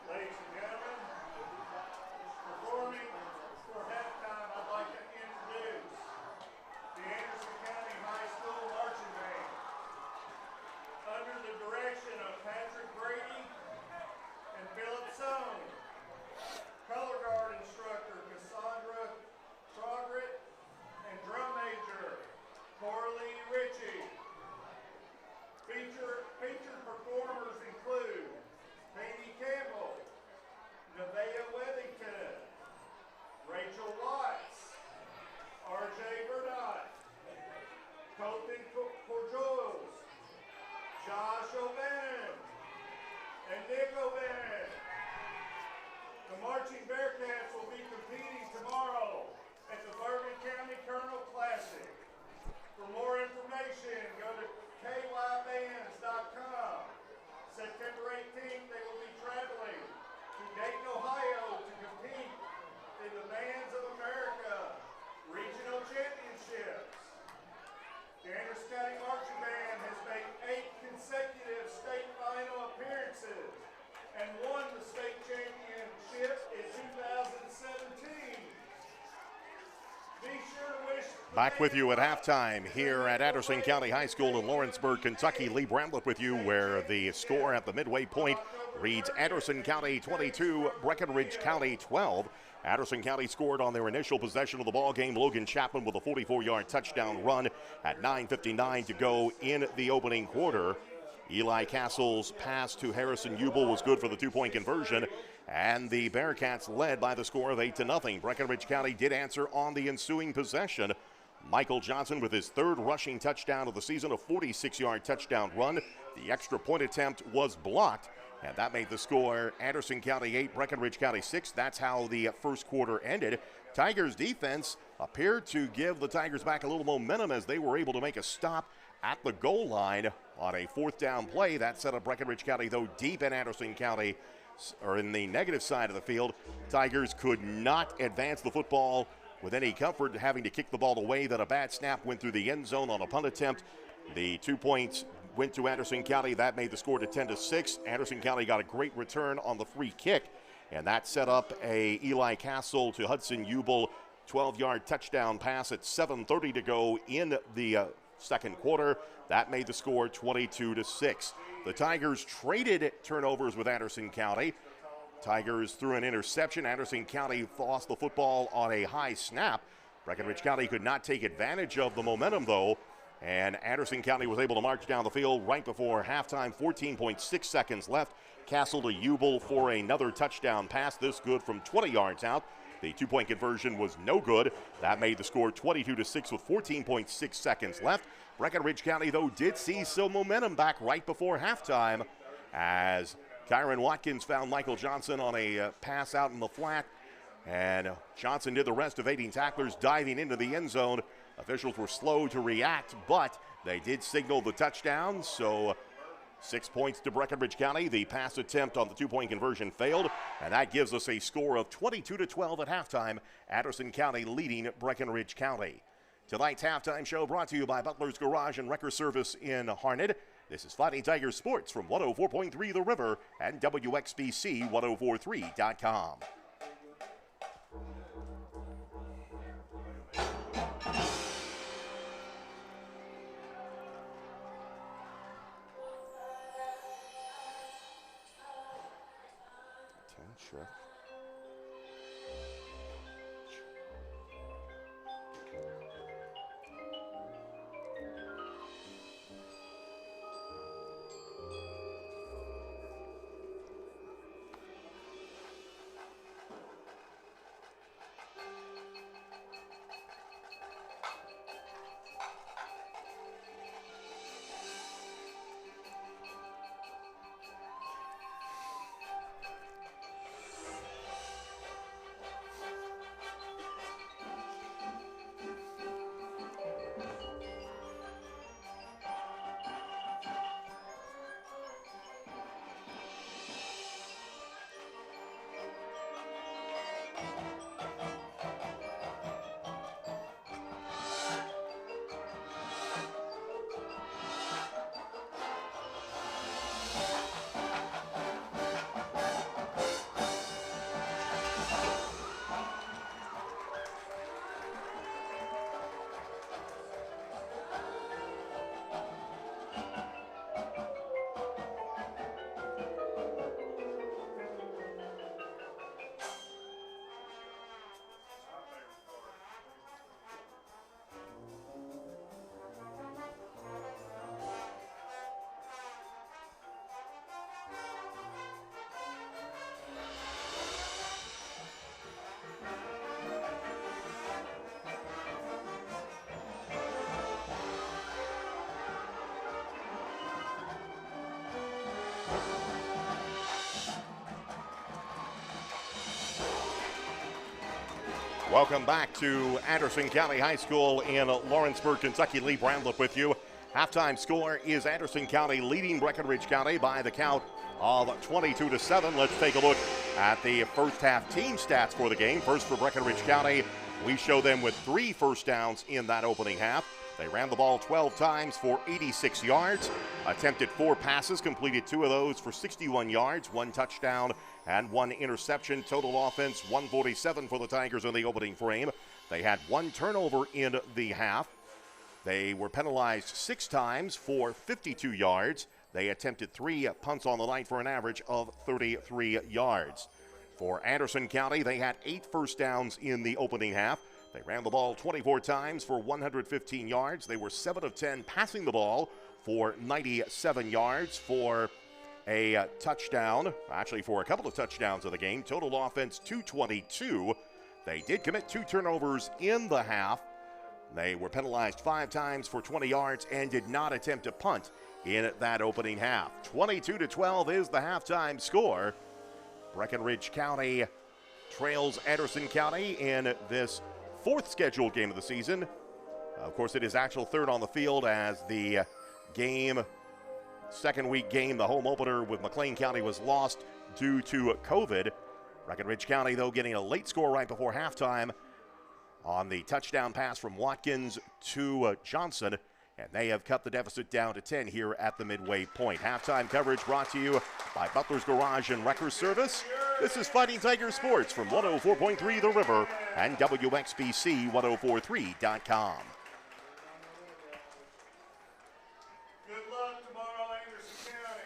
S1: Ladies and gentlemen, performing for halftime, I'd like to introduce the Anderson County High School Marching Band. Under the direction of Patrick Brady and Philip Sohn, color guard instructor Cassandra Trogrit, and drum major Coralie Ritchie. Featured performers include Katie Campbell, Nevaeh Wethington, Rachel Watts, R.J. Burdott, Colton Corjoles, Josh O'Bannon, and Nick O'Bannon. The marching Bearcats will be competing tomorrow at the Bourbon County Colonel Classic. For more information, go to kybands.com. September 18th, they will be traveling to Dayton, Ohio to compete in the Bands of America Regional Championships. The Anderson County Marching Band has made 8 consecutive state final appearances and won the state championship in 2017. Be sure to wish
S2: Back with you at halftime here at Anderson County High School in Lawrenceburg, Kentucky. Lee Bramlett with you, where the score at the midway point reads Anderson County 22, Breckinridge County 12. Anderson County scored on their initial possession of the ball game. Logan Chapman with a 44-yard touchdown run at 9:59 to go in the opening quarter. Eli Castle's pass to Harrison Ubel was good for the two-point conversion, and the Bearcats led by the score of 8-0. Breckinridge County did answer on the ensuing possession. Michael Johnson with his third rushing touchdown of the season, a 46-yard touchdown run. The extra point attempt was blocked, and that made the score Anderson County 8, Breckinridge County 6. That's how the first quarter ended. Tigers defense appeared to give the Tigers back a little momentum as they were able to make a stop at the goal line on a 4th down play. That set up Breckinridge County, though, deep in Anderson County, or in the negative side of the field. Tigers could not advance the football with any comfort, having to kick the ball away. That a bad snap went through the end zone on a punt attempt. The 2 points went to Anderson County. That made the score to 10-6. Anderson County got a great return on the free kick, and that set up a Eli Castle to Hudson Ubel 12-yard touchdown pass at 7:30 to go in the second quarter. That made the score 22-6. The Tigers traded turnovers with Anderson County. Tigers threw an interception. Anderson County lost the football on a high snap. Breckinridge County could not take advantage of the momentum, though, and Anderson County was able to march down the field right before halftime. 14.6 seconds left. Castle to Ubel for another touchdown pass, this good from 20 yards out. The 2-point conversion was no good. That made the score 22-6 with 14.6 seconds left. Breckinridge County, though, did see some momentum back right before halftime as Kyron Watkins found Michael Johnson on a pass out in the flat, and Johnson did the rest, evading tacklers, diving into the end zone. Officials were slow to react, but they did signal the touchdown, so 6 points to Breckinridge County. The pass attempt on the 2-point conversion failed, and that gives us a score of 22-12 at halftime. Anderson County leading Breckinridge County. Tonight's halftime show brought to you by Butler's Garage and Wrecker Service in Harnett. This is Fighting Tigers Sports from 104.3 The River and WXBC 1043.com. Sure. Welcome back to Anderson County High School in Lawrenceburg, Kentucky. Lee Brandlett with you. Halftime score is Anderson County leading Breckinridge County by the count of 22-7. Let's take a look at the first half team stats for the game. First for Breckinridge County, we show them with 3 first downs in that opening half. They ran the ball 12 times for 86 yards, attempted 4 passes, completed 2 of those for 61 yards, 1 touchdown and 1 interception. Total offense 147 for the Tigers in the opening frame. They had 1 turnover in the half. They were penalized 6 times for 52 yards. They attempted 3 punts on the night for an average of 33 yards. For Anderson County, they had 8 first downs in the opening half. They ran the ball 24 times for 115 yards. They were 7 of 10 passing the ball for 97 yards for a touchdown, actually for a couple of touchdowns of the game. Total offense 222. They did commit 2 turnovers in the half. They were penalized 5 times for 20 yards and did not attempt a punt in that opening half. 22-12 is the halftime score. Breckinridge County trails Anderson County in this fourth scheduled game of the season. Of course, it is actual third on the field as the second week game, the home opener with McLean County, was lost due to COVID. Breckinridge County, though, getting a late score right before halftime on the touchdown pass from Watkins to Johnson, and they have cut the deficit down to 10 here at the midway point. Halftime coverage brought to you by Butler's Garage and Wrecker Service. This is Fighting Tiger Sports from 104.3 The River and WXBC1043.com.
S1: Good luck tomorrow, Anderson County.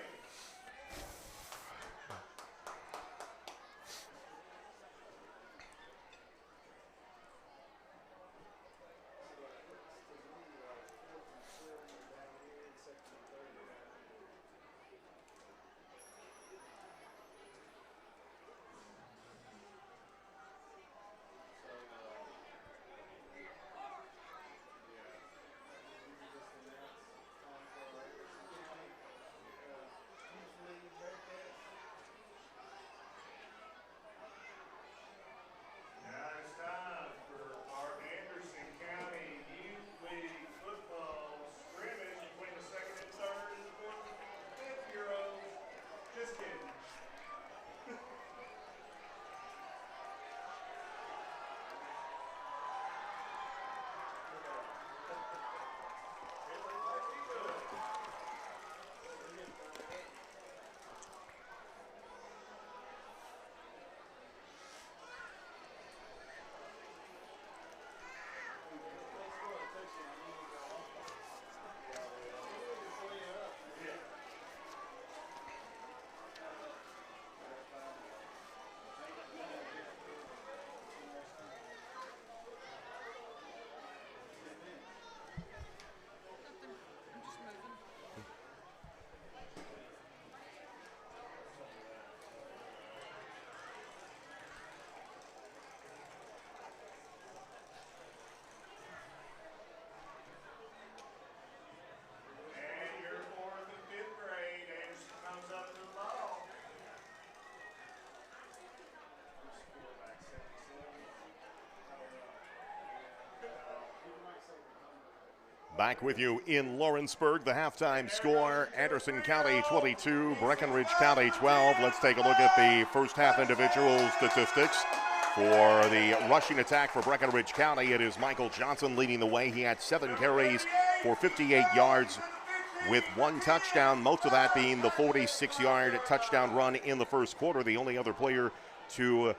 S2: Back with you in Lawrenceburg. The halftime score, Anderson County 22, Breckinridge County 12. Let's take a look at the first half individual statistics. For the rushing attack for Breckinridge County, it is Michael Johnson leading the way. He had 7 carries for 58 yards with 1 touchdown, most of that being the 46-yard touchdown run in the first quarter. The only other player to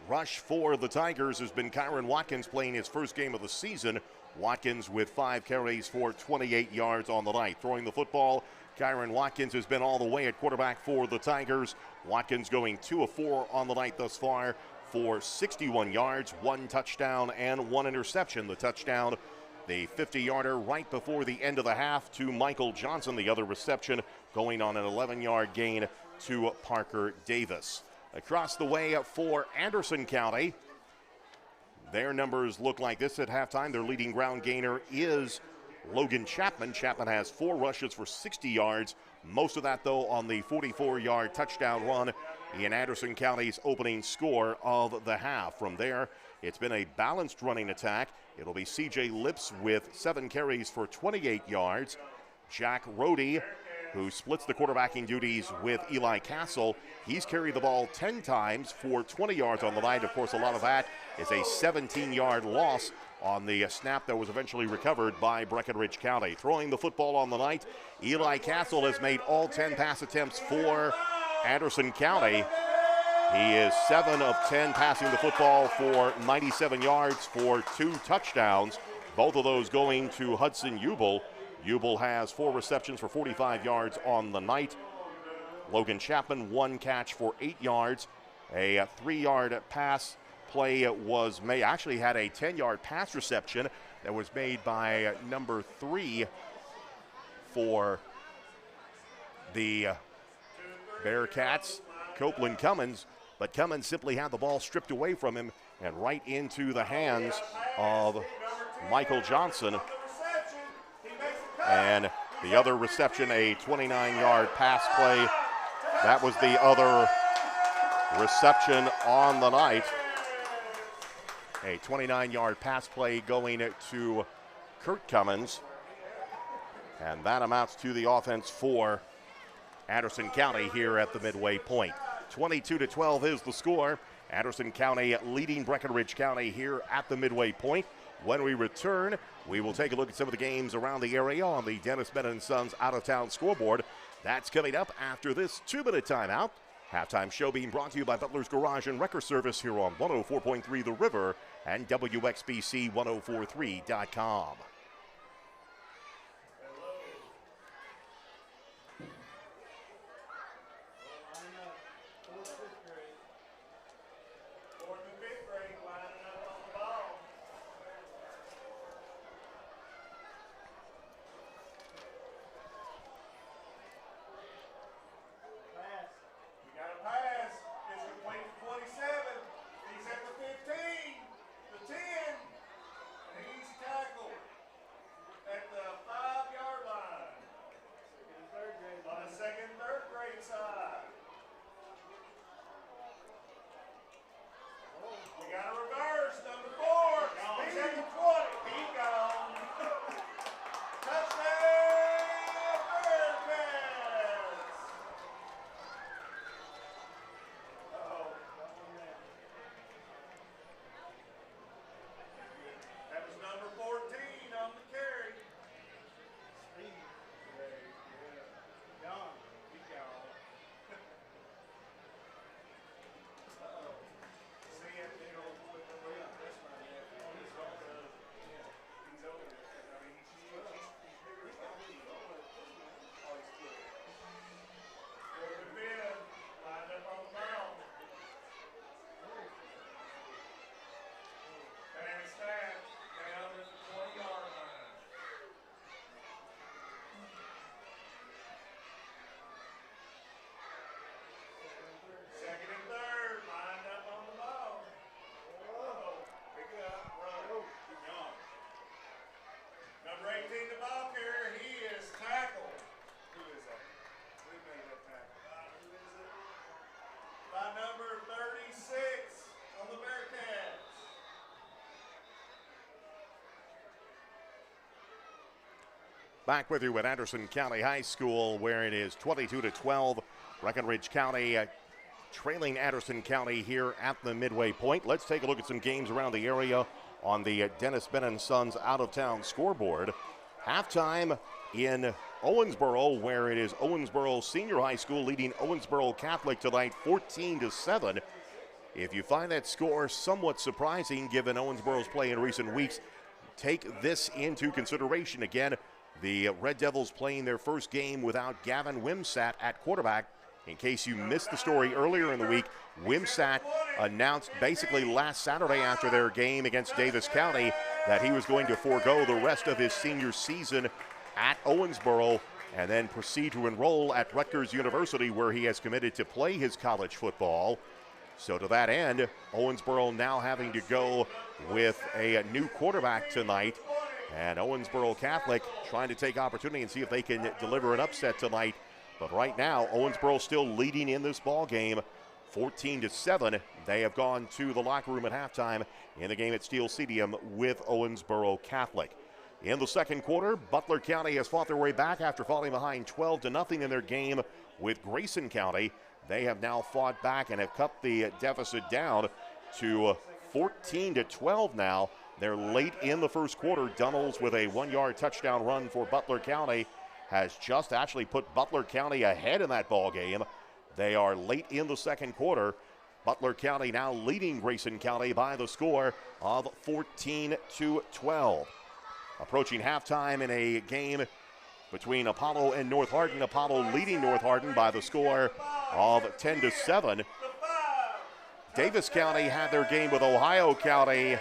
S2: rush for the Tigers has been Kyron Watkins, playing his first game of the season. Watkins with 5 carries for 28 yards on the night. Throwing the football, Kyron Watkins has been all the way at quarterback for the Tigers. Watkins going 2 of 4 on the night thus far for 61 yards, 1 touchdown and 1 interception. The touchdown, the 50-yarder right before the end of the half to Michael Johnson. The other reception going on an 11-yard gain to Parker Davis. Across the way for Anderson County, their numbers look like this at halftime. Their leading ground gainer is Logan Chapman. Chapman has 4 rushes for 60 yards. Most of that, though, on the 44-yard touchdown run in Anderson County's opening score of the half. From there, it's been a balanced running attack. It'll be C.J. Lips with 7 carries for 28 yards. Jack Rohde, who splits the quarterbacking duties with Eli Castle, he's carried the ball 10 times for 20 yards on the night. Of course, a lot of that is a 17-yard loss on the snap that was eventually recovered by Breckinridge County. Throwing the football on the night, Eli Castle has made all 10 pass attempts for Anderson County. He is 7 of 10 passing the football for 97 yards for 2 touchdowns, both of those going to Hudson Ubel. Ubel has 4 receptions for 45 yards on the night. Logan Chapman, 1 catch for 8 yards. A 3-yard pass play was made, actually had a 10-yard pass reception that was made by number 3 for the Bearcats, Copeland Cummins. But Cummins simply had the ball stripped away from him and right into the hands of Michael Johnson. And the other reception, a 29-yard pass play. That was the other reception on the night. A 29-yard pass play going to Kurt Cummins. And that amounts to the offense for Anderson County here at the midway point. 22-12 is the score. Anderson County leading Breckinridge County here at the midway point. When we return, we will take a look at some of the games around the area on the Dennis Bennett & Sons out-of-town scoreboard. That's coming up after this 2-minute timeout. Halftime show being brought to you by Butler's Garage and Wrecker Service here on 104.3 The River and WXBC1043.com.
S1: Number 36 on the Bearcats.
S2: Back with you at Anderson County High School, where it is 22-12. Breckinridge County trailing Anderson County here at the midway point. Let's take a look at some games around the area on the Dennis Bennett & Sons out-of-town scoreboard. Halftime in Owensboro, where it is Owensboro Senior High School leading Owensboro Catholic tonight 14-7. If you find that score somewhat surprising given Owensboro's play in recent weeks, take this into consideration. Again, the Red Devils playing their first game without Gavin Wimsatt at quarterback. In case you missed the story earlier in the week, Wimsatt announced basically last Saturday after their game against Davis County that he was going to forego the rest of his senior season at Owensboro and then proceed to enroll at Rutgers University, where he has committed to play his college football. So to that end, Owensboro now having to go with a new quarterback tonight, and Owensboro Catholic trying to take opportunity and see if they can deliver an upset tonight. But right now, Owensboro still leading in this ball game, 14-7. They have gone to the locker room at halftime in the game at Steel Stadium with Owensboro Catholic. In the second quarter, Butler County has fought their way back after falling behind 12-0 in their game with Grayson County. They have now fought back and have cut the deficit down to 14-12 now. They're late in the first quarter. Dunnels with a 1-yard touchdown run for Butler County has just actually put Butler County ahead in that ball game. They are late in the second quarter. Butler County now leading Grayson County by the score of 14-12. Approaching halftime in a game between Apollo and North Hardin. Apollo leading North Hardin by the score of 10-7. Davis County had their game with Ohio County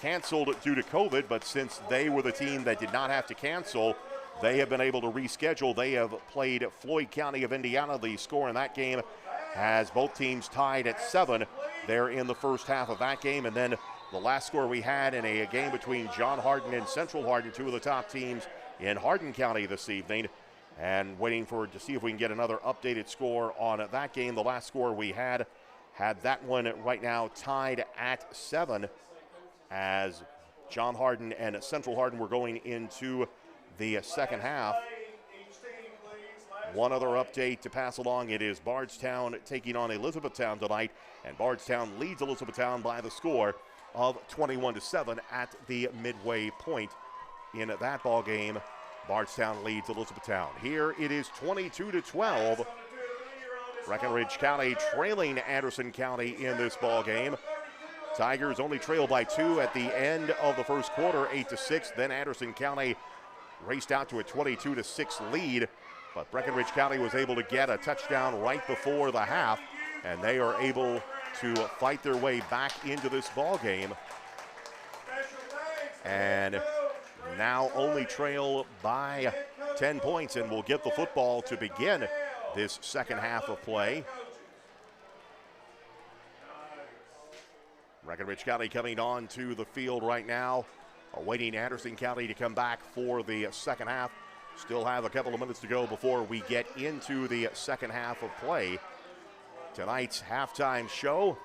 S2: canceled due to COVID, but since they were the team that did not have to cancel, they have been able to reschedule. They have played Floyd County of Indiana. The score in that game has both teams tied at 7 there in the first half of that game. And then the last score we had in a game between John Hardin and Central Hardin, two of the top teams in Hardin County this evening, and waiting to see if we can get another updated score on that game. The last score we had had that one right now tied at 7 as John Hardin and Central Hardin were going into the second half. One other update to pass along. It is Bardstown taking on Elizabethtown tonight, and Bardstown leads Elizabethtown by the score of 21-7 at the midway point in that ball game. Bardstown leads Elizabethtown. Here it is 22-12. Breckinridge County trailing Anderson County in this ball game. Tigers only trail by 2 at the end of the first quarter, 8-6. Then Anderson County raced out to a 22-6 lead, but Breckinridge County was able to get a touchdown right before the half, and they are able to fight their way back into this ball game. And now only trail by 10 points and will get the football to begin this second half of play. Breckinridge County coming on to the field right now, awaiting Anderson County to come back for the second half. Still have a couple of minutes to go before we get into the second half of play. Tonight's halftime show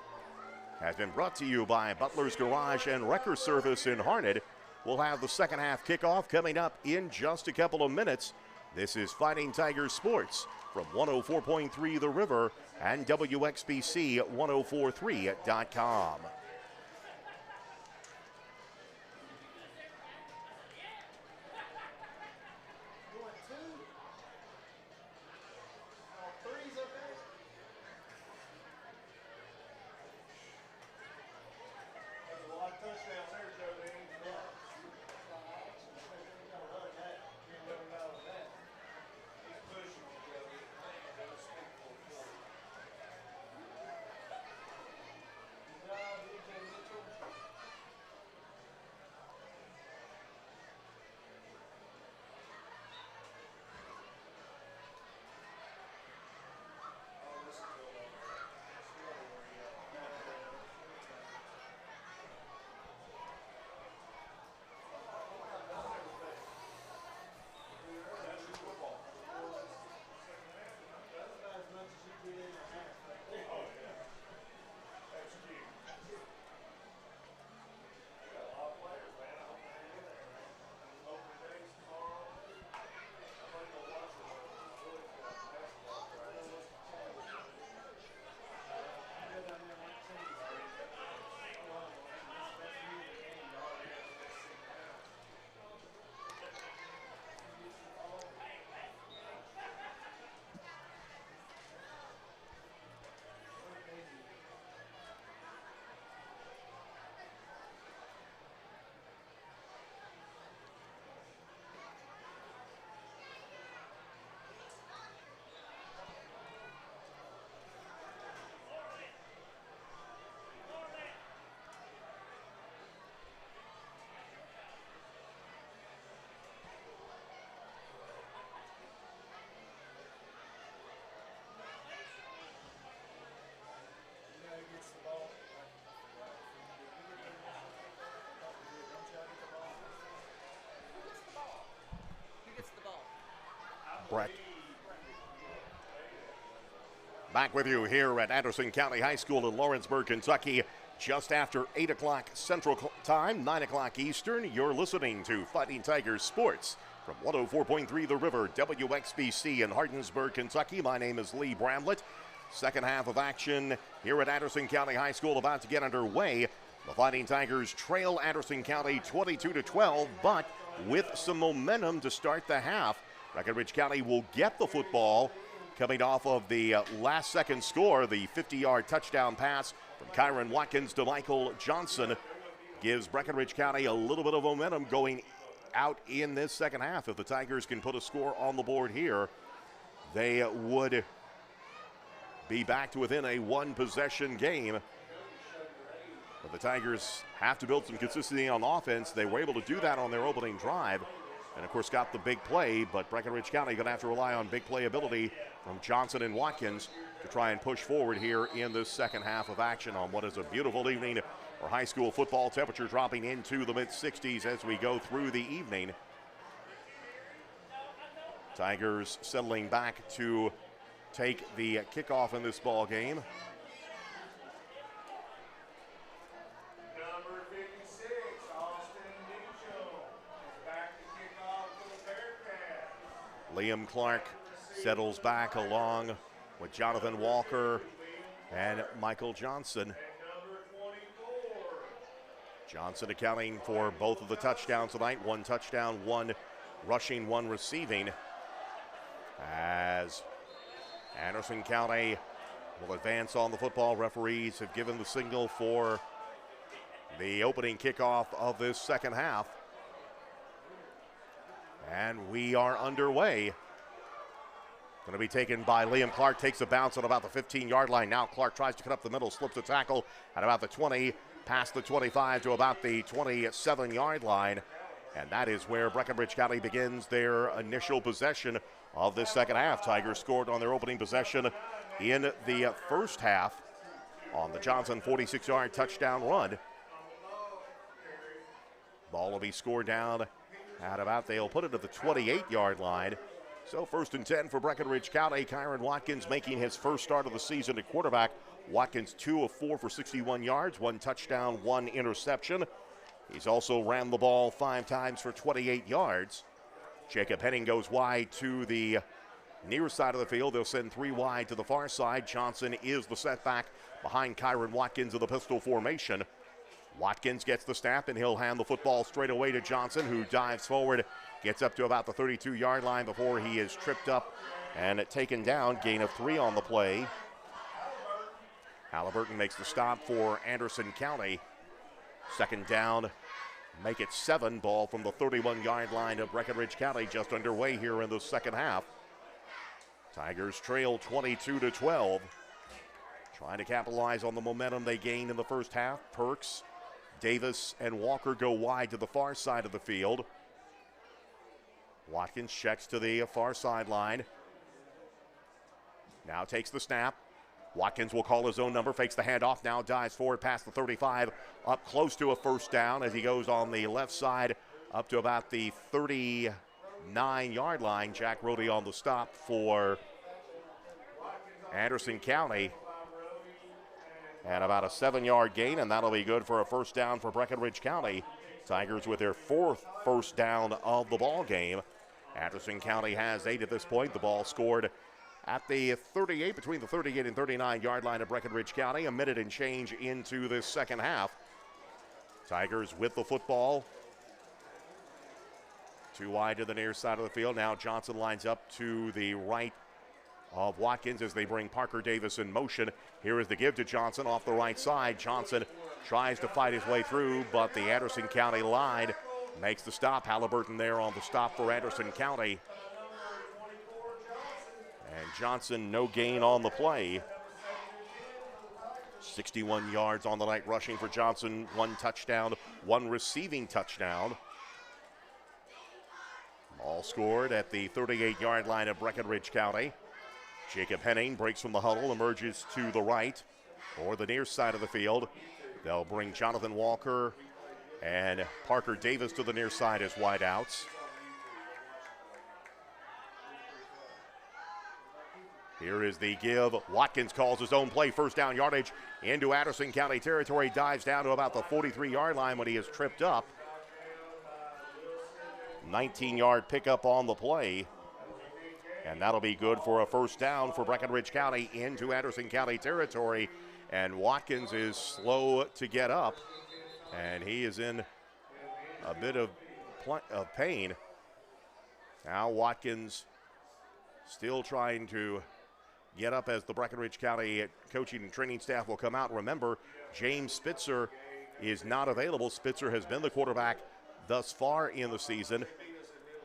S2: has been brought to you by Butler's Garage and Wrecker Service in Harned. We'll have the second half kickoff coming up in just a couple of minutes. This is Fighting Tigers Sports from 104.3 The River and WXBC1043.com. Brett. Back with you here at Anderson County High School in Lawrenceburg, Kentucky, just after 8 o'clock Central Time, 9 o'clock Eastern. You're listening to Fighting Tigers Sports from 104.3 The River, WXBC in Hardinsburg, Kentucky. My name is Lee Bramlett. Second half of action here at Anderson County High School about to get underway. The Fighting Tigers trail Anderson County 22-12, but with some momentum to start the half. Breckinridge County will get the football coming off of the last second score. The 50-yard touchdown pass from Kyron Watkins to Michael Johnson gives Breckinridge County a little bit of momentum going out in this second half. If the Tigers can put a score on the board here, they would be back to within a one-possession game. But the Tigers have to build some consistency on offense. They were able to do that on their opening drive. And, of course, got the big play, but Breckinridge County going to have to rely on big play ability from Johnson and Watkins to try and push forward here in this second half of action on what is a beautiful evening for high school football. Temperature dropping into the mid-60s as we go through the evening. Tigers settling back to take the kickoff in this ball game. Liam Clark settles back along with Jonathan Walker and Michael Johnson. Johnson accounting for both of the touchdowns tonight. 1 touchdown, 1 rushing, 1 receiving. As Anderson County will advance on the football. Referees have given the signal for the opening kickoff of this second half. And we are underway. Going to be taken by Liam Clark. Takes a bounce at about the 15-yard line. Now Clark tries to cut up the middle, slips a tackle at about the 20, past the 25 to about the 27-yard line. And that is where Breckinridge County begins their initial possession of this second half. Tigers scored on their opening possession in the first half on the Johnson 46-yard touchdown run. Ball will be scored down at about, they'll put it at the 28-yard line. So 1st and 10 for Breckinridge County. Kyron Watkins making his first start of the season at quarterback. Watkins 2 of 4 for 61 yards, 1 touchdown, 1 interception. He's also ran the ball 5 times for 28 yards. Jacob Henning goes wide to the near side of the field. They'll send 3 wide to the far side. Johnson is the setback behind Kyron Watkins in the pistol formation. Watkins gets the snap, and he'll hand the football straight away to Johnson, who dives forward, gets up to about the 32-yard line before he is tripped up and taken down. Gain of 3 on the play. Halliburton makes the stop for Anderson County. 2nd down, make it 7. Ball from the 31-yard line of Breckinridge County, just underway here in the second half. Tigers trail 22-12. Trying to capitalize on the momentum they gained in the first half. Perks, Davis, and Walker go wide to the far side of the field. Watkins checks to the far sideline. Now takes the snap. Watkins will call his own number, fakes the handoff, now dives forward past the 35, up close to a first down as he goes on the left side up to about the 39-yard line. Jack Rohde on the stop for Anderson County. And about a 7-yard gain, and that'll be good for a first down for Breckinridge County. Tigers with their 4th first down of the ball game. Anderson County has 8 at this point. The ball scored at the 38, between the 38 and 39-yard line of Breckinridge County. A minute and change into this second half. Tigers with the football. 2 wide to the near side of the field. Now Johnson lines up to the right of Watkins as they bring Parker Davis in motion. Here is the give to Johnson off the right side. Johnson tries to fight his way through, but the Anderson County line makes the stop. Halliburton there on the stop for Anderson County. And Johnson, no gain on the play. 61 yards on the night rushing for Johnson. 1 touchdown, 1 receiving touchdown. Ball scored at the 38-yard line of Breckinridge County. Jacob Henning breaks from the huddle, emerges to the right or the near side of the field. They'll bring Jonathan Walker and Parker Davis to the near side as wideouts. Here is the give. Watkins calls his own play, first down yardage into Anderson County territory, dives down to about the 43-yard line when he is tripped up. 19-yard pickup on the play. And that'll be good for a first down for Breckinridge County into Anderson County territory. And Watkins is slow to get up, and he is in a bit of pain. Now Watkins still trying to get up as the Breckinridge County coaching and training staff will come out. Remember, James Spitzer is not available. Spitzer has been the quarterback thus far in the season.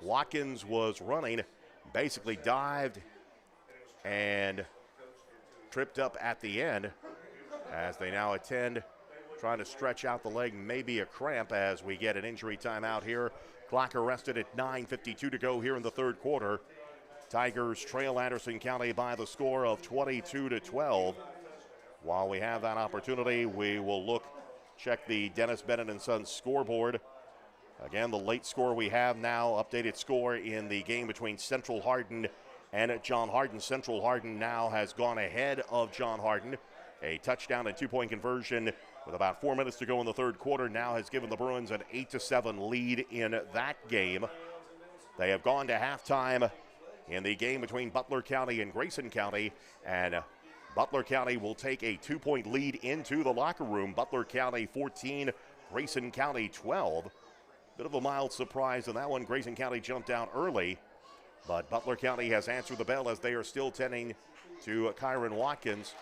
S2: Watkins was running, basically dived and tripped up at the end as they now attend trying to stretch out the leg, maybe a cramp as we get an injury timeout here. Clock arrested at 9:52 to go here in the third quarter. Tigers trail Anderson County by the score of 22-12. While we have that opportunity, we will check the Dennis Bennett and Sons scoreboard. Again, the late score we have now, updated score in the game between Central Hardin and John Hardin. Central Hardin now has gone ahead of John Hardin. A touchdown and 2-point conversion with about 4 minutes to go in the third quarter now has given the Bruins an 8-7 lead in that game. They have gone to halftime in the game between Butler County and Grayson County. And Butler County will take a 2-point lead into the locker room. Butler County 14, Grayson County 12. Bit of a mild surprise in that one. Grayson County jumped out early, but Butler County has answered the bell as they are still tending to Kyron Watkins.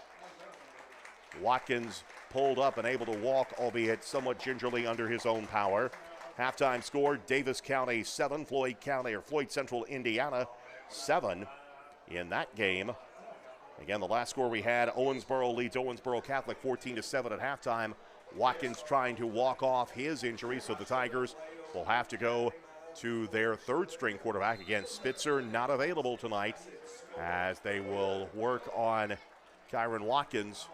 S2: Watkins pulled up and able to walk, albeit somewhat gingerly under his own power. Halftime score, Davis County 7, Floyd Central Indiana 7 in that game. Again, the last score we had, Owensboro leads Owensboro Catholic 14-7 at halftime. Watkins trying to walk off his injury, so the Tigers will have to go to their third-string quarterback. Again, Spitzer not available tonight as they will work on Kyron Watkins.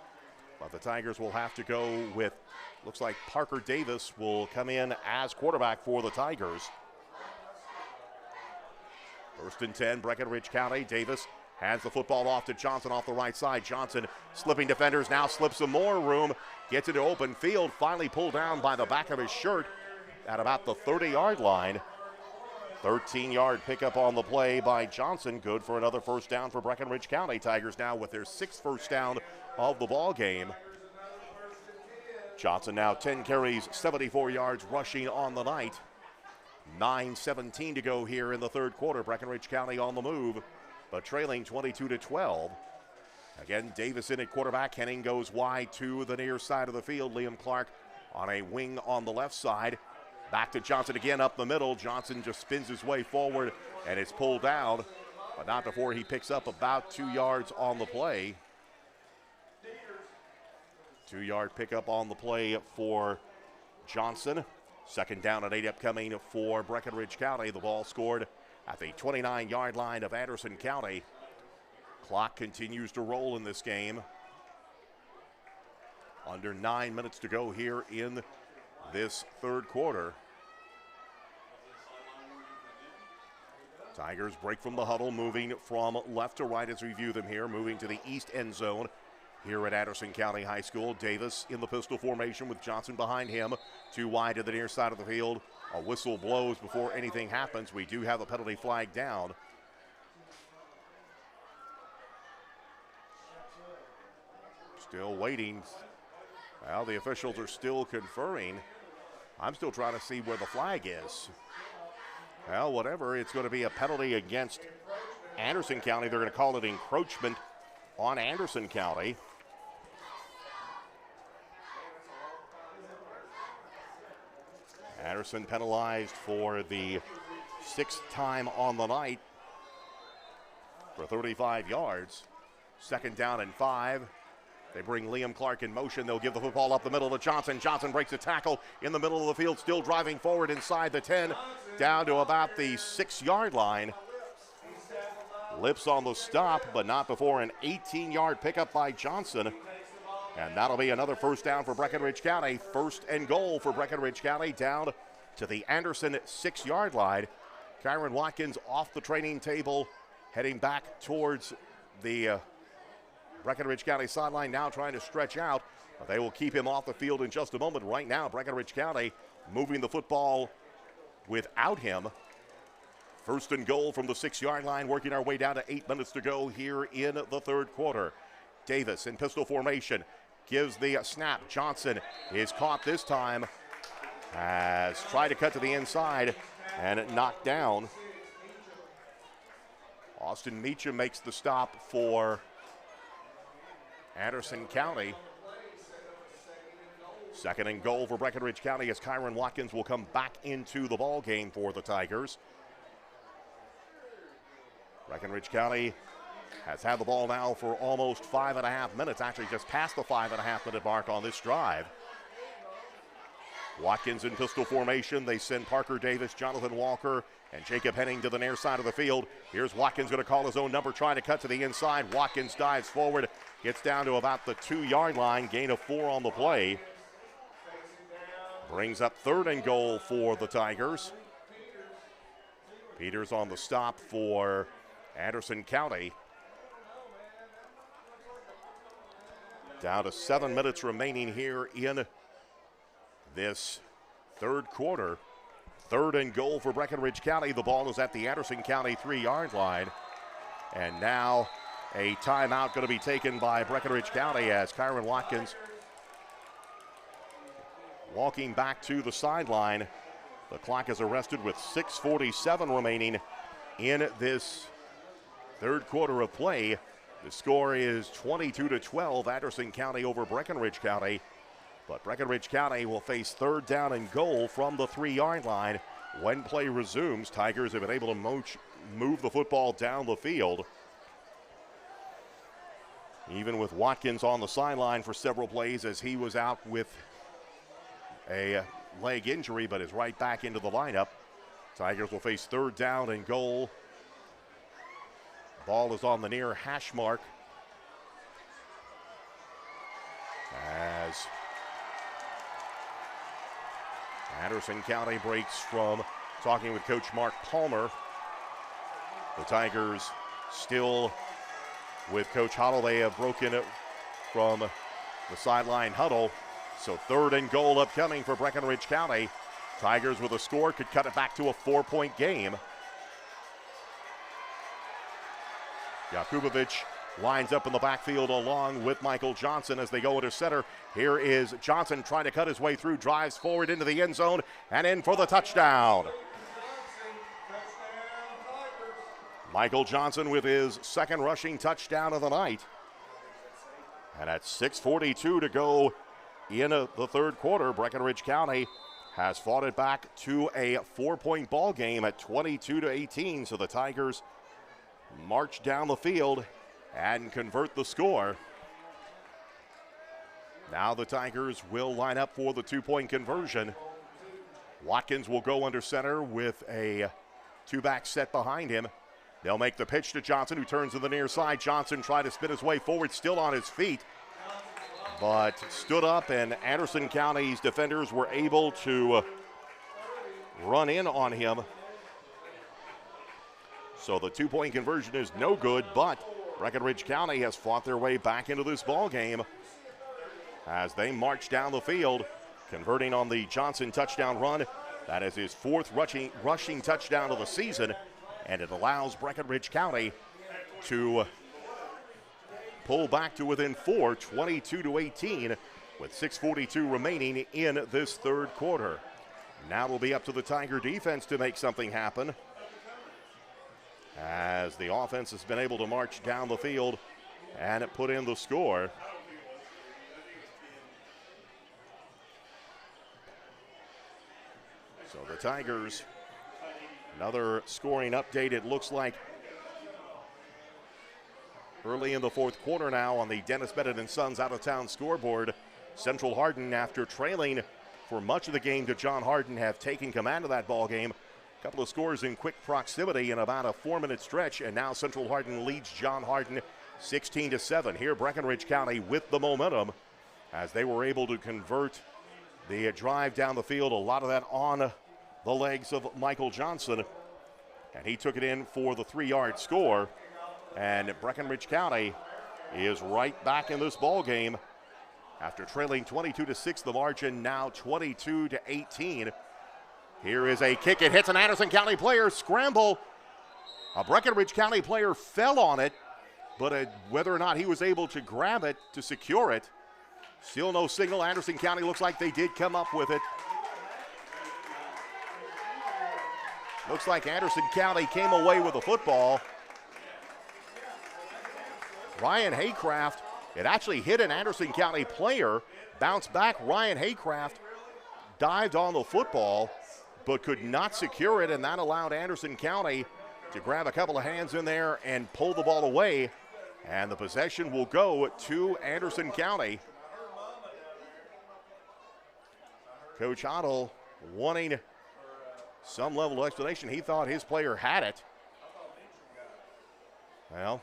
S2: But the Tigers will have to go with, looks like Parker Davis will come in as quarterback for the Tigers. First and 10, Breckinridge County. Davis hands the football off to Johnson off the right side. Johnson slipping defenders, now slips some more room, gets into open field, finally pulled down by the back of his shirt at about the 30-yard line. 13-yard pickup on the play by Johnson, good for another first down for Breckinridge County. Tigers now with their 6th first down of the ball game. Johnson now 10 carries, 74 yards rushing on the night. 9:17 to go here in the third quarter. Breckinridge County on the move, but trailing 22-12. Again, Davis in at quarterback. Henning goes wide to the near side of the field. Liam Clark on a wing on the left side. Back to Johnson again up the middle. Johnson just spins his way forward and is pulled down, but not before he picks up about 2 yards on the play. 2-yard pickup on the play for Johnson. Second down and 8 upcoming for Breckinridge County. The ball scored at the 29-yard line of Anderson County. Clock continues to roll in this game. Under 9 minutes to go here in this third quarter. Tigers break from the huddle, moving from left to right as we view them here, moving to the east end zone here at Anderson County High School. Davis in the pistol formation with Johnson behind him. 2 wide to the near side of the field. A whistle blows before anything happens. We do have a penalty flag down. Still waiting. Well, the officials are still conferring. I'm still trying to see where the flag is. Well, whatever, it's going to be a penalty against Anderson County. They're going to call it encroachment on Anderson County. Anderson penalized for the 6th time on the night for 35 yards. Second down and 5. They bring Liam Clark in motion. They'll give the football up the middle to Johnson. Johnson breaks a tackle in the middle of the field, still driving forward inside the 10, down to about the 6-yard line. Lips on the stop, but not before an 18-yard pickup by Johnson. And that'll be another first down for Breckinridge County. First and goal for Breckinridge County down to the Anderson 6-yard line. Kyron Watkins off the training table, heading back towards the Breckinridge County sideline, now trying to stretch out. But they will keep him off the field in just a moment. Right now, Breckinridge County moving the football without him. First and goal from the 6-yard line, working our way down to 8 minutes to go here in the third quarter. Davis in pistol formation gives the snap. Johnson is caught this time, has tried to cut to the inside and knocked down. Austin Meacham makes the stop for Anderson County. Second and goal for Breckinridge County as Kyron Watkins will come back into the ball game for the Tigers. Breckinridge County has had the ball now for almost 5.5 minutes, actually just past the 5.5-minute mark on this drive. Watkins in pistol formation. They send Parker Davis, Jonathan Walker, and Jacob Henning to the near side of the field. Here's Watkins going to call his own number, trying to cut to the inside. Watkins dives forward, gets down to about the 2-yard line, gain of 4 on the play. Brings up third and goal for the Tigers. Peters on the stop for Anderson County. Down to 7 minutes remaining here in this third quarter. Third and goal for Breckinridge County. The ball is at the Anderson County 3-yard line. And now a timeout going to be taken by Breckinridge County as Kyron Watkins walking back to the sideline. The clock is arrested with 6:47 remaining in this third quarter of play. The score is 22-12, Anderson County over Breckinridge County. But Breckinridge County will face third down and goal from the 3-yard line when play resumes. Tigers have been able to move the football down the field. Even with Watkins on the sideline for several plays as he was out with a leg injury, but is right back into the lineup. Tigers will face third down and goal. Ball is on the near hash mark as Anderson County breaks from talking with Coach Mark Palmer. The Tigers still with Coach Hoddle. They have broken it from the sideline huddle. So third and goal upcoming for Breckinridge County. Tigers with a score could cut it back to a 4-point game. Jakubowicz lines up in the backfield along with Michael Johnson as they go into center. Here is Johnson trying to cut his way through, drives forward into the end zone and in for the touchdown. Michael Johnson with his second rushing touchdown of the night. And at 6:42 to go in the third quarter, Breckinridge County has fought it back to a 4-point ball game at 22-18. So the Tigers march down the field and convert the score. Now the Tigers will line up for the 2-point conversion. Watkins will go under center with a 2-back set behind him. They'll make the pitch to Johnson, who turns to the near side. Johnson tried to spin his way forward, still on his feet, but stood up, and Anderson County's defenders were able to run in on him. So the 2-point conversion is no good, but Breckinridge County has fought their way back into this ball game as they march down the field, converting on the Johnson touchdown run. That is his 4th rushing touchdown of the season, and it allows Breckinridge County to pull back to within 4, 22-18, with 6:42 remaining in this third quarter. Now it'll be up to the Tiger defense to make something happen, as the offense has been able to march down the field and put in the score. So the Tigers, another scoring update. It looks like early in the fourth quarter now on the Dennis Bennett and Sons out-of-town scoreboard. Central Hardin, after trailing for much of the game to John Hardin, have taken command of that ball game. A couple of scores in quick proximity in about a 4-minute stretch, and now Central Hardin leads John Hardin 16-7. Here Breckinridge County with the momentum as they were able to convert the drive down the field. A lot of that on the legs of Michael Johnson, and he took it in for the 3-yard score. And Breckinridge County is right back in this ball game after trailing 22-6. The margin now 22-18. Here is a kick. It hits an Anderson County player. Scramble. A Breckinridge County player fell on it, but whether or not he was able to grab it to secure it, still no signal. Anderson County looks like they did come up with it. Looks like Anderson County came away with the football. Ryan Haycraft, it actually hit an Anderson County player, bounced back. Ryan Haycraft dived on the football, but could not secure it, and that allowed Anderson County to grab a couple of hands in there and pull the ball away, and the possession will go to Anderson County. Coach Otto wanting some level of explanation. He thought his player had it. Well,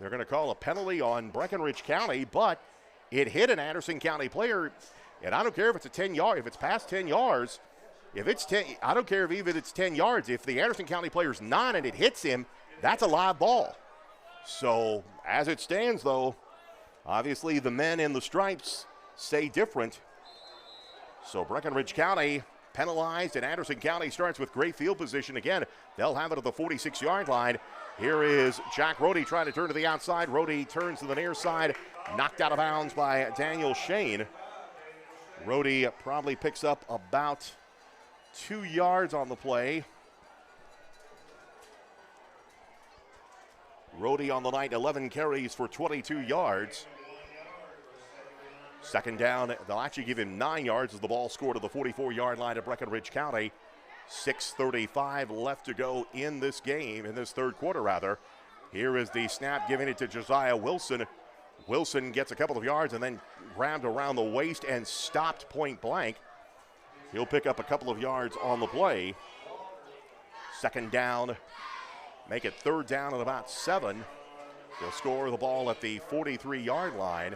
S2: they're going to call a penalty on Breckinridge County, but it hit an Anderson County player, and I don't care if it's a 10-yard, if it's past 10 yards, if it's 10, I don't care if even it's 10 yards. If the Anderson County player's not and it hits him, that's a live ball. So as it stands, though, obviously the men in the stripes say different. So Breckinridge County penalized, and Anderson County starts with great field position again. They'll have it at the 46-yard line. Here is Jack Rohde trying to turn to the outside. Rohde turns to the near side, knocked out of bounds by Daniel Shane. Rohde probably picks up about 2 yards on the play. Rohde on the night, 11 carries for 22 yards. Second down, they'll actually give him 9 yards as the ball scored at the 44-yard line of Breckinridge County. 6:35 left to go in this game, in this third quarter rather. Here is the snap, giving it to Josiah Wilson. Wilson gets a couple of yards and then grabbed around the waist and stopped point blank. He'll pick up a couple of yards on the play. Second down, make it third down at about 7. They'll score the ball at the 43-yard line.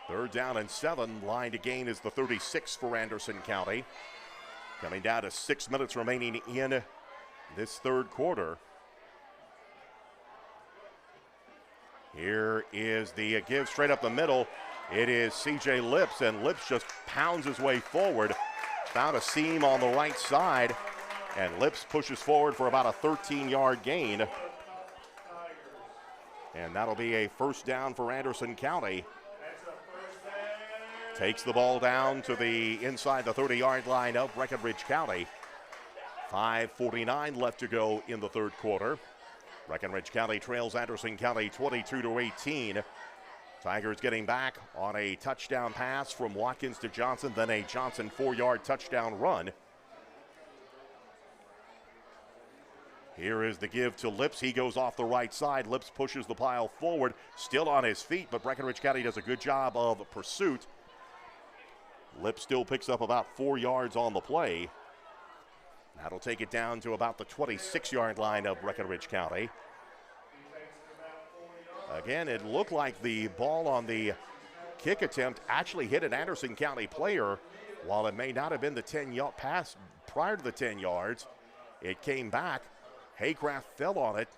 S2: Third down and 7. Line to gain is the 36 for Anderson County. Coming down to 6 minutes remaining in this third quarter. Here is the give straight up the middle. It is C.J. Lips, and Lips just pounds his way forward. Found a seam on the right side, and Lips pushes forward for about a 13-yard gain. And that'll be a first down for Anderson County. Takes the ball down to the inside the 30-yard line of Breckinridge County. 5:49 left to go in the third quarter. Breckinridge County trails Anderson County 22-18. Tigers getting back on a touchdown pass from Watkins to Johnson, then a Johnson 4-yard touchdown run. Here is the give to Lips. He goes off the right side. Lips pushes the pile forward, still on his feet, but Breckinridge County does a good job of pursuit. Lips still picks up about 4 yards on the play. That'll take it down to about the 26-yard line of Breckinridge County. Again, it looked like the ball on the kick attempt actually hit an Anderson County player. While it may not have been the 10-yard pass prior to the 10 yards, it came back. Haycraft fell on it.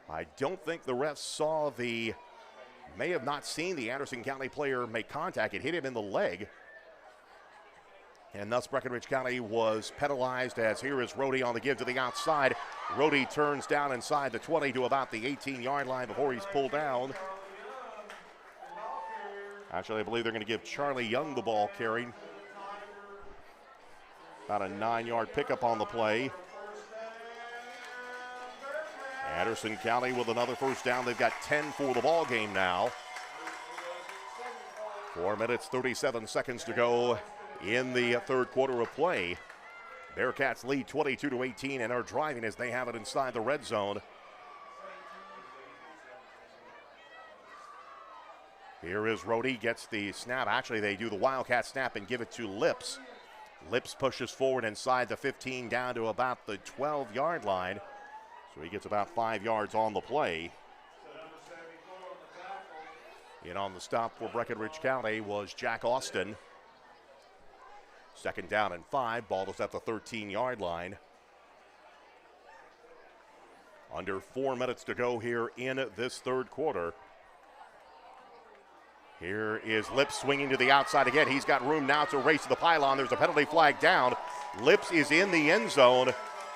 S2: I don't think the refs saw may have not seen the Anderson County player make contact. It hit him in the leg. And thus Breckinridge County was penalized, as here is Rohde on the give to the outside. Rohde turns down inside the 20 to about the 18-yard line before he's pulled down. Actually, I believe they're going to give Charlie Young the ball carried. About a 9-yard pickup on the play. Anderson County with another first down. They've got 10 for the ball game now. 4 minutes, 37 seconds to go in the third quarter of play. Bearcats lead 22-18 and are driving as they have it inside the red zone. Here is Rohde, gets the snap. Actually, they do the Wildcat snap and give it to Lips. Lips pushes forward inside the 15 down to about the 12-yard line. So he gets about 5 yards on the play. In on the stop for Breckinridge County was Jack Austin. Second down and 5. Ball is at the 13-yard line. Under 4 minutes to go here in this third quarter. Here is Lips swinging to the outside again. He's got room now to race to the pylon. There's a penalty flag down. Lips is in the end zone,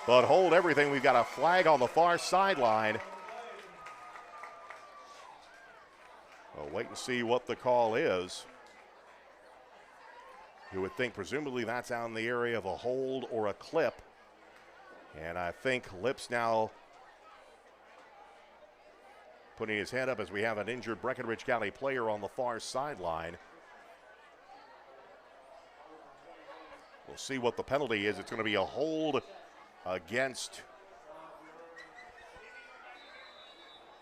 S2: but hold everything. We've got a flag on the far sideline. We'll wait and see what the call is. You would think presumably that's out in the area of a hold or a clip. And I think Lips now putting his head up as we have an injured Breckinridge County player on the far sideline. We'll see what the penalty is. It's going to be a hold against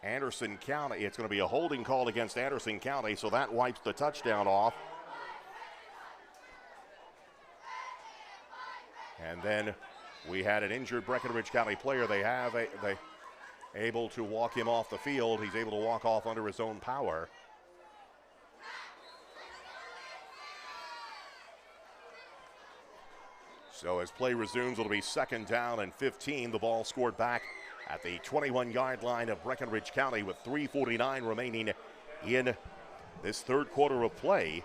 S2: Anderson County. It's going to be a holding call against Anderson County, so that wipes the touchdown off. And then we had an injured Breckinridge County player. They able to walk him off the field. He's able to walk off under his own power. So as play resumes, it'll be second down and 15. The ball scored back at the 21-yard line of Breckinridge County with 3:49 remaining in this third quarter of play.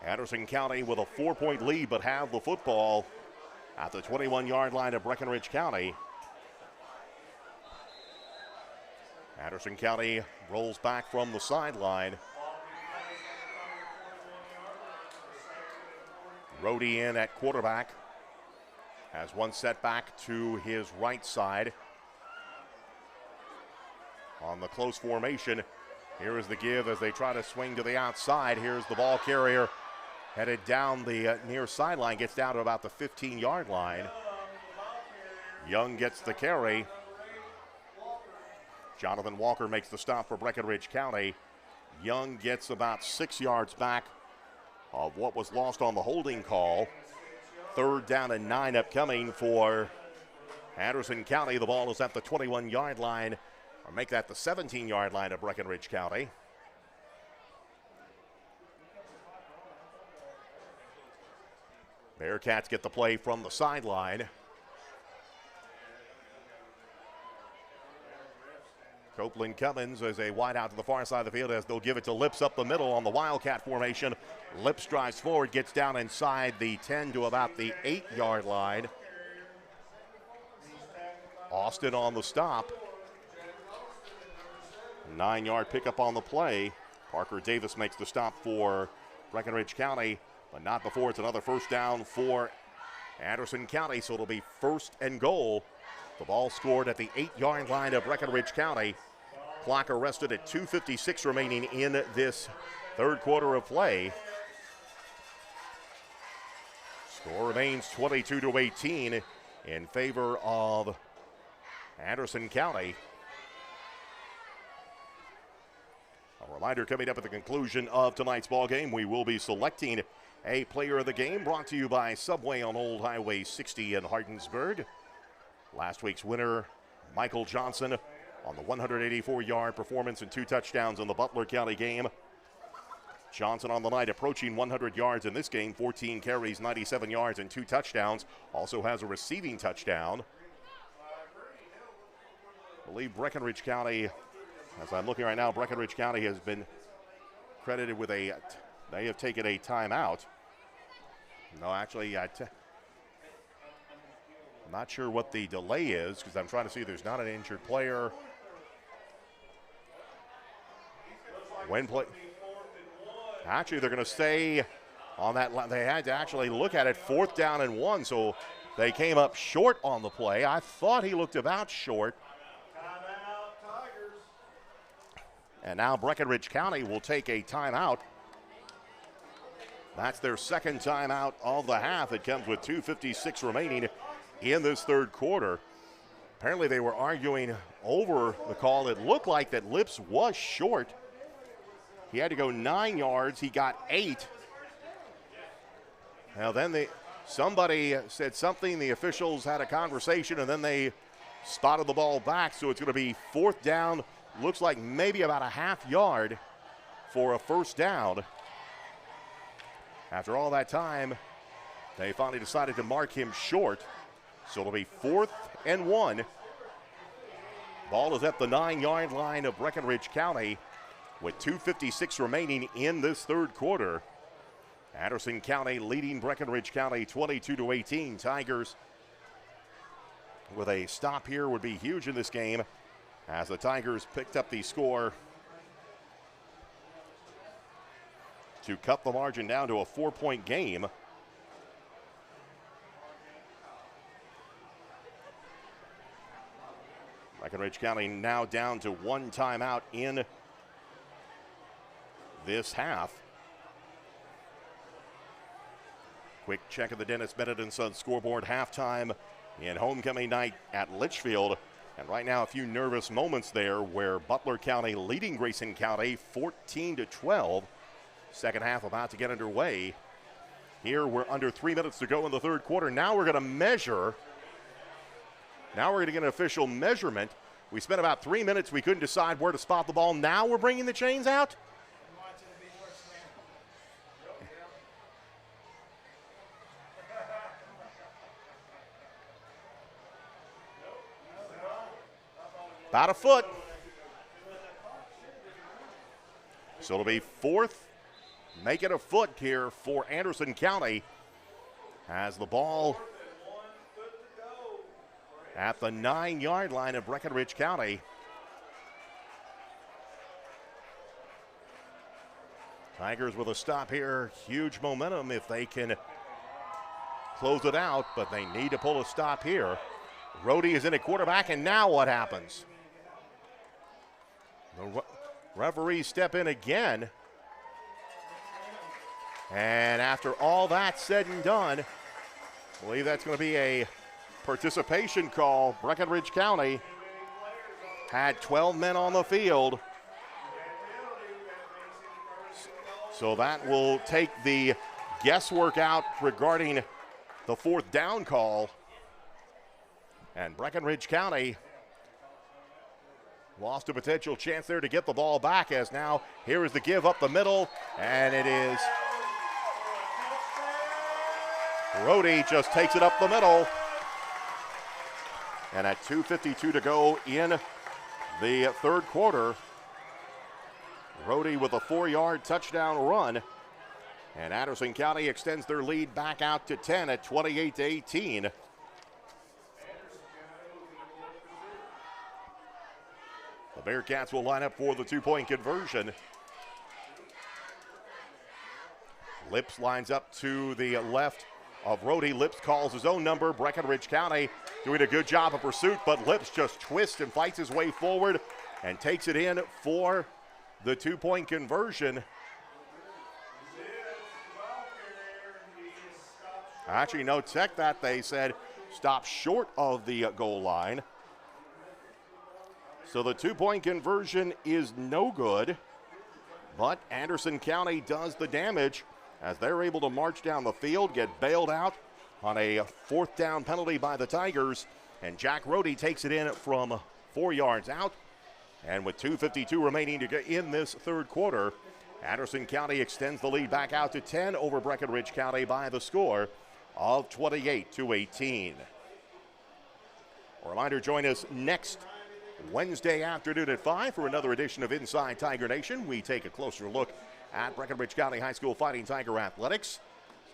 S2: Anderson County with a 4-point lead, but have the football at the 21-yard line of Breckinridge County. Anderson County rolls back from the sideline. Rhodey in at quarterback. Has one set back to his right side. On the close formation, here is the give as they try to swing to the outside. Here's the ball carrier headed down the near sideline, gets down to about the 15-yard line. Young gets the carry. Jonathan Walker makes the stop for Breckinridge County. Young gets about 6 yards back of what was lost on the holding call. 3rd down and 9 upcoming for Anderson County. The ball is at the 21-yard line, or make that the 17-yard line of Breckinridge County. Bearcats get the play from the sideline. Copeland Cummins as a wide out to the far side of the field as they'll give it to Lips up the middle on the Wildcat formation. Lips drives forward, gets down inside the 10 to about the 8-yard line. Austin on the stop. 9-yard pickup on the play. Parker Davis makes the stop for Breckinridge County, but not before it's another first down for Anderson County, so it'll be 1st and goal. The ball scored at the 8-yard line of Breckinridge County. Clock arrested at 2:56 remaining in this 3rd quarter of play. Score remains 22-18 in favor of Anderson County. A reminder coming up at the conclusion of tonight's ball game, we will be selecting a player of the game, brought to you by Subway on Old Highway 60 in Hardinsburg. Last week's winner, Michael Johnson, on the 184-yard performance and 2 touchdowns in the Butler County game. Johnson on the night approaching 100 yards in this game, 14 carries, 97 yards, and 2 touchdowns. Also has a receiving touchdown. I believe Breckinridge County, as I'm looking right now, Breckinridge County has been credited with they have taken a timeout. No, actually, I'm not sure what the delay is because I'm trying to see there's not an injured player. Actually, they're going to stay on that line. They had to actually look at it, 4th down and 1, so they came up short on the play. I thought he looked about short. And now Breckinridge County will take a timeout. That's their 2nd timeout of the half. It comes with 2:56 remaining in this 3rd quarter. Apparently they were arguing over the call. It looked like that Lips was short. He had to go 9 yards. He got 8. Now then somebody said something. The officials had a conversation, and then they spotted the ball back. So it's going to be 4th down. Looks like maybe about a half yard for a 1st down. After all that time, they finally decided to mark him short. So it'll be 4th and 1. Ball is at the 9-yard line of Breckinridge County with 2:56 remaining in this 3rd quarter. Anderson County leading Breckinridge County 22-18. Tigers with a stop here would be huge in this game as the Tigers picked up the score to cut the margin down to a 4-point game. Breckinridge County now down to 1 timeout in this half. Quick check of the Dennis Bennett & Sons scoreboard. Halftime in homecoming night at Litchfield. And right now a few nervous moments there where Butler County leading Grayson County 14-12. 2nd half about to get underway. Here we're under 3 minutes to go in the 3rd quarter. Now we're going to measure. Now we're going to get an official measurement. We spent about 3 minutes. We couldn't decide where to spot the ball. Now we're bringing the chains out. About a foot. So it'll be 4th make it a foot here for Anderson County as the ball at the 9-yard line of Breckinridge County. Tigers with a stop here. Huge momentum if they can close it out, but they need to pull a stop here. Rhodey is in at quarterback, and now what happens? The referees step in again. And after all that said and done, I believe that's going to be a participation call. Breckinridge County had 12 men on the field. So that will take the guesswork out regarding the fourth down call. And Breckinridge County lost a potential chance there to get the ball back, as now here is the give up the middle, and it is Rhodey just takes it up the middle. And at 2:52 to go in the third quarter, Rhodey with a 4-yard touchdown run. And Anderson County extends their lead back out to 10 at 28-18. The Bearcats will line up for the 2-point conversion. Lips lines up to the left of Rhodey. Lips calls his own number. Breckinridge County doing a good job of pursuit, but Lips just twists and fights his way forward and takes it in for the 2-point conversion. Actually, no, check that. They said stop short of the goal line. So the 2-point conversion is no good, but Anderson County does the damage as they're able to march down the field, get bailed out on a 4th down penalty by the Tigers, and Jack Rhodey takes it in from 4 yards out. And with 2:52 remaining to get in this third quarter, Anderson County extends the lead back out to 10 over Breckinridge County by the score of 28-18. A reminder, join us next Wednesday afternoon at 5 for another edition of Inside Tiger Nation. We take a closer look at Breckinridge County High School Fighting Tiger Athletics.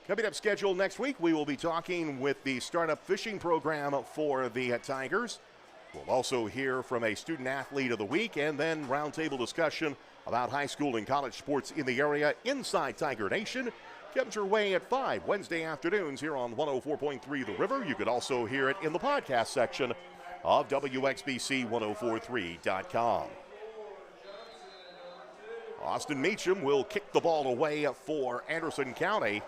S2: Coming up scheduled next week, we will be talking with the startup fishing program for the Tigers. We'll also hear from a student athlete of the week, and then roundtable discussion about high school and college sports in the area. Inside Tiger Nation comes your way at 5 Wednesday afternoons here on 104.3 The River. You could also hear it in the podcast section of WXBC1043.com. Austin Meacham will kick the ball away for Anderson County.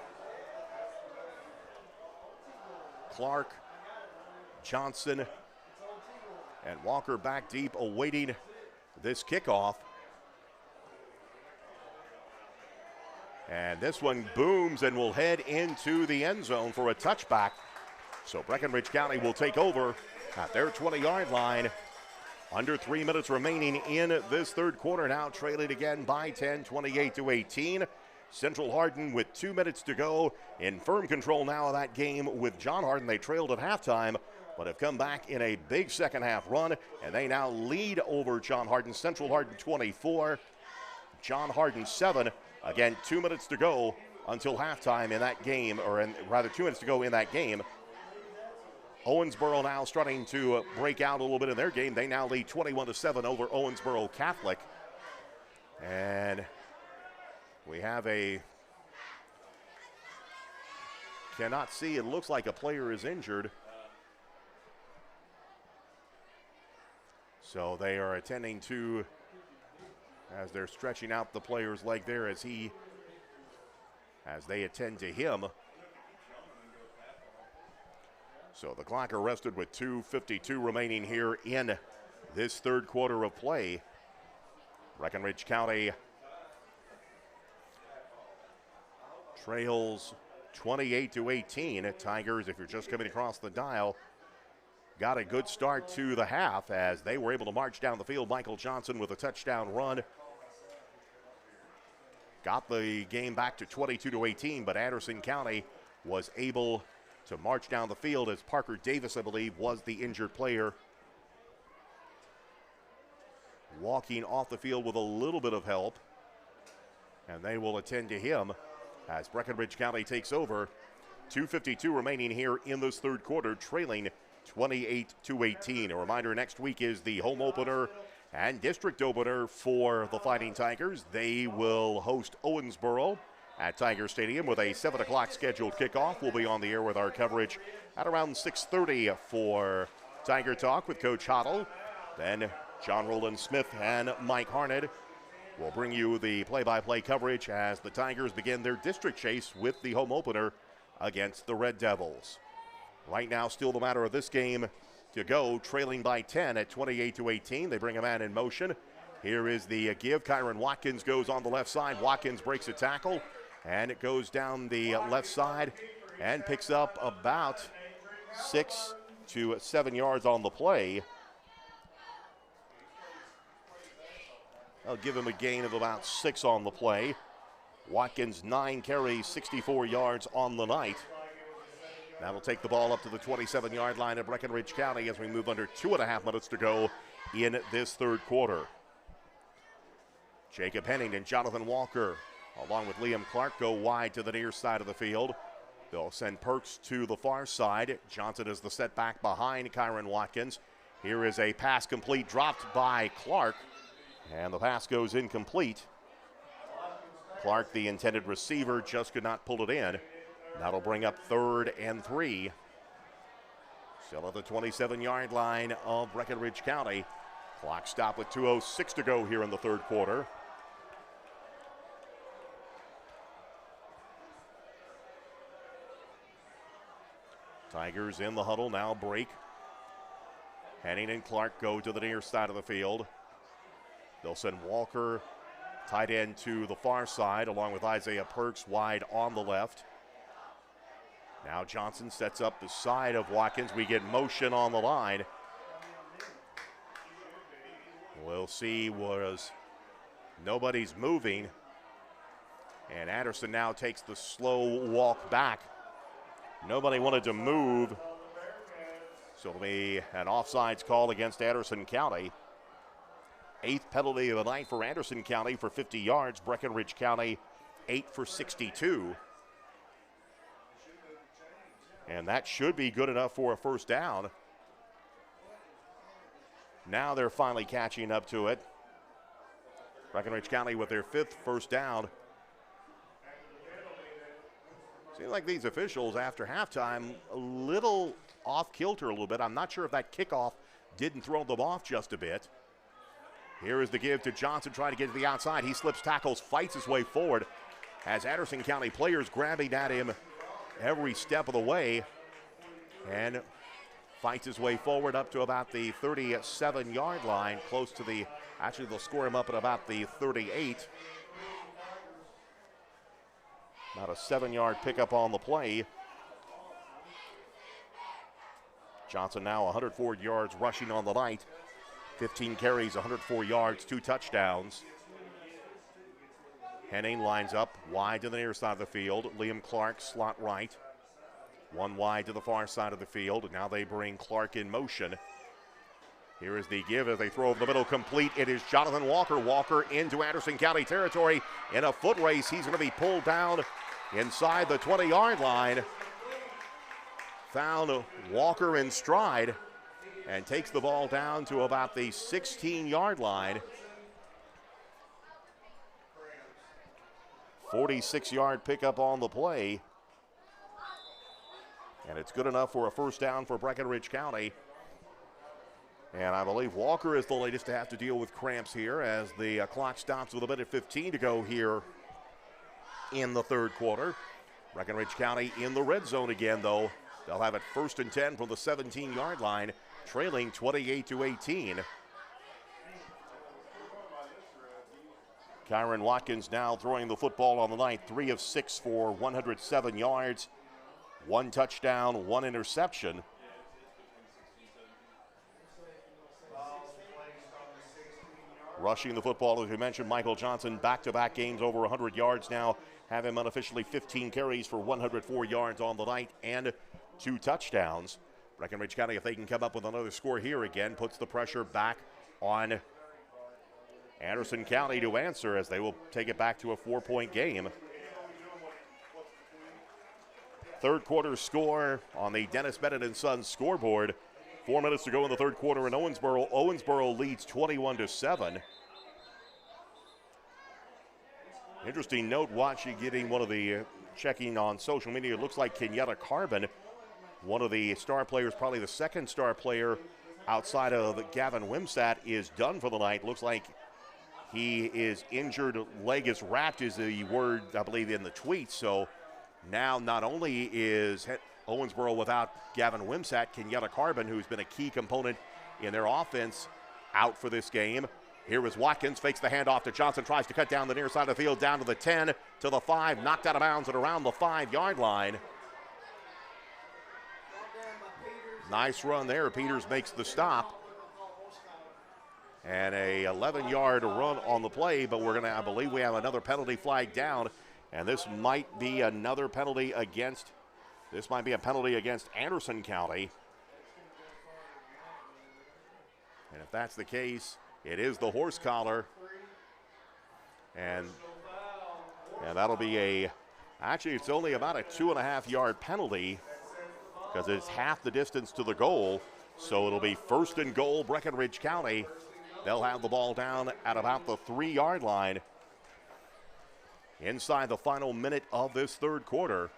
S2: Clark, Johnson, and Walker back deep awaiting this kickoff. And this one booms and will head into the end zone for a touchback. So Breckinridge County will take over at their 20-yard line. Under 3 minutes remaining in this third quarter, now trailing again by 10, 28-18. Central Hardin with 2 minutes to go in firm control now of that game with John Hardin. They trailed at halftime, but have come back in a big second half run, and they now lead over John Hardin. Central Hardin 24, John Hardin 7. Again, 2 minutes to go until halftime in that game, or rather 2 minutes to go in that game. Owensboro now starting to break out a little bit in their game. They now lead 21-7 over Owensboro Catholic. And we have cannot see, it looks like a player is injured. So they are attending to, as they're stretching out the player's leg there as they attend to him. So the clock arrested with 2:52 remaining here in this third quarter of play. Breckinridge County trails 28-18. Tigers, if you're just coming across the dial, got a good start to the half as they were able to march down the field. Michael Johnson with a touchdown run got the game back to 22-18, but Anderson County was able to march down the field as Parker Davis, I believe, was the injured player, walking off the field with a little bit of help. and they will attend to him as Breckinridge County takes over. 2:52 remaining here in this third quarter, trailing 28-18. A reminder, next week is the home opener and district opener for the Fighting Tigers. They will host Owensboro at Tiger Stadium with a 7 o'clock scheduled kickoff. We'll be on the air with our coverage at around 6:30 for Tiger Talk with Coach Hoddle. Then John Roland Smith and Mike Harned will bring you the play-by-play coverage as the Tigers begin their district chase with the home opener against the Red Devils. Right now, still the matter of this game to go, trailing by 10 at 28-18. They bring a man in motion. Here is the give. Kyron Watkins goes on the left side. Watkins breaks a tackle, and it goes down the left side and picks up about 6 to 7 yards on the play. I'll give him a gain of about 6 on the play. Watkins, 9 carries, 64 yards on the night. That'll take the ball up to the 27-yard line of Breckinridge County as we move under 2.5 minutes to go in this third quarter. Jacob Henning and Jonathan Walker, along with Liam Clark, go wide to the near side of the field. They'll send Perks to the far side. Johnson is the setback behind Kyron Watkins. Here is a pass complete, dropped by Clark, and the pass goes incomplete. Clark, the intended receiver, just could not pull it in. That'll bring up 3rd and 3. Still at the 27-yard line of Breckinridge County. Clock stop with 2:06 to go here in the third quarter. Tigers in the huddle, now break. Henning and Clark go to the near side of the field. They'll send Walker, tight end, to the far side, along with Isaiah Perks wide on the left. Now Johnson sets up the side of Watkins. We get motion on the line. We'll see, was nobody's moving. And Anderson now takes the slow walk back. Nobody wanted to move. So it'll be an offsides call against Anderson County. 8th penalty of the night for Anderson County for 50 yards. Breckinridge County 8 for 62. And that should be good enough for a first down. Now they're finally catching up to it. Breckinridge County with their 5th first down. Seems like these officials after halftime a little off kilter a little bit. I'm not sure if that kickoff didn't throw them off just a bit. Here is the give to Johnson, trying to get to the outside. He slips tackles, fights his way forward. Has Anderson County players grabbing at him every step of the way, and fights his way forward up to about the 37-yard line, close to the, actually they'll score him up at about the 38. About a 7-yard pickup on the play. Johnson now 104 yards rushing on the night. 15 carries, 104 yards, 2 touchdowns. Henning lines up wide to the near side of the field. Liam Clark slot right. 1 wide to the far side of the field. Now they bring Clark in motion. Here is the give as they throw over the middle, complete. It is Jonathan Walker. Walker into Anderson County territory in a foot race. He's going to be pulled down inside the 20-yard line. Found Walker in stride and takes the ball down to about the 16-yard line. 46-yard pickup on the play. And it's good enough for a first down for Breckinridge County. And I believe Walker is the latest to have to deal with cramps here as the clock stops with a minute 15 to go here in the third quarter. Breckinridge County in the red zone again, though. They'll have it 1st and 10 from the 17-yard line, trailing 28-18. Kyron Watkins now throwing the football on the night, 3 of 6 for 107 yards, 1 touchdown, 1 interception. Rushing the football, as we mentioned, Michael Johnson, back-to-back games over 100 yards now. Have him unofficially 15 carries for 104 yards on the night and 2 touchdowns. Breckinridge County, if they can come up with another score here again, puts the pressure back on Anderson County to answer as they will take it back to a 4-point game. Third quarter score on the Dennis Bennett & Sons scoreboard. 4 minutes to go in the third quarter in Owensboro. Owensboro leads 21-7. Interesting note, watching, getting one of the checking on social media. It looks like Kenyatta Carbon, one of the star players, probably the second star player outside of Gavin Wimsatt, is done for the night. Looks like he is injured, leg is wrapped is the word, I believe, in the tweet. So now not only is Owensboro without Gavin Wimsatt, Kenyatta Carbon, who's been a key component in their offense, out for this game. Here is Watkins, fakes the handoff to Johnson, tries to cut down the near side of the field, down to the 10, to the 5, knocked out of bounds and around the 5-yard line. Nice run there. Peters makes the stop. And a 11-yard run on the play, but I believe we have another penalty flag down, and this might be another penalty against, this might be a penalty against Anderson County. And if that's the case, it is the horse collar. And that'll be actually it's only about a 2.5-yard penalty because it's half the distance to the goal. So it'll be first and goal, Breckinridge County. They'll have the ball down at about the 3-yard line inside the final minute of this third quarter.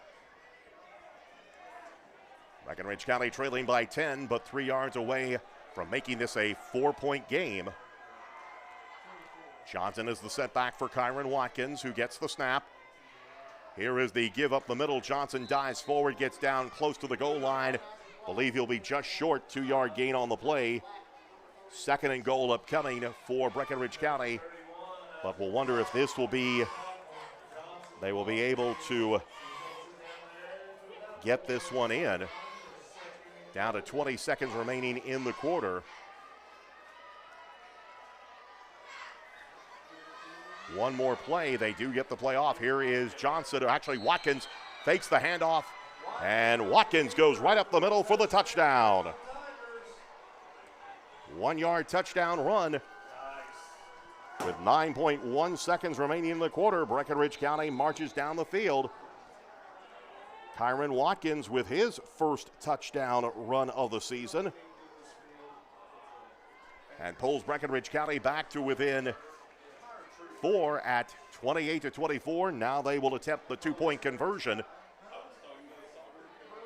S2: Breckinridge County trailing by 10, but 3 yards away from making this a 4-point game. Johnson is the setback for Kyron Watkins, who gets the snap. Here is the give up the middle. Johnson dives forward, gets down close to the goal line. Believe he'll be just short, 2-yard gain on the play. Second and goal upcoming for Breckinridge County. But we'll wonder if this will be, they will be able to get this one in. Down to 20 seconds remaining in the quarter. One more play, they do get the play off. Here is Johnson, or actually Watkins, fakes the handoff, and Watkins goes right up the middle for the touchdown. 1-yard touchdown run. With 9.1 seconds remaining in the quarter, Breckinridge County marches down the field. Kyron Watkins with his first touchdown run of the season. And pulls Breckinridge County back to within 4 at 28-24. Now they will attempt the 2-point conversion.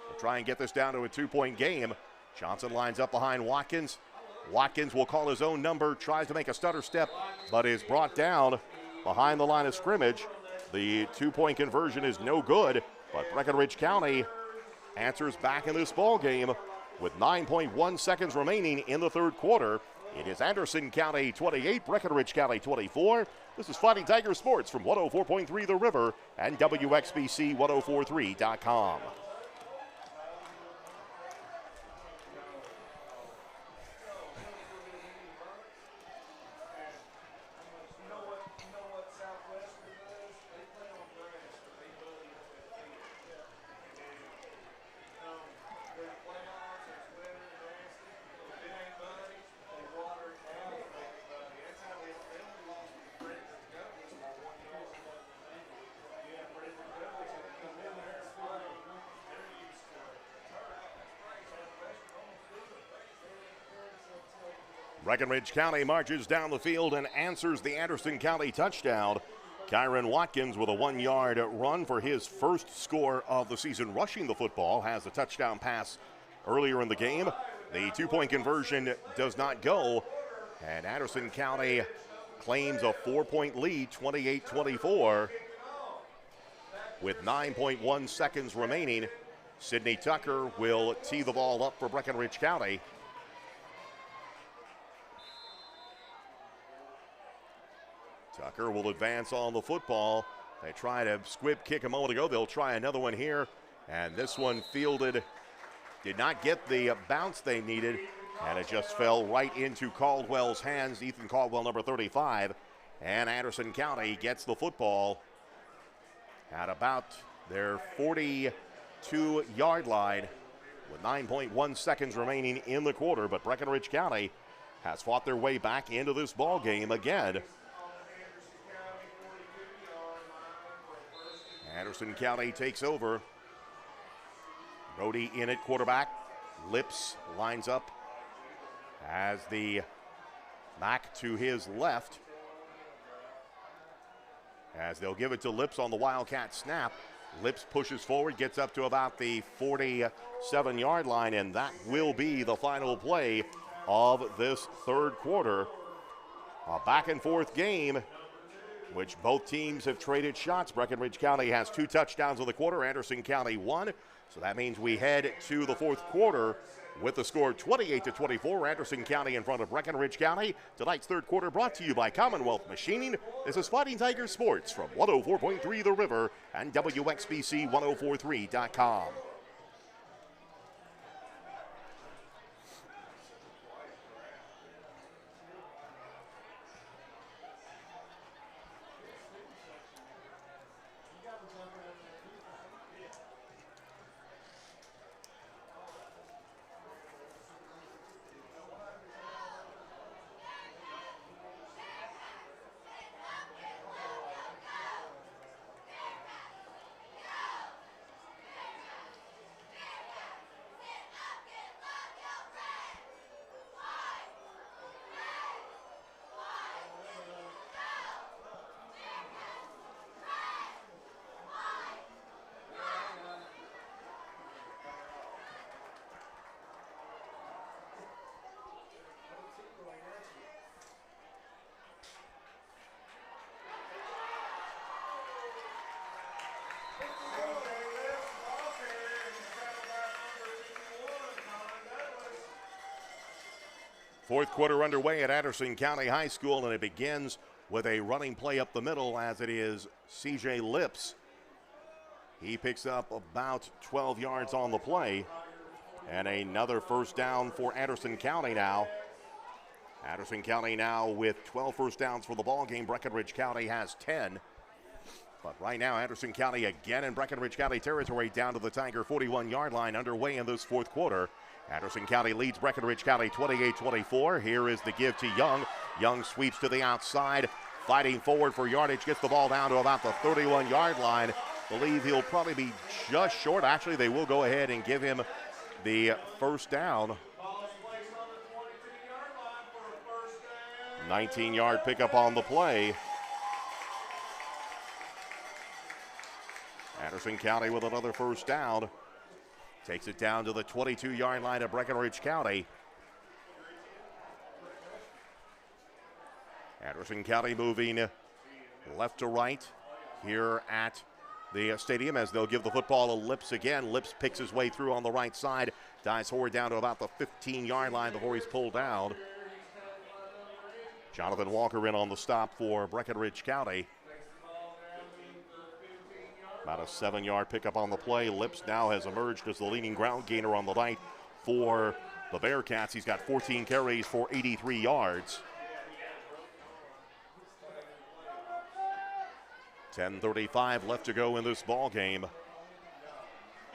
S2: They'll try and get this down to a 2-point game. Johnson lines up behind Watkins. Watkins will call his own number, tries to make a stutter step, but is brought down behind the line of scrimmage. The 2-point conversion is no good, but Breckinridge County answers back in this ball game with 9.1 seconds remaining in the third quarter. It is Anderson County 28, Breckinridge County 24. This is Fighting Tiger Sports from 104.3 The River and WXBC1043.com. Breckinridge County marches down the field and answers the Anderson County touchdown. Kyron Watkins with a 1-yard run for his first score of the season rushing the football, has a touchdown pass earlier in the game. The 2-point conversion does not go, and Anderson County claims a 4-point lead, 28-24. With 9.1 seconds remaining, Sidney Tucker will tee the ball up for Breckinridge County. Tucker will advance on the football. They tried a squib kick a moment ago. They'll try another one here. And this one fielded, did not get the bounce they needed. And it just fell right into Caldwell's hands. Ethan Caldwell, number 35. And Anderson County gets the football at about their 42-yard line with 9.1 seconds remaining in the quarter. But Breckinridge County has fought their way back into this ball game again. Anderson County takes over. Brody in at quarterback. Lips lines up as the back to his left. As they'll give it to Lips on the Wildcat snap. Lips pushes forward, gets up to about the 47-yard line, and that will be the final play of this third quarter. A back-and-forth game, which both teams have traded shots. Breckinridge County has 2 touchdowns in the quarter. Anderson County 1. So that means we head to the fourth quarter with the score 28-24. Anderson County in front of Breckinridge County. Tonight's third quarter brought to you by Commonwealth Machining. This is Fighting Tiger Sports from 104.3 The River and WXBC1043.com. Fourth quarter underway at Anderson County High School, and it begins with a running play up the middle as it is C.J. Lips. He picks up about 12 yards on the play, and another first down for Anderson County now. Anderson County now with 12 first downs for the ball game. Breckinridge County has 10. But right now, Anderson County again in Breckinridge County territory down to the Tiger 41-yard line underway in this fourth quarter. Anderson County leads Breckinridge County 28-24. Here is the give to Young. Young sweeps to the outside, fighting forward for yardage, gets the ball down to about the 31-yard line. Believe he'll probably be just short. Actually, they will go ahead and give him the first down. 19-yard pickup on the play. Anderson County with another first down. Takes it down to the 22-yard line of Breckinridge County. Anderson County moving left to right here at the stadium as they'll give the football to Lips again. Lips picks his way through on the right side. Dives forward down to about the 15-yard line before he's pulled down. Jonathan Walker in on the stop for Breckinridge County. About a 7-yard pickup on the play. Lips now has emerged as the leading ground gainer on the night for the Bearcats. He's got 14 carries for 83 yards. 10:35 left to go in this ball game.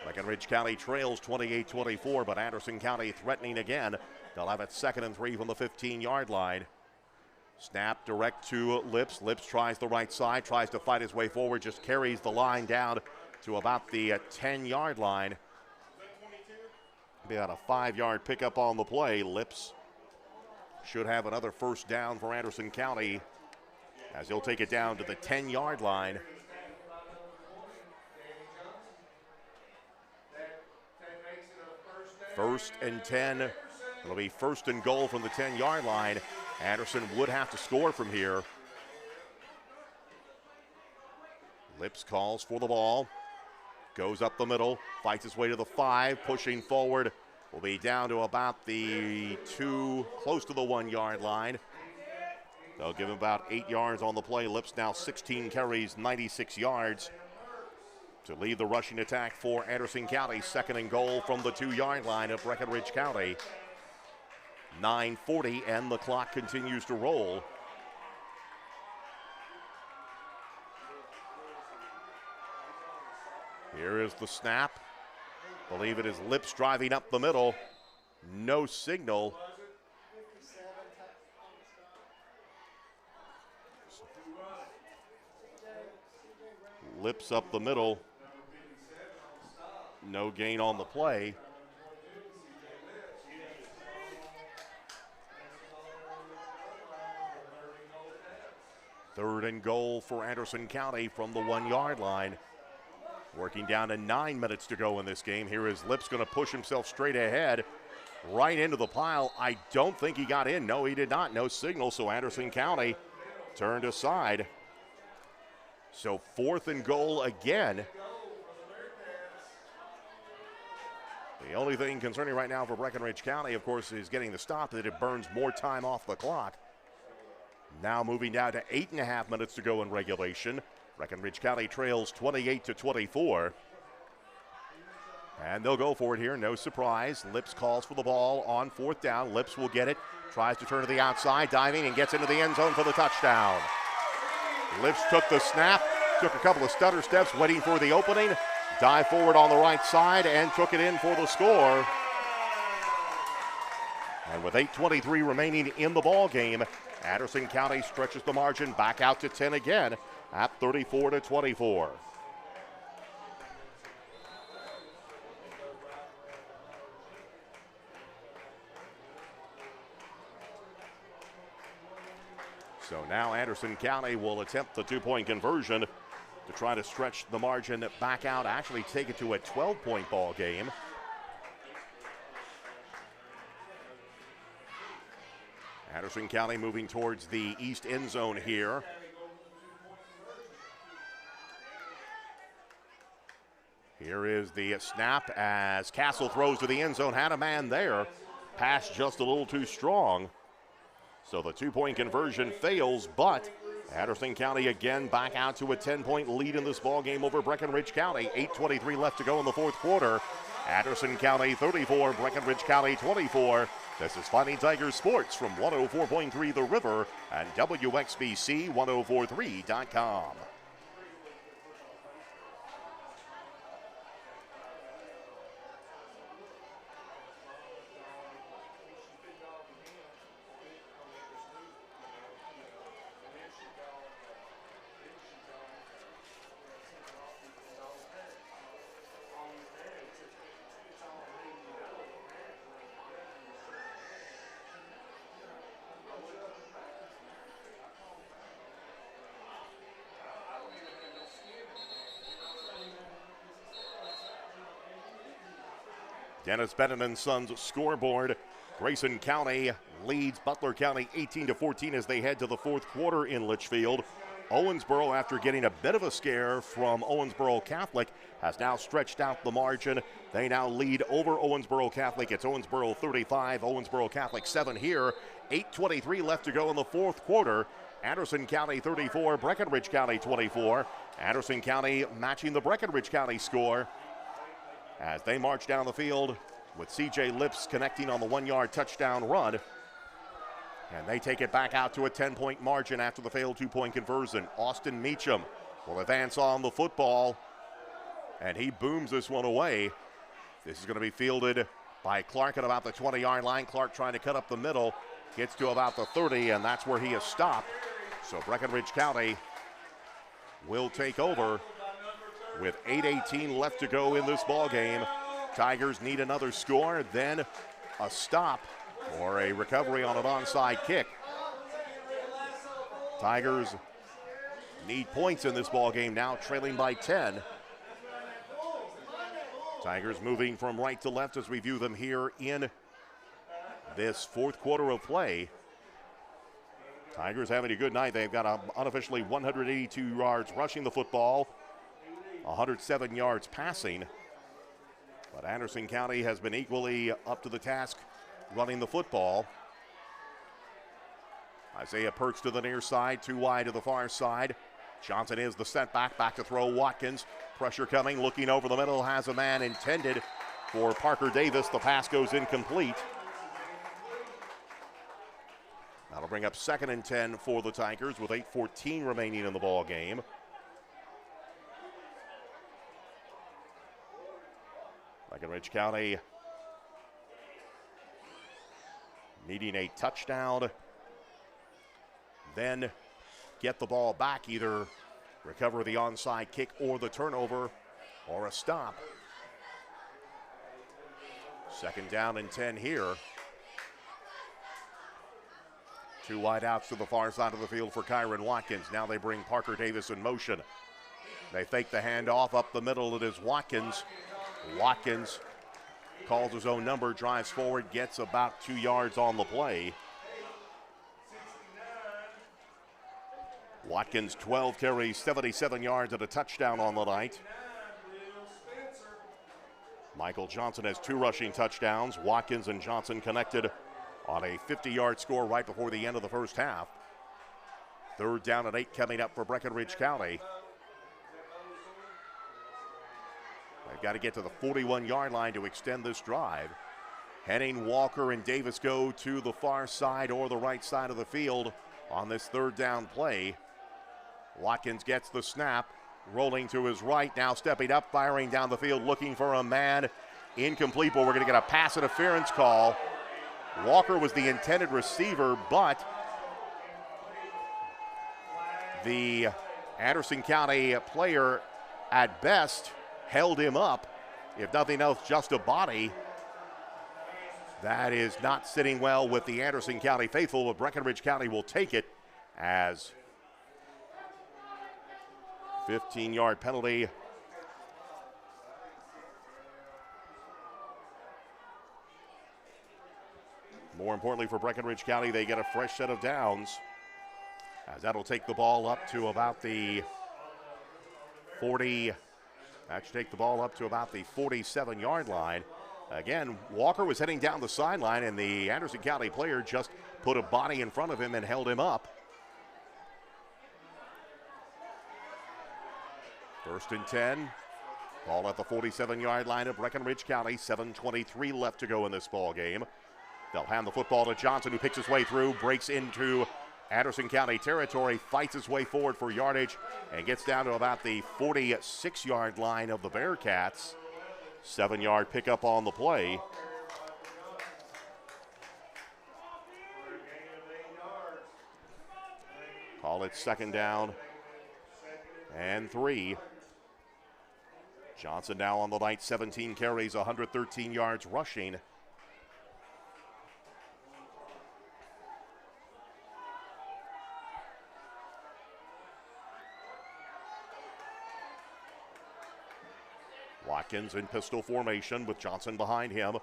S2: Breckinridge County trails 28-24, but Anderson County threatening again. They'll have it 2nd and 3 from the 15-yard line. Snap direct to Lips. Lips tries the right side, tries to fight his way forward, just carries the line down to about the 10-yard line. Be about a 5-yard pickup on the play. Lips should have another first down for Anderson County as he'll take it down to the 10-yard line. First and 10. It'll be first and goal from the 10-yard line. Anderson would have to score from here. Lips calls for the ball. Goes up the middle. Fights his way to the 5. Pushing forward. Will be down to about the 2, close to the 1-yard line. They'll give him about 8 yards on the play. Lips now 16 carries, 96 yards. To lead the rushing attack for Anderson County. 2nd and goal from the 2-yard line of Breckinridge County. 9:40 and the clock continues to roll. Here is the snap. Believe it is Lips driving up the middle. No signal. Lips up the middle. No gain on the play. Third and goal for Anderson County from the 1-yard line. Working down to 9 minutes to go in this game. Here is Lips going to push himself straight ahead, right into the pile. I don't think he got in. No, he did not. No signal, so Anderson County turned aside. So 4th and goal again. The only thing concerning right now for Breckinridge County, of course, is getting the stop, that it burns more time off the clock. Now moving down to 8.5 minutes to go in regulation. Breckinridge County trails 28-24. And they'll go for it here, no surprise. Lips calls for the ball on 4th down. Lips will get it, tries to turn to the outside, diving, and gets into the end zone for the touchdown. Lips took the snap, took a couple of stutter steps, waiting for the opening, dive forward on the right side, and took it in for the score. And with 8:23 remaining in the ball game, Anderson County stretches the margin back out to 10 again at 34-24. So now Anderson County will attempt the 2-point conversion to try to stretch the margin back out, actually take it to a 12-point ball game. Anderson County moving towards the east end zone here. Here is the snap as Castle throws to the end zone, had a man there. Pass just a little too strong. So the 2-point conversion fails, but Anderson County again back out to a 10-point lead in this ball game over Breckinridge County. 8:23 left to go in the 4th quarter. Anderson County 34, Breckinridge County 24. This is Fighting Tigers Sports from 104.3 The River and WXBC 1043.com. Dennis Bennett and Sons scoreboard. Grayson County leads Butler County 18-14 as they head to the 4th quarter in Litchfield. Owensboro, after getting a bit of a scare from Owensboro Catholic, has now stretched out the margin. They now lead over Owensboro Catholic. It's Owensboro 35, Owensboro Catholic 7 here. 8:23 left to go in the 4th quarter. Anderson County 34, Breckinridge County 24. Anderson County matching the Breckinridge County score as they march down the field with C.J. Lips connecting on the 1-yard touchdown run. And they take it back out to a 10-point margin after the failed 2-point conversion. Austin Meacham will advance on the football, and he booms this one away. This is going to be fielded by Clark at about the 20-yard line. Clark trying to cut up the middle, gets to about the 30, and that's where he is stopped. So Breckinridge County will take over with 8:18 left to go in this ball game. Tigers need another score, then a stop or a recovery on an onside kick. Tigers need points in this ball game now, trailing by 10. Tigers moving from right to left as we view them here in this 4th quarter of play. Tigers having a good night. They've got unofficially 182 yards rushing the football, 107 yards passing. But Anderson County has been equally up to the task running the football. Isaiah Perks to the near side, too wide to the far side. Johnson is the setback, back to throw Watkins. Pressure coming, looking over the middle, has a man intended for Parker Davis. The pass goes incomplete. That'll bring up 2nd and 10 for the Tigers with 8:14 remaining in the ball game. Breckinridge County needing a touchdown, then get the ball back, either recover the onside kick or the turnover or a stop. 2nd down and 10 here. 2 wide outs to the far side of the field for Kyron Watkins. Now they bring Parker Davis in motion. They fake the handoff up the middle. It is Watkins. Watkins calls his own number, drives forward, gets about 2 yards on the play. Watkins, 12 carries, 77 yards and a touchdown on the night. Michael Johnson has 2 rushing touchdowns. Watkins and Johnson connected on a 50-yard score right before the end of the first half. 3rd down and 8 coming up for Breckinridge County. They've got to get to the 41-yard line to extend this drive. Henning, Walker, and Davis go to the far side or the right side of the field on this 3rd down play. Watkins gets the snap, rolling to his right, now stepping up, firing down the field, looking for a man. Incomplete, but we're going to get a pass interference call. Walker was the intended receiver, but the Anderson County player at best held him up. If nothing else, just a body. That is not sitting well with the Anderson County faithful, but Breckinridge County will take it as 15-yard penalty. More importantly for Breckinridge County, they get a fresh set of downs, as that'll take the ball up to about the 40. That should take the ball up to about the 47-yard line. Again, Walker was heading down the sideline, and the Anderson County player just put a body in front of him and held him up. 1st and 10. Ball at the 47-yard line of Breckinridge County. 7:23 left to go in this ball game. They'll hand the football to Johnson, who picks his way through, breaks into Anderson County territory, fights his way forward for yardage, and gets down to about the 46-yard line of the Bearcats. 7-yard pickup on the play. Call it 2nd down and 3. Johnson now on the night, 17 carries, 113 yards rushing. Watkins in pistol formation with Johnson behind him.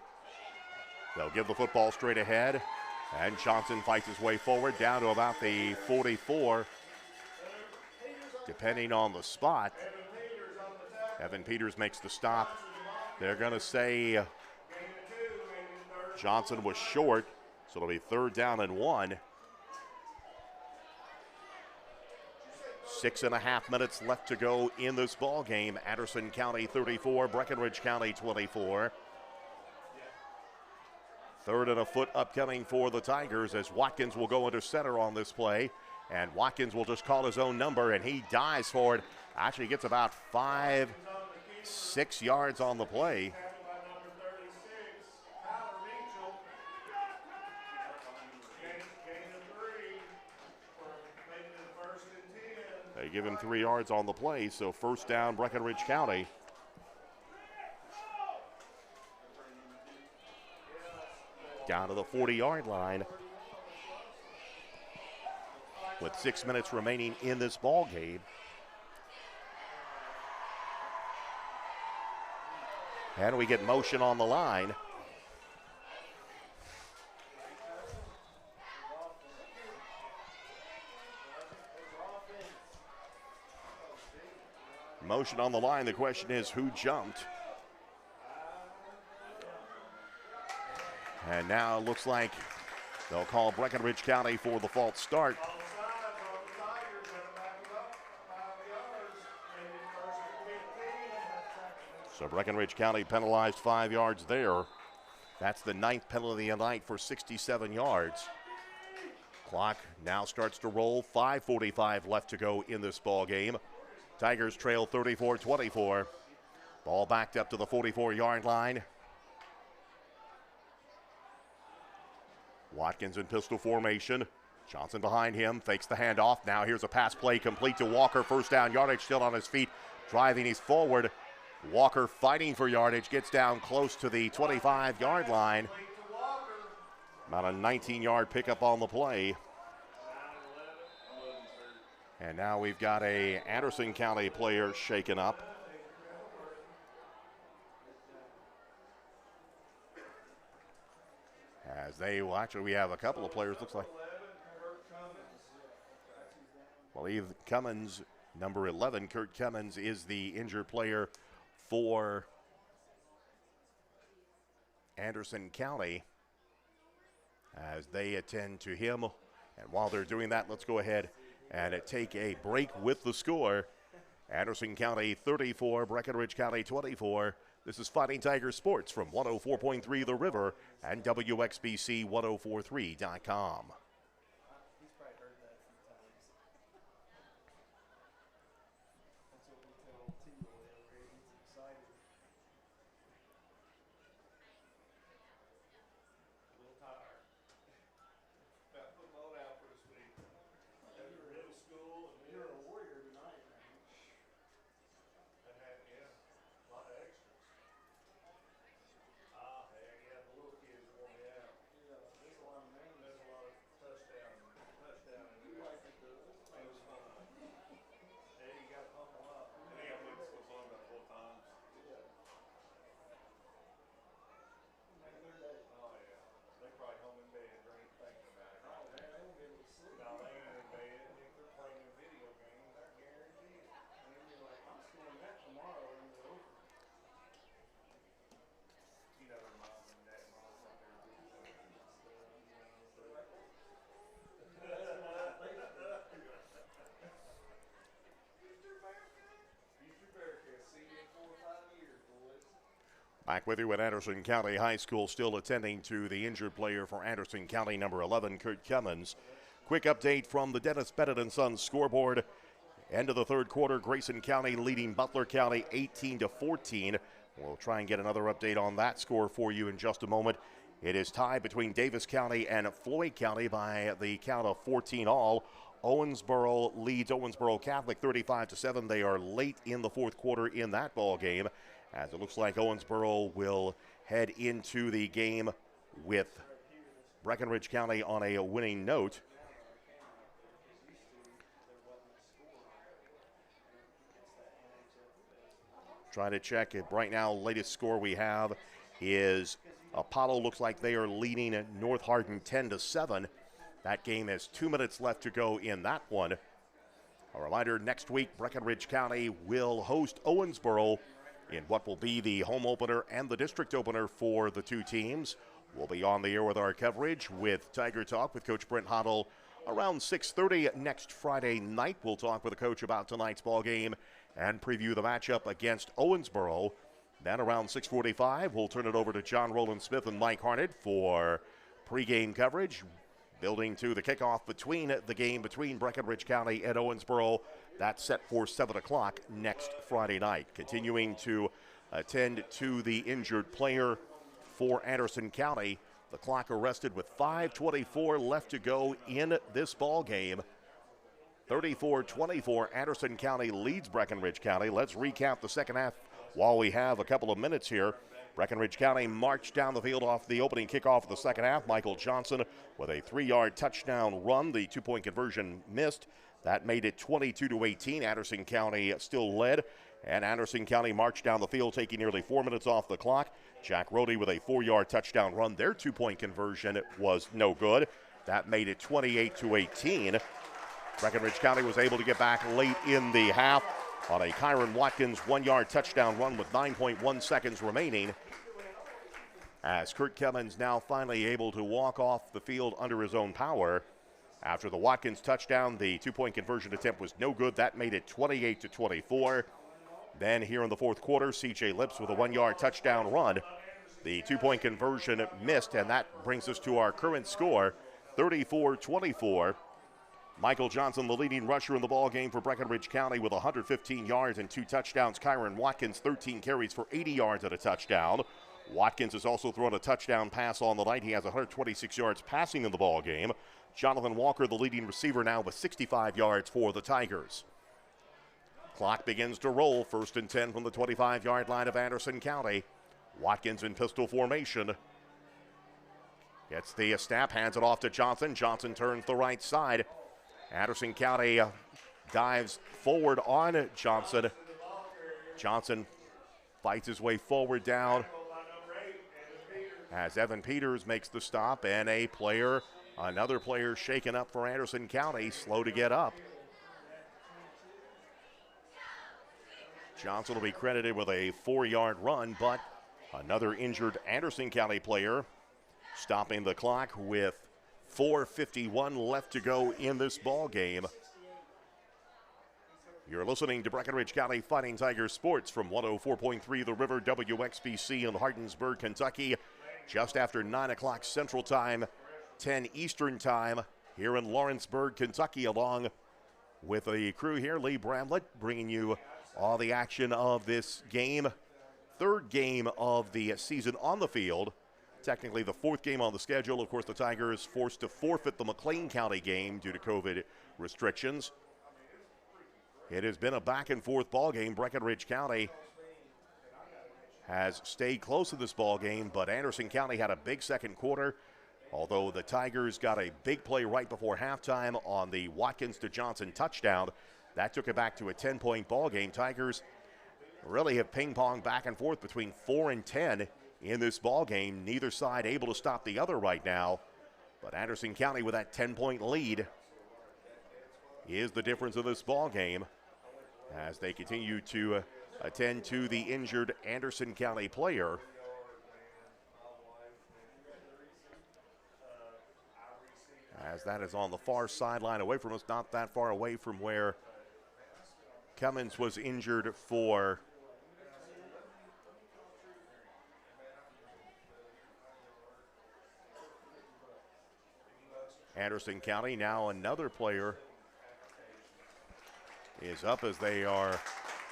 S2: They'll give the football straight ahead, and Johnson fights his way forward down to about the 44, depending on the spot. Evan Peters makes the stop. They're going to say Johnson was short, so it'll be 3rd down and 1. 6.5 minutes left to go in this ball game. Anderson County 34, Breckinridge County 24. 3rd and a foot upcoming for the Tigers, as Watkins will go under center on this play. And Watkins will just call his own number, and he dives for it. Actually gets about 5-6 yards on the play. They give him 3 yards on the play, so 1st down, Breckinridge County. Down to the 40-yard line with 6 minutes remaining in this ball game. And we get motion on the line. Motion on the line. The question is, who jumped? And now it looks like they'll call Breckinridge County for the false start. So Breckinridge County penalized 5 yards there. That's the 9th penalty of the night for 67 yards. Clock now starts to roll. 5:45 left to go in this ball game. Tigers trail 34-24. Ball backed up to the 44-yard line. Watkins in pistol formation. Johnson behind him, fakes the handoff. Now here's a pass play complete to Walker. First down yardage, still on his feet, driving. He's forward. Walker fighting for yardage, gets down close to the 25-yard line. About a 19-yard pickup on the play. And now we've got a Anderson County player shaken up. As they, well, actually we have a couple of players, looks like. I believe Cummins, number 11, Kurt Cummins, is the injured player for Anderson County as they attend to him. And while they're doing that, let's go ahead and take a break with the score. Anderson County 34, Breckinridge County 24. This is Fighting Tiger Sports from 104.3 The River and WXBC1043.com. Back with you at Anderson County High School, still attending to the injured player for Anderson County, number 11, Kurt Cummins. Quick update from the Dennis Bennett & Sons scoreboard. End of the third quarter, Grayson County leading Butler County 18-14. We'll try and get another update on that score for you in just a moment. It is tied between Davis County and Floyd County by the count of 14 all. Owensboro leads Owensboro Catholic 35-7. They are late in the fourth quarter in that ball game, as it looks like Owensboro will head into the game with Breckinridge County on a winning note. Trying to check it right now. Latest score we have is Apollo looks like they are leading at North Hardin 10-7. That game has 2 minutes left to go in that one. A reminder, next week Breckinridge County will host Owensboro in what will be the home opener and the district opener for the two teams. We'll be on the air with our coverage with Tiger Talk with Coach Brent Hoddle around 6:30 next Friday night. We'll talk with the coach about tonight's ball game and preview the matchup against Owensboro. Then around 6:45, we'll turn it over to John Roland Smith and Mike Harnett for pregame coverage, building to the kickoff between the game between Breckinridge County and Owensboro. That's set for 7 o'clock next Friday night. Continuing to attend to the injured player for Anderson County. The clock arrested with 5:24 left to go in this ball game. 34-24, Anderson County leads Breckinridge County. Let's recap the second half while we have a couple of minutes here. Breckinridge County marched down the field off the opening kickoff of the second half. Michael Johnson with a 3-yard touchdown run. The two-point conversion missed. That made it 22-18. Anderson County still led, and Anderson County marched down the field, taking nearly 4 minutes off the clock. Jack Rohde with a 4-yard touchdown run. Their two-point conversion was no good. That made it 28-18. Breckinridge County was able to get back late in the half on a Kyron Watkins 1-yard touchdown run with 9.1 seconds remaining, as Kurt Cummins now finally able to walk off the field under his own power. After the Watkins touchdown, the two-point conversion attempt was no good. That made it 28-24. Then here in the fourth quarter, C.J. Lips with a 1-yard touchdown run. The two-point conversion missed, and that brings us to our current score, 34-24. Michael Johnson, the leading rusher in the ball game for Breckinridge County with 115 yards and 2 touchdowns. Kyron Watkins, 13 carries for 80 yards and a touchdown. Watkins has also thrown a touchdown pass on the night. He has 126 yards passing in the ball game. Jonathan Walker, the leading receiver, now with 65 yards for the Tigers. Clock begins to roll. 1st and 10 from the 25-yard line of Anderson County. Watkins in pistol formation. Gets the snap, hands it off to Johnson. Johnson turns the right side. Anderson County dives forward on Johnson. Johnson fights his way forward down as Evan Peters makes the stop, and another player shaken up for Anderson County, slow to get up. Johnson will be credited with a 4-yard run, but another injured Anderson County player stopping the clock with 4:51 left to go in this ball game. You're listening to Breckinridge County Fighting Tigers Sports from 104.3 The River WXBC in Hardinsburg, Kentucky. Just after 9 o'clock Central Time, 10 Eastern Time here in Lawrenceburg, Kentucky, along with the crew here, Lee Bramlett, bringing you all the action of this game. 3rd game of the season on the field. Technically the 4th game on the schedule. Of course, the Tigers forced to forfeit the McLean County game due to COVID restrictions. It has been a back-and-forth ball game. Breckinridge County has stayed close in this ball game, but Anderson County had a big second quarter, although the Tigers got a big play right before halftime on the Watkins to Johnson touchdown. That took it back to a 10-point ball game. Tigers really have ping-ponged back and forth between 4 and 10 in this ball game. Neither side able to stop the other right now, but Anderson County with that 10-point lead is the difference of this ball game as they continue to attend to the injured Anderson County player. As that is on the far sideline away from us, not that far away from where Cummins was injured for Anderson County. Now another player is up as they are,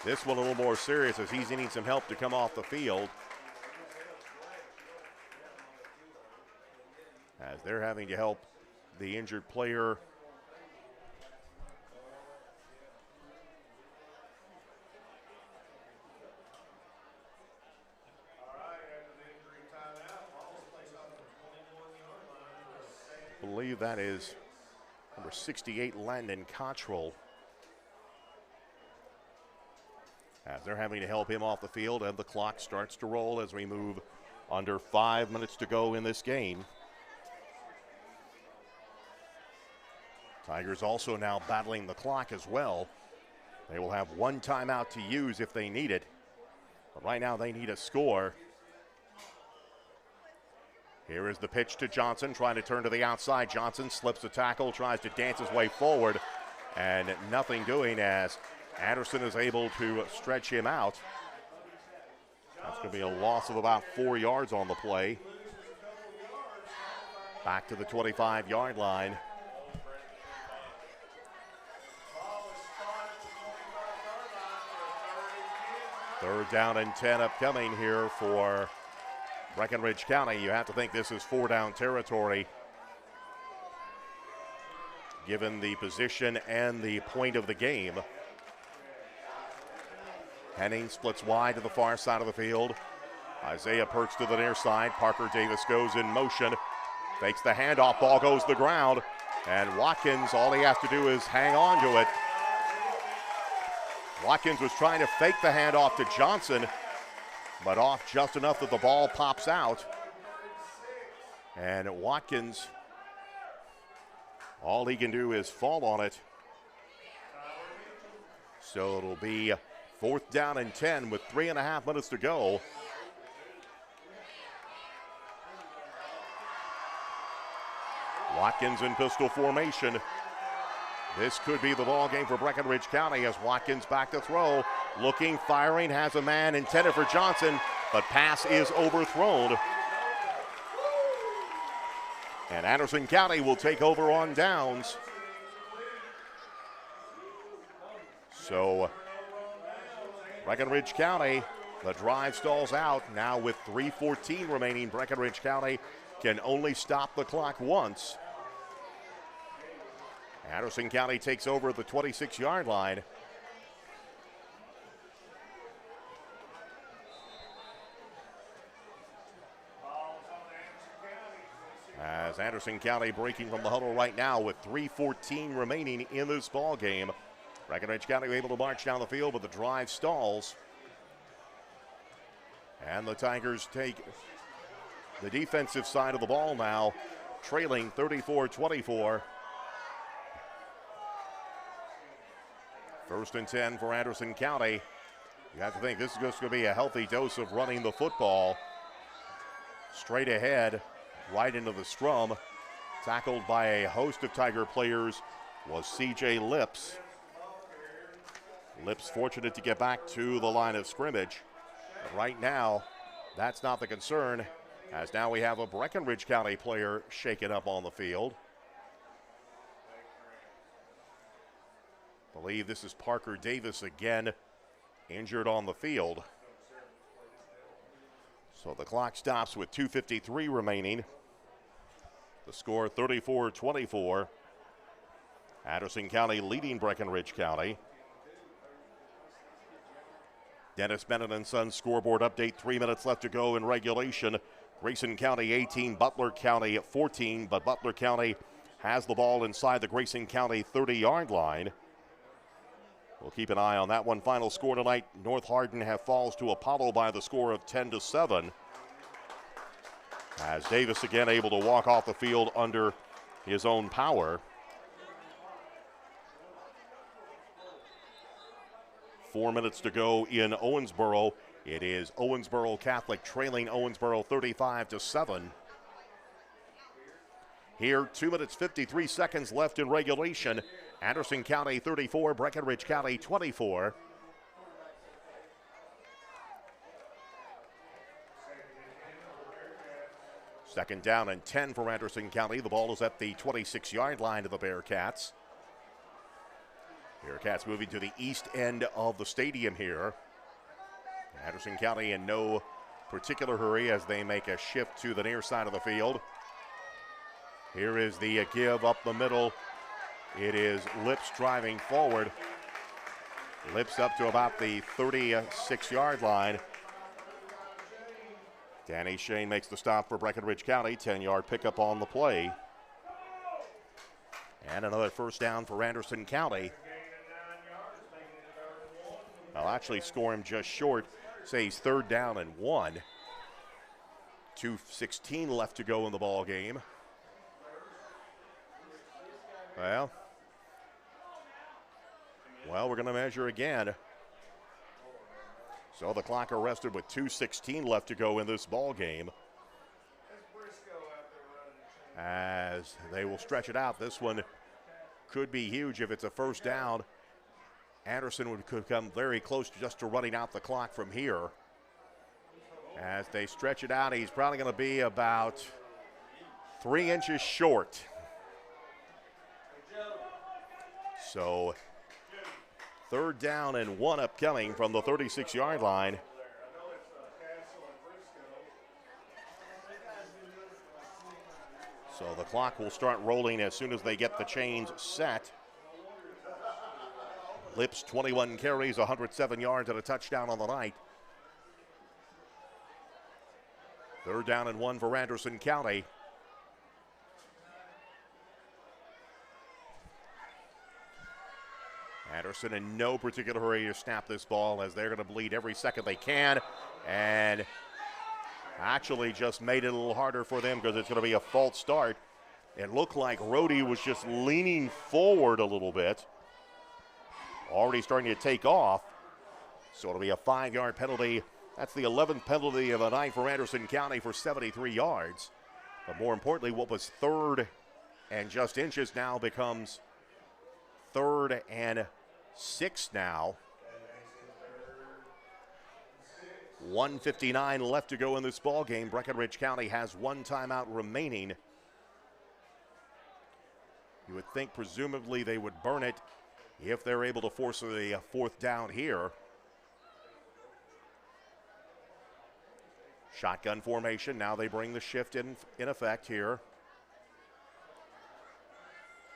S2: this one a little more serious as he's needing some help to come off the field. As they're having to help the injured player. I believe that is number 68, Landon Cottrell. As they're having to help him off the field, and the clock starts to roll as we move under 5 minutes to go in this game. Tigers also now battling the clock as well. They will have 1 timeout to use if they need it, but right now they need a score. Here is the pitch to Johnson, trying to turn to the outside. Johnson slips the tackle, tries to dance his way forward, and nothing doing as Anderson is able to stretch him out. That's going to be a loss of about 4 yards on the play. Back to the 25-yard line. Third down and 10 upcoming here for Breckinridge County. You have to think this is 4-down territory, given the position and the point of the game. Henning splits wide to the far side of the field. Isaiah Perks to the near side. Parker Davis goes in motion. Fakes the handoff. Ball goes to the ground. And Watkins, all he has to do is hang on to it. Watkins was trying to fake the handoff to Johnson, but off just enough that the ball pops out. And Watkins, all he can do is fall on it. So it'll be 4th down and 10 with 3.5 minutes to go. Watkins in pistol formation. This could be the ball game for Breckinridge County as Watkins back to throw. Looking, firing, has a man intended for Johnson, but pass is overthrown. And Anderson County will take over on downs. So Breckinridge County The drive stalls out. Now with 3:14 remaining, Breckinridge County can only stop the clock once. Anderson County takes over at the 26-yard line. As Anderson County breaking from the huddle right now with 3:14 remaining in this ball game. Breckinridge County able to march down the field, but the drive stalls. And the Tigers take the defensive side of the ball now, trailing 34-24. First and 10 for Anderson County. You have to think this is just going to be a healthy dose of running the football. Straight ahead, right into the scrum. Tackled by a host of Tiger players was C.J. Lips. Lips fortunate to get back to the line of scrimmage. But right now, that's not the concern, as now we have a Breckinridge County player shaken up on the field. I believe this is Parker Davis again, injured on the field. So the clock stops with 2:53 remaining. The score 34-24. Anderson County leading Breckinridge County. Dennis Bennett and Sons scoreboard update. 3 minutes left to go in regulation. Grayson County 18, Butler County 14, but Butler County has the ball inside the Grayson County 30-yard line. We'll keep an eye on that one. Final score tonight, North Hardin falls to Apollo by the score of 10-7. As Davis again able to walk off the field under his own power. 4 minutes to go in Owensboro. It is Owensboro Catholic trailing Owensboro 35-7. Here, 2 minutes 53 seconds left in regulation. Anderson County 34, Breckinridge County 24. Second down and 10 for Anderson County. The ball is at the 26-yard line of the Bearcats. Bearcats moving to the east end of the stadium here. Anderson County in no particular hurry as they make a shift to the near side of the field. Here is the give up the middle. It is Lips driving forward. Lips up to about the 36-yard line. Danny Shane makes the stop for Breckinridge County. 10-yard pickup on the play. And another first down for Anderson County. I'll actually score him just short. Say he's third down and 1. 2:16 left to go in the ball game. Well, we're going to measure again. So the clock arrested with 2:16 left to go in this ball game. As they will stretch it out. This one could be huge if it's a first down. Anderson could come very close just to running out the clock from here. As they stretch it out, he's probably going to be about 3 inches short. So third down and 1 upcoming from the 36-yard line. So the clock will start rolling as soon as they get the chains set. Lips 21 carries, 107 yards and a touchdown on the night. Third down and 1 for Anderson County. Anderson in no particular hurry to snap this ball as they're going to bleed every second they can. And actually just made it a little harder for them because it's going to be a false start. It looked like Rhodey was just leaning forward a little bit. Already starting to take off. So it'll be a 5-yard penalty. That's the 11th penalty of the night for Anderson County for 73 yards. But more importantly, what was third and just inches now becomes third and 6 now. 1:59 left to go in this ball game. Breckinridge County has 1 timeout remaining. You would think presumably they would burn it if they're able to force a 4th down here. Shotgun formation. Now they bring the shift in effect here.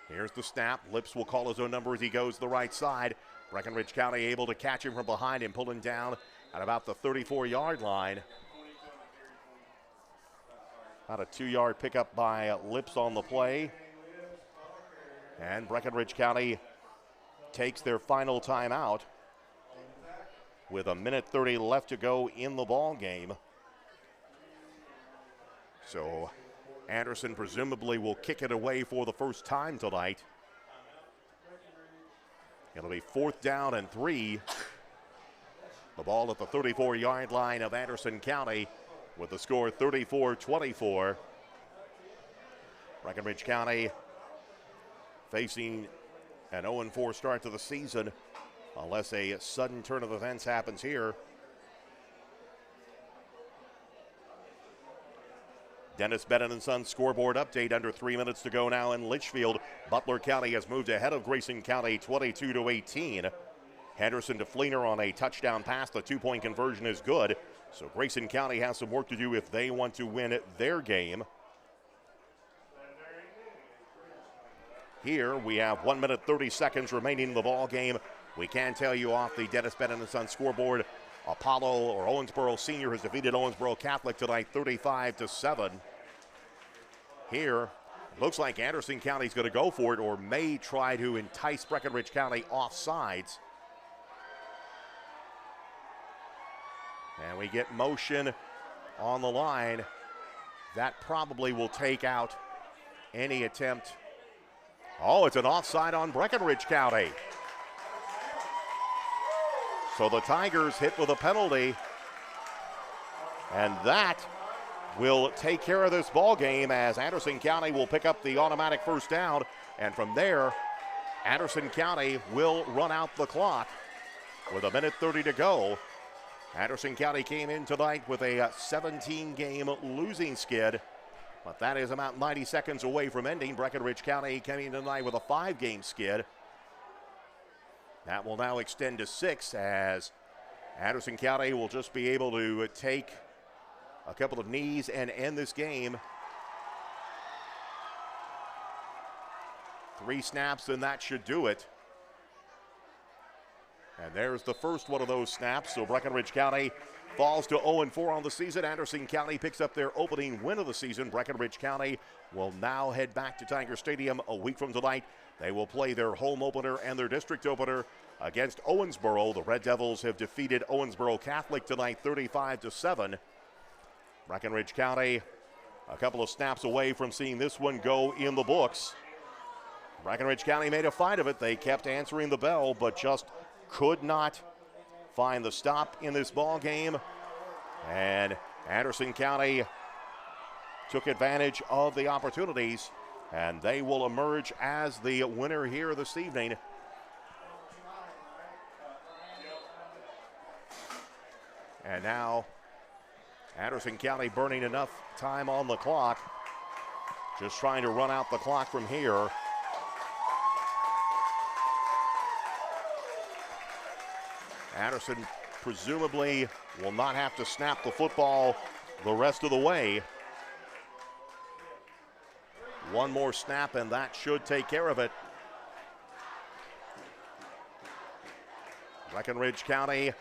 S2: Here's the snap. Lips will call his own number as he goes to the right side. Breckinridge County able to catch him from behind and pull him down at about the 34-yard line. About a 2-yard pickup by Lips on the play. And Breckinridge County takes their final timeout with 1:30 left to go in the ball game. So Anderson presumably will kick it away for the first time tonight. It'll be 4th down and 3. The ball at the 34-yard line of Anderson County with the score 34-24. Breckinridge County facing an 0-4 start to the season unless a sudden turn of events happens here. Dennis Bennett & Sons scoreboard update under 3 minutes to go now in Litchfield. Butler County has moved ahead of Grayson County 22-18. Henderson to Fleener on a touchdown pass. The 2-point conversion is good. So Grayson County has some work to do if they want to win their game. Here we have 1 minute 30 seconds remaining in the ball game. We can tell you off the Dennis Bennett & Sons scoreboard, Apollo or Owensboro Senior has defeated Owensboro Catholic tonight 35-7. Here, it looks like Anderson County's going to go for it or may try to entice Breckinridge County off sides. And we get motion on the line. That probably will take out any attempt. Oh, it's an offside on Breckinridge County. So the Tigers hit with a penalty, and that will take care of this ball game as Anderson County will pick up the automatic first down, and from there, Anderson County will run out the clock with 1:30 to go. Anderson County came in tonight with a 17-game losing skid, but that is about 90 seconds away from ending. Breckinridge County came in tonight with a 5-game skid. That will now extend to 6 as Anderson County will just be able to take a couple of knees and end this game. 3 snaps and that should do it. And there's the first one of those snaps. So Breckinridge County falls to 0-4 on the season. Anderson County picks up their opening win of the season. Breckinridge County will now head back to Tiger Stadium a week from tonight. They will play their home opener and their district opener against Owensboro. The Red Devils have defeated Owensboro Catholic tonight 35-7. Breckinridge County a couple of snaps away from seeing this one go in the books. Breckinridge County made a fight of it. They kept answering the bell, but just could not find the stop in this ball game. And Anderson County took advantage of the opportunities, and they will emerge as the winner here this evening. And now Anderson County burning enough time on the clock, just trying to run out the clock from here. Anderson presumably will not have to snap the football the rest of the way. One more snap and that should take care of it. Breckinridge County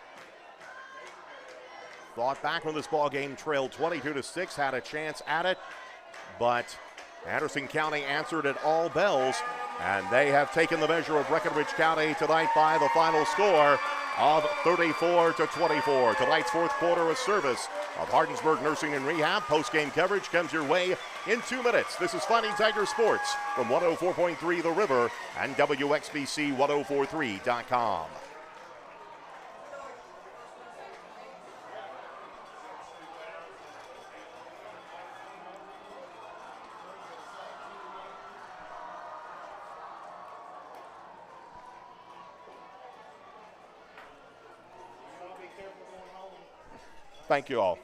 S2: fought back when this ball game trailed 22-6, had a chance at it, but Anderson County answered at all bells, and they have taken the measure of Breckinridge County tonight by the final score of 34-24. Tonight's fourth quarter of service of Hardinsburg Nursing and Rehab. Post-game coverage comes your way in 2 minutes. This is Fighting Tiger Sports from 104.3 The River and WXBC1043.com. Thank you all.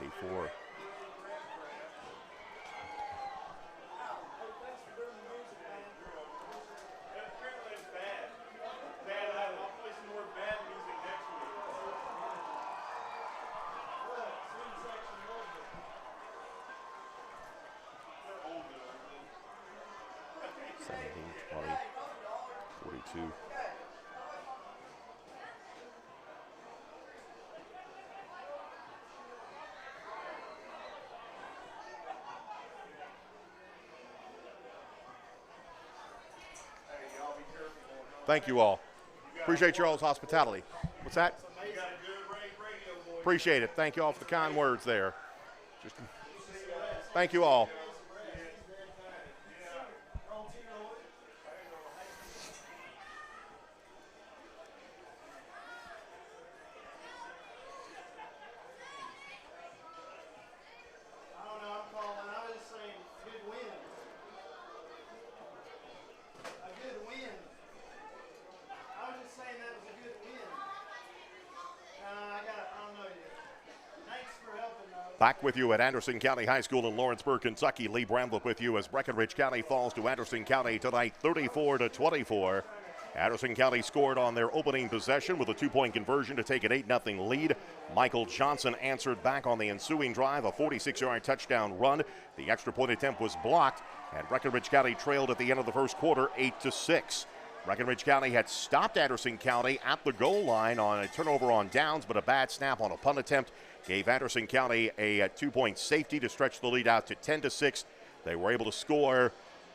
S2: 24. Thank you all. Appreciate your all's hospitality. What's that? Appreciate it. Thank you all for the kind words there. Thank you all. Back with you at Anderson County High School in Lawrenceburg, Kentucky. Lee Bramblett with you as Breckinridge County falls to Anderson County tonight, 34-24. Anderson County scored on their opening possession with a 2-point conversion to take an 8-0 lead. Michael Johnson answered back on the ensuing drive, a 46-yard touchdown run. The extra point attempt was blocked, and Breckinridge County trailed at the end of the first quarter, 8-6. Breckinridge County had stopped Anderson County at the goal line on a turnover on downs, but a bad snap on a punt attempt gave Anderson County a 2-point safety to stretch the lead out to 10-6. They were able to score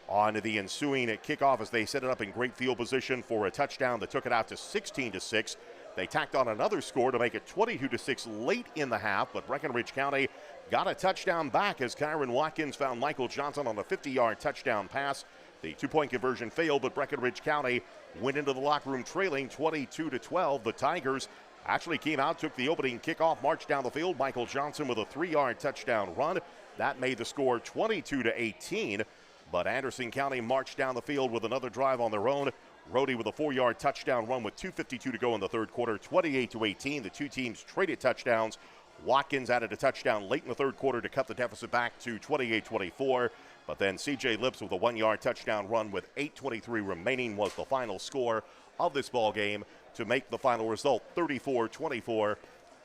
S2: on the ensuing kickoff as they set it up in great field position for a touchdown that took it out to 16-6. They tacked on another score to make it 22-6 late in the half, but Breckinridge County got a touchdown back as Kyron Watkins found Michael Johnson on a 50-yard touchdown pass. The 2-point conversion failed, but Breckinridge County went into the locker room trailing 22-12. The Tigers actually came out, took the opening kickoff, marched down the field. Michael Johnson with a 3-yard touchdown run. That made the score 22-18. But Anderson County marched down the field with another drive on their own. Rhodey with a 4-yard touchdown run with 2:52 to go in the third quarter, 28-18. The two teams traded touchdowns. Watkins added a touchdown late in the third quarter to cut the deficit back to 28-24. But then C.J. Lips with a 1-yard touchdown run with 8:23 remaining was the final score of this ball game to make the final result 34-24.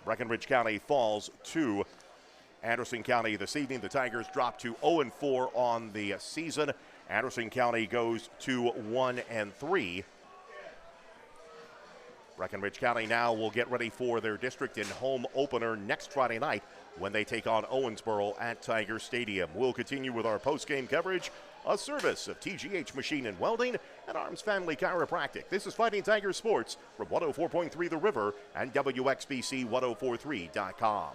S2: Breckinridge County falls to Anderson County this evening. The Tigers drop to 0-4 on the season. Anderson County goes to 1-3. Breckinridge County now will get ready for their district and home opener next Friday night when they take on Owensboro at Tiger Stadium. We'll continue with our post-game coverage, a service of TGH Machine and Welding and Arms Family Chiropractic. This is Fighting Tiger Sports from 104.3 The River and WXBC1043.com.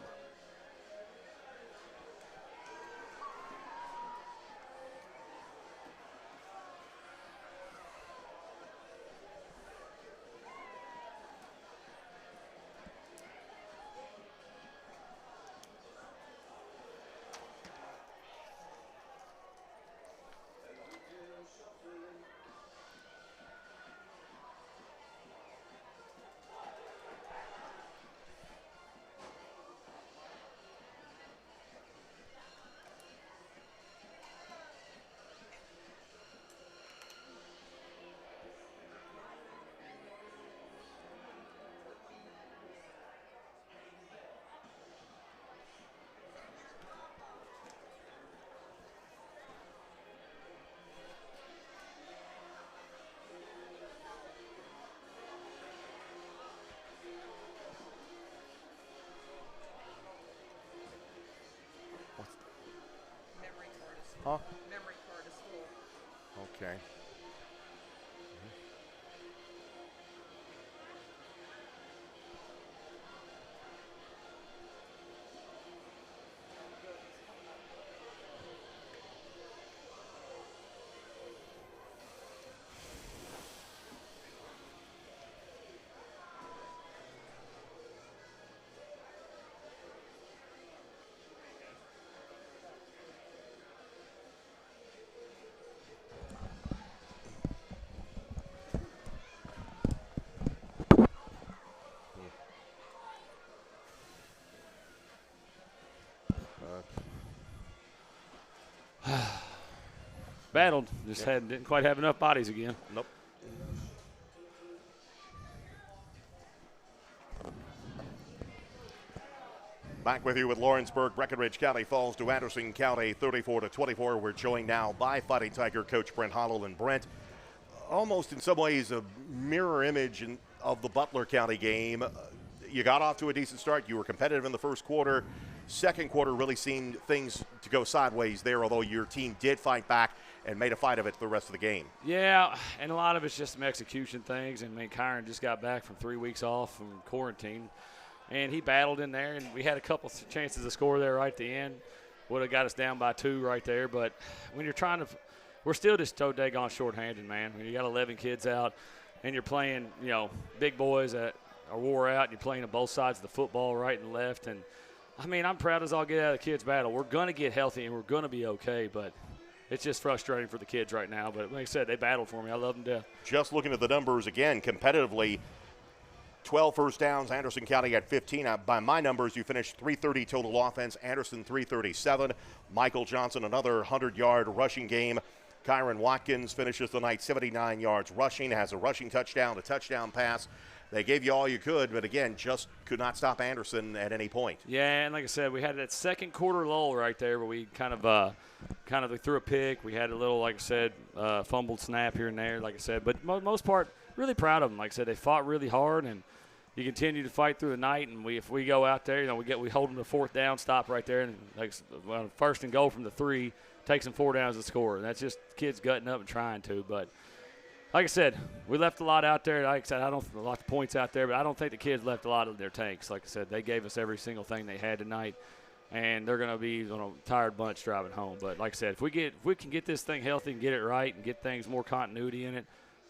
S2: Huh?
S3: Memory card is full.
S2: Okay.
S3: battled. Just didn't quite have enough bodies again.
S2: Nope. Back with you with Lawrenceburg. Breckinridge County falls to Anderson County 34-24. We're joined now by Fighting Tiger coach Brent Hollow. And Brent, almost in some ways a mirror image of the Butler County game. You got off to a decent start. You were competitive in the first quarter. Second quarter really seemed things to go sideways there, although your team did fight back and made a fight of it the rest of the game.
S3: Yeah, and a lot of it's just some execution things. And Kyron just got back from 3 weeks off from quarantine. And he battled in there, and we had a couple chances to score there right at the end. Would have got us down by 2 right there. But when you're trying to – we're still just so daggone shorthanded, man. When you got 11 kids out and you're playing, big boys that are wore out, and you're playing on both sides of the football, right and left. And, I'm proud as I'll get out of the kids' battle. We're going to get healthy, and we're going to be okay. But it's just frustrating for the kids right now. But like I said, they battled for me. I love them to death.
S2: Just looking at the numbers again, competitively – 12 first downs. Anderson County had 15. By my numbers, you finished 330 total offense. Anderson 337. Michael Johnson, another 100-yard rushing game. Kyron Watkins finishes the night 79 yards rushing, has a rushing touchdown, a touchdown pass. They gave you all you could, but again, just could not stop Anderson at any point.
S3: Yeah, and like I said, we had that second quarter lull right there where we kind of threw a pick. We had a little, like I said, fumbled snap here and there, like I said. But most part, really proud of them. Like I said, they fought really hard, and you continue to fight through the night. And if we go out there, we hold them to fourth down, stop right there, and first and goal from the 3, takes them 4 downs to score. And that's just kids gutting up and trying to. But like I said, we left a lot out there. Like I said, a lot of points out there, but I don't think the kids left a lot of their tanks. Like I said, they gave us every single thing they had tonight, and they're going to be a tired bunch driving home. But like I said, if we can get this thing healthy and get it right and get things more continuity in it,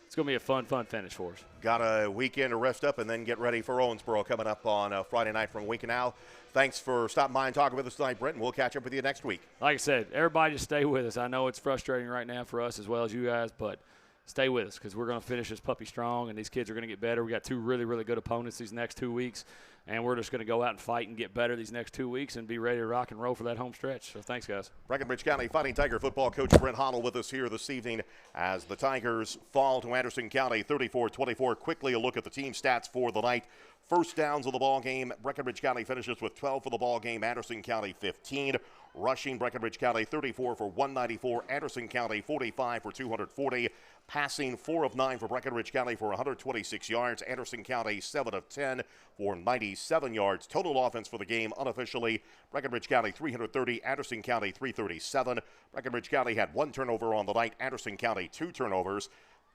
S3: it's going to be a fun finish for us. Got
S2: a weekend to rest up and then get ready for Owensboro coming up on Friday night from a week now. Thanks for stopping by and talking with us tonight, Brent, and we'll catch up with you next week.
S3: Like I said, everybody just stay with us. I know it's frustrating right now for us as well as you guys, but stay with us because we're going to finish this puppy strong, and these kids are going to get better. We got 2 really, really good opponents these next 2 weeks, and we're just going to go out and fight and get better these next 2 weeks and be ready to rock and roll for that home stretch. So thanks, guys.
S2: Breckinridge County Fighting Tiger football coach Brent Hollow with us here this evening as the Tigers fall to Anderson County 34-24. Quickly a look at the team stats for the night. First downs of the ball game, Breckinridge County finishes with 12 for the ball game, Anderson County 15. Rushing, Breckinridge County 34 for 194, Anderson County 45 for 240. Passing 4 of 9 for Breckinridge County for 126 yards, Anderson County 7 of 10 for 97 yards. Total offense for the game unofficially, Breckinridge County 330, Anderson County 337. Breckinridge County had 1 turnover on the night, Anderson County 2 turnovers.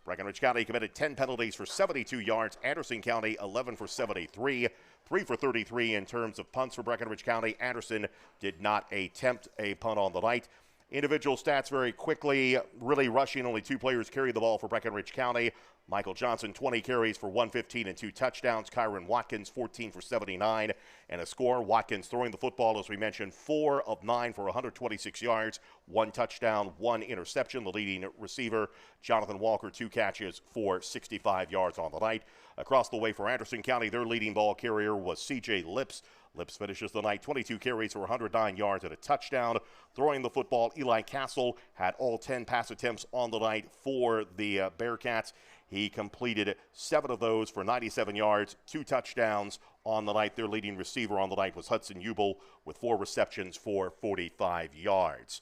S2: Breckinridge County committed 10 penalties for 72 yards. Anderson County 11 for 73, 3 for 33 in terms of punts for Breckinridge County. Anderson did not attempt a punt on the night. Individual stats very quickly. Really rushing, only 2 players carried the ball for Breckinridge County. Michael Johnson, 20 carries for 115 and 2 touchdowns. Kyron Watkins, 14 for 79 and a score. Watkins throwing the football, as we mentioned, 4 of 9 for 126 yards, 1 touchdown, 1 interception. The leading receiver, Jonathan Walker, 2 catches for 65 yards on the night. Across the way for Anderson County, their leading ball carrier was C.J. Lips. Lips finishes the night 22 carries for 109 yards and a touchdown. Throwing the football, Eli Castle had all 10 pass attempts on the night for the Bearcats. He completed 7 of those for 97 yards, 2 touchdowns on the night. Their leading receiver on the night was Hudson Ubel with 4 receptions for 45 yards.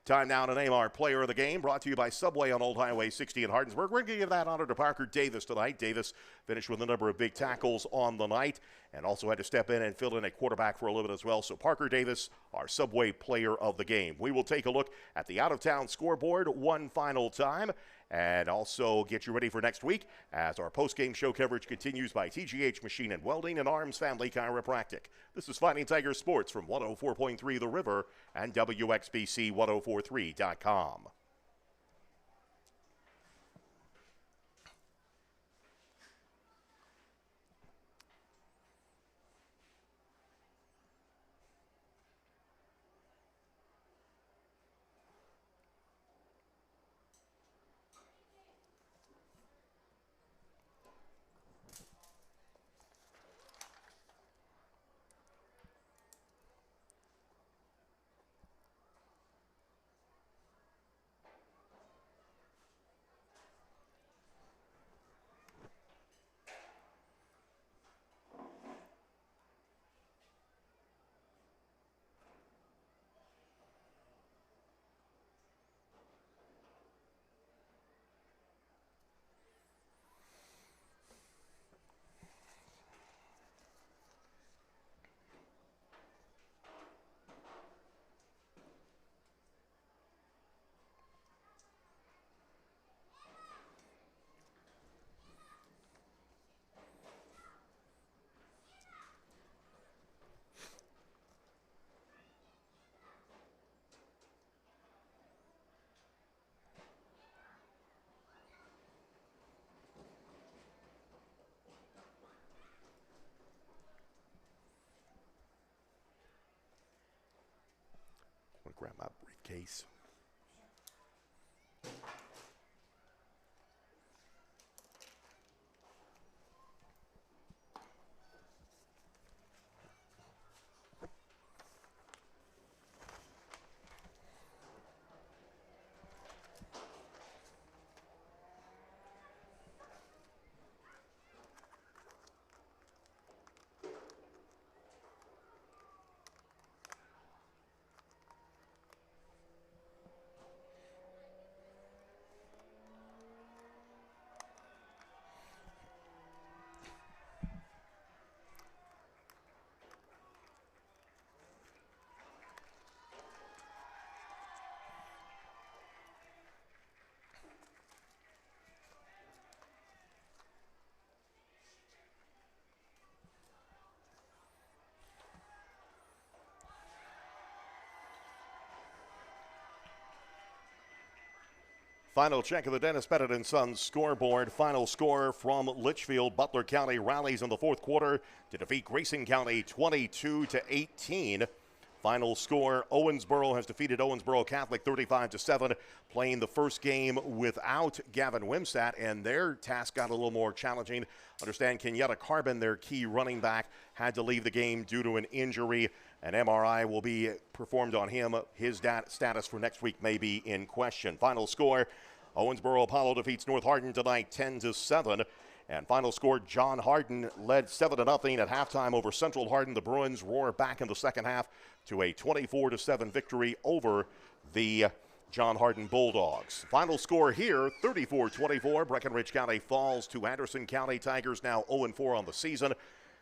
S2: Time now to name our player of the game, brought to you by Subway on Old Highway 60 in Hardinsburg. We're going to give that honor to Parker Davis tonight. Davis finished with a number of big tackles on the night and also had to step in and fill in a quarterback for a little bit as well. So Parker Davis, our Subway player of the game. We will take a look at the out-of-town scoreboard one final time and also get you ready for next week as our post-game show coverage continues by TGH Machine and Welding and Arms Family Chiropractic. This is Fighting Tiger Sports from 104.3 The River and WXBC 1043.com. Grab my briefcase. Final check of the Dennis Pettit & Sons scoreboard. Final score from Litchfield. Butler County rallies in the fourth quarter to defeat Grayson County 22-18. Final score, Owensboro has defeated Owensboro Catholic 35-7, playing the first game without Gavin Wimsat, and their task got a little more challenging. Understand Kenyatta Carbon, their key running back, had to leave the game due to an injury. An MRI will be performed on him. His status for next week may be in question. Final score, Owensboro Apollo defeats North Hardin tonight 10-7. And final score, John Hardin led 7-0 at halftime over Central Hardin. The Bruins roar back in the second half to a 24-7 victory over the John Hardin Bulldogs. Final score here, 34-24. Breckinridge County falls to Anderson County. Tigers now 0-4 on the season.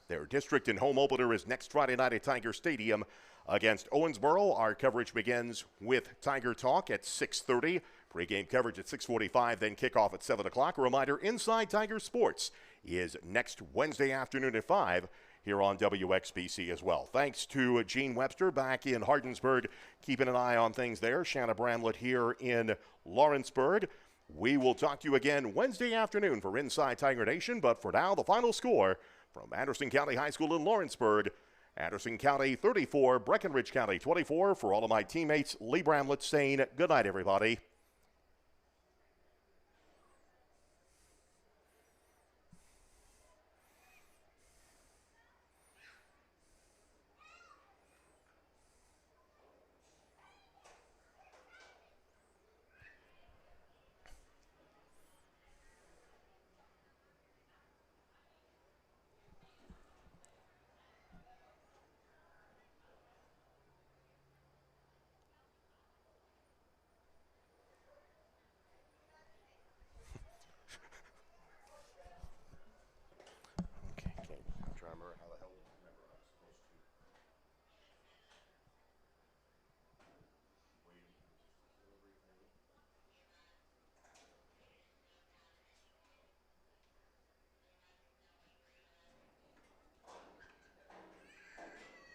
S2: Their district and home opener is next Friday night at Tiger Stadium against Owensboro. Our coverage begins with Tiger Talk at 6:30. Pre-game coverage at 6:45, then kickoff at 7 o'clock. A reminder, Inside Tiger Sports is next Wednesday afternoon at 5 here on WXBC as well. Thanks to Gene Webster back in Hardinsburg, keeping an eye on things there. Shanna Bramlett here in Lawrenceburg. We will talk to you again Wednesday afternoon for Inside Tiger Nation, but for now, the final score from Anderson County High School in Lawrenceburg. Anderson County 34, Breckinridge County 24. For all of my teammates, Lee Bramlett saying good night, everybody.